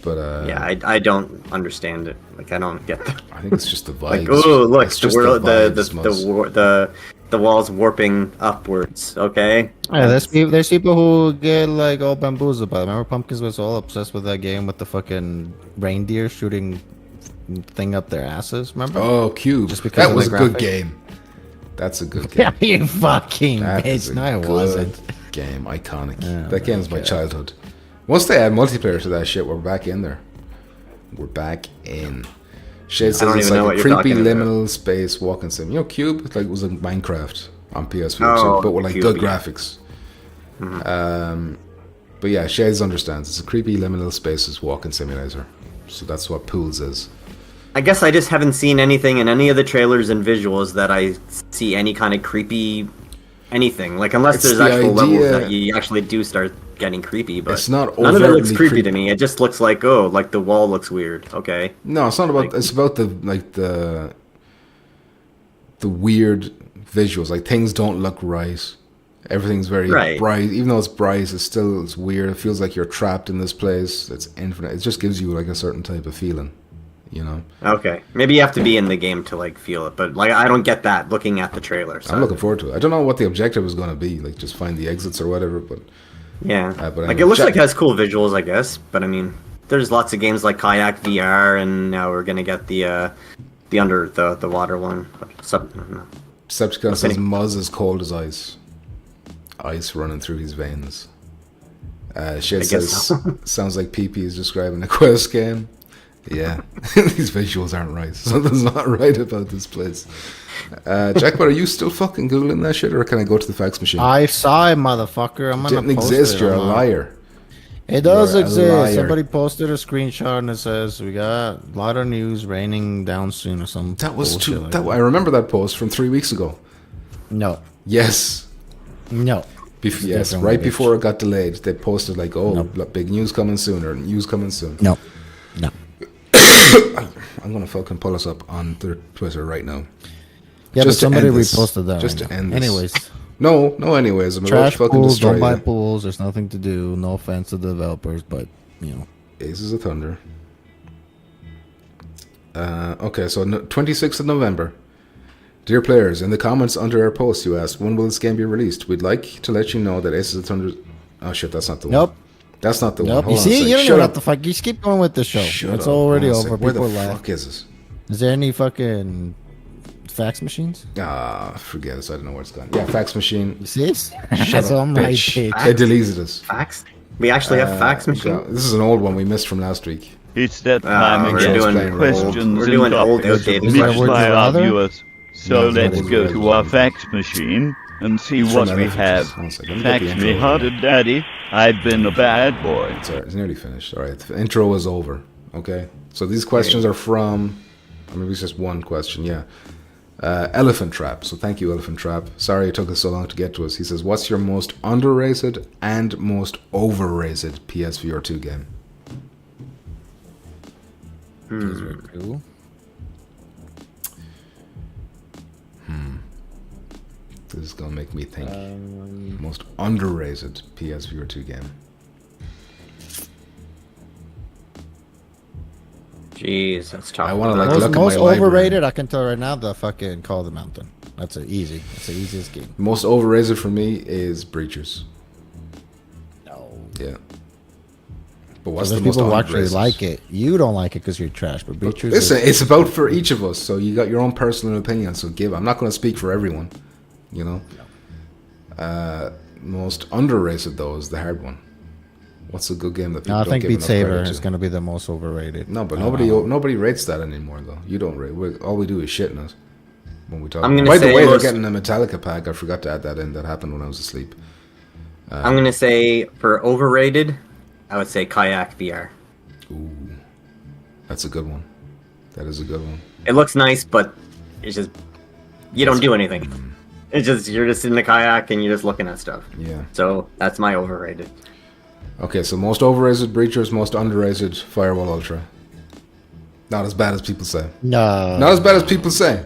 But yeah, I don't understand it. Like I don't get that. I think it's just the vibes. Like oh look, It's the just world, vibes, Muzz. the walls warping upwards. Okay. Yeah, there's people who get like all bamboozled by it. Remember Pumpkins was all obsessed with that game with the fucking reindeer shooting thing up their asses, remember? Oh, Cube. Just because That of was a the good graphic? game. That's a good game. Yeah, you fucking That is bitch. a No, it good wasn't. game. Iconic. Yeah, that game's my okay. childhood. Once they add multiplayer to that shit, we're back in there. We're back in. Shade says don't it's even know like what a you're creepy talking about. liminal space walking sim. You know, Cube? It's like it was in Minecraft on PS4, Oh, but with like Cube, good yeah. graphics. But yeah, Shades understands. It's a creepy liminal spaces walking simulator. So that's what Pools is. I guess I just haven't seen anything in any of the trailers and visuals that I see any kind of creepy anything. Like, unless It's there's the actual levels idea- that you actually do start getting creepy, but It's not none of it looks overtly creepy creepy. to me. It just looks like, oh, like the wall looks weird. Okay. No, it's not about. Like- It's about the weird visuals. Like things don't look right. Everything's very Right. bright. Even though it's bright, it's weird. It feels like you're trapped in this place. It's infinite. It just gives you like a certain type of feeling. You know. Okay. Maybe you have to be in the game to like feel it, but like I don't get that looking at the trailer. So. I'm looking forward to it. I don't know what the objective is going to be. Like just find the exits or whatever. But Yeah. but like anyway, it looks Jack- like it has cool visuals, I guess. But I mean, there's lots of games like Kayak VR, and now we're gonna get the under the water one. Decepticon says Nothing. Muzz is cold as ice. Ice running through his veins. Shit I guess says so. sounds like PP is describing a quest game. Yeah, these visuals aren't right. Something's not right about this place. Jackpot, are you still fucking googling that shit, or can I go to the fax machine? I saw it, motherfucker. I'm It gonna didn't post exist. it. You're a I'm not- liar. It does You're a exist. liar. Somebody posted a screenshot and it says we got a lot of news raining down soon or something. That was too. I remember that post from 3 weeks ago. No, Yes. no. Yes, different right bitch. before it got delayed, they posted like, "Oh, Nope. big news coming soon," or "News coming soon." No, no. I'm gonna fucking pull us up on their Twitter right now. Yeah, Just to but somebody end this. reposted that. Just right to now. end this. Anyways, No. Anyways, I'm about trash to fucking pools. destroy Don't buy you. pools. There's nothing to do. No offense to the developers, but you know. Aces of Thunder. Okay, so 26th of November. Dear players, in the comments under our post, you asked, when will this game be released? We'd like to let you know that Aces of Thunder... Oh, shit, that's not the one. Nope. That's not the one. Nope. Hold You on a see, sec. you don't Shut even up. have to fuck. You just keep going with the show. Shut it's up. already Hold on a over. sec. Where People the laugh. fuck is this? Is there any fucking fax machines? Forget it. I don't know where it's gone. Yeah, fax machine. You see? Shut so up, I'm right, bitch. bitch. They deleted us. Fax? We actually have fax machine. This is an old one we missed from last week. It's that time we're again. doing Questions we're doing and old topics outdated mixed questions. Would you by our rather? viewers. So No, let's would you go rather. to our fax machine and see It's what from we Elephant. have. One second, let me get Fax the me intro. harder, daddy. I've been a bad boy. It's alright. It's nearly finished. All right. The intro is over. Okay. So these questions are from... Or maybe it's just one question. Yeah. Elephant Trap. So thank you, Elephant Trap. Sorry it took us so long to get to us. He says, what's your most underrated and most overrated PSVR 2 game? These are cool. This is going to make me think. Most underrated PSVR 2 game. Jeez, that's tough. I wanna, like, Most, look at my most library. overrated, I can tell right now, the fucking Call of the Mountain. That's easy. That's the easiest game. Most overrated for me is Breachers. No. Yeah. But what's There's the most people who actually underrated? like it. You don't like it because you're trash, but Breachers Listen, is, it's about for each of us, so you got your own personal opinion. So give. I'm not going to speak for everyone, you know. Most underrated though is the hard one. What's a good game that people no, I don't think give Beat enough Saber credit is to? going to be the most overrated. No, but I nobody don't know. nobody rates that anymore though. You don't rate. All we do is shit in it when we talk. I'm gonna By the say way, they're most- getting a Metallica pack. I forgot to add that in. That happened when I was asleep. I'm gonna say for overrated, I would say Kayak VR. Ooh, that's a good one. That is a good one. It looks nice, but it's just you don't do anything. It's just you're just in the kayak and you're just looking at stuff. Yeah. So that's my overrated. Okay, so most overrated Breachers, most underrated Firewall Ultra. Not as bad as people say. No. Not as bad as people say.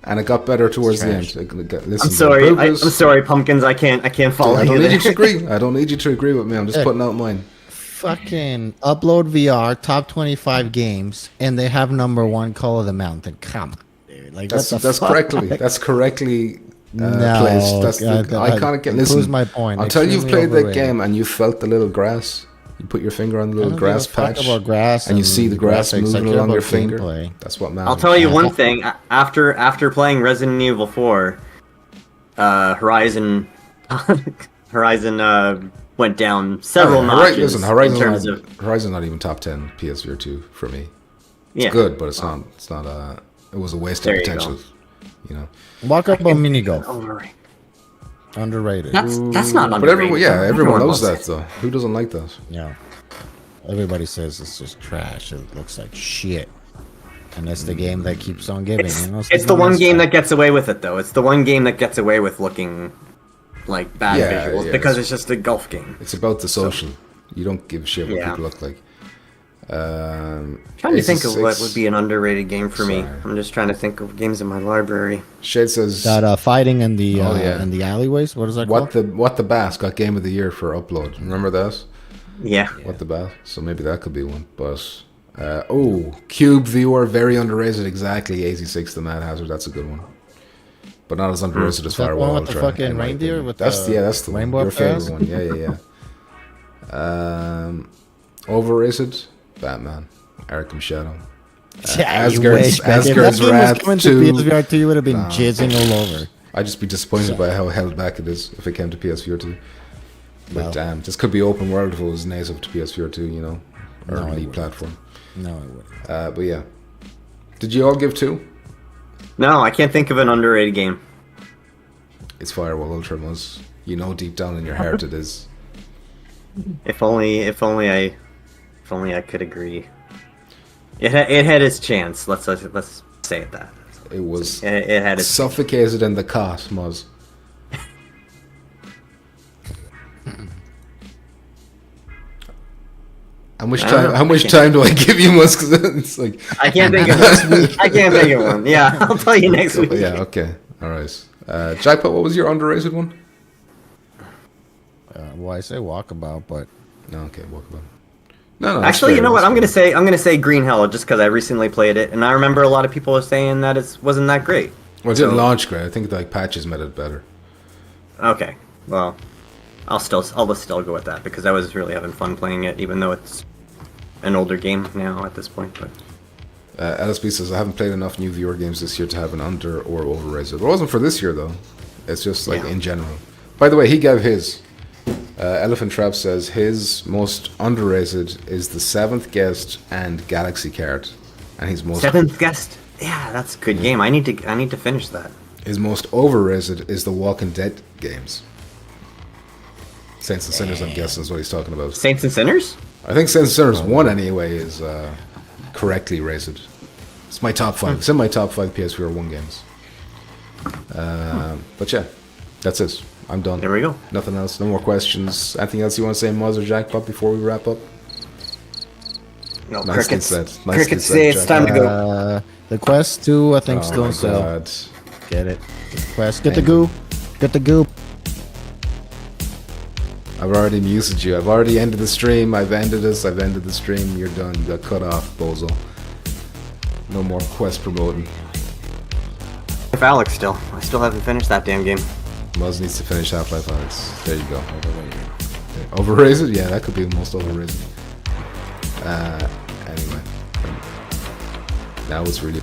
And it got better towards the trash. end. Listen, I'm sorry. I'm Burgers- sorry, pumpkins. I can't follow I don't you need there. you to agree. I don't need you to agree with me. I'm just Hey. putting out mine. Fucking upload VR, top 25 games, and they have number one Call of the Mountain. Come on, dude. Like, That's what the that's fuck? correctly. That's correctly No, placed. That's the God, iconic game. it Listen, proves my point. until you've Extremely played that overrated. game and you felt the little grass, you put your finger on the I little don't grass give a fuck patch, about grass and you see the grass graphics. I moving care along your about finger. gameplay. That's what matters. I'll tell you Yeah. one thing. After playing Resident Evil 4, Horizon went down several notches in terms of Horizon not even top 10 PSVR 2 for me. yeah. Good, but it's not. It was a waste of There you potential. You know. Walk up on mini golf. Overrated. Underrated. That's not But underrated. everyone knows loves that though. Who doesn't like that? Yeah. Everybody says it's just trash. It looks like shit. and it's the game that keeps on giving. It's, You know, it's the one game that gets away with it, though. It's the one game that gets away with looking like bad Yeah, visuals yeah, because it's just a golf game. It's about the social. You don't give a shit what Yeah. people look like. Trying to think of what would be an underrated game for me. Sorry. I'm just trying to think of games in my library. Shade says, that fighting in the Oh, yeah. in the alleyways. What is that "What called? the Bass got Game of the Year for upload." Remember that? Yeah. What the Bass? So maybe that could be one. But Cube Viewer, very underrated. Exactly, 86 the Mad Hazard. That's a good one. But not as underrated as Is that the Firewall one with the Ultra. fucking in my reindeer opinion. with that's the that's the one. rainbow Your up there? favorite one. Yeah. Overrated. Batman. Arkham Shadow. Yeah, you Asgard's- wish, man. If Asgard's that game was Wrath coming 2. to PSVR 2, you would have been jizzing all over. I'd just be disappointed by how held back it is if it came to PSVR 2. But Well. damn, this could be open world if it was native to PSVR 2, you know, or No, it lead wouldn't. platform. No, I wouldn't. But yeah, did you all give 2? No, I can't think of an underrated game. It's Firewall Ultra, Muzz. You know deep down in your heart it is. If only I could agree. It had its chance. Let's say it that. It was It had its. suffocated in the cot, Muzz. How much I don't time? know. How much time do I give you, Muzz? 'Cause it's like, I can't think of I can't think of one. Yeah, I'll tell you next week. yeah, okay, all right. Jackpot, what was your underrated one? Well, I say walkabout, but No, okay, walkabout. No, that's Actually, fair, you know what? that's I'm gonna say Green Hell just because I recently played it, and I remember a lot of people were saying that it wasn't that great. Well, it didn't So- launch great. I think like patches made it better. Okay, well, I'll just still go with that because I was really having fun playing it, even though it's an older game now at this point. But LSB says, I haven't played enough new viewer games this year to have an under or overrated. It wasn't for this year, though. It's just like Yeah. in general. By the way, he gave his. Elephant Trap says his most underrated is The Seventh Guest and Galaxy Card. And Seventh Guest, yeah, that's a good game. I need to finish that. his most overrated is the Walking Dead games. Saints and Sinners, I'm guessing, is what he's talking about. Saints and Sinners. I think Saints and Sinners 1 anyway is correctly rated. It's my top 5. It's in my top 5 PSVR 1 games. But yeah, that's it. I'm done. There we go. Nothing else. No more questions. Anything else you want to say, Muzz or Jackpot, before we wrap up? No, Nicely crickets. said. Nicely Crickets said, say it's Jack. time to go. the Quest 2, I think, Oh still my on sale. god. Get it. Get the Quest. Get the goo. Get the goo. I've already muted you. I've already ended the stream. I've ended this. I've ended the stream. You're done. You got cut off, bozo. No more quest promoting. If Alex still, I still haven't finished that damn game. Muzz needs to finish Half-Life Alex. There you go. Overrated? Yeah, that could be the most overrated. Anyway. Now it's really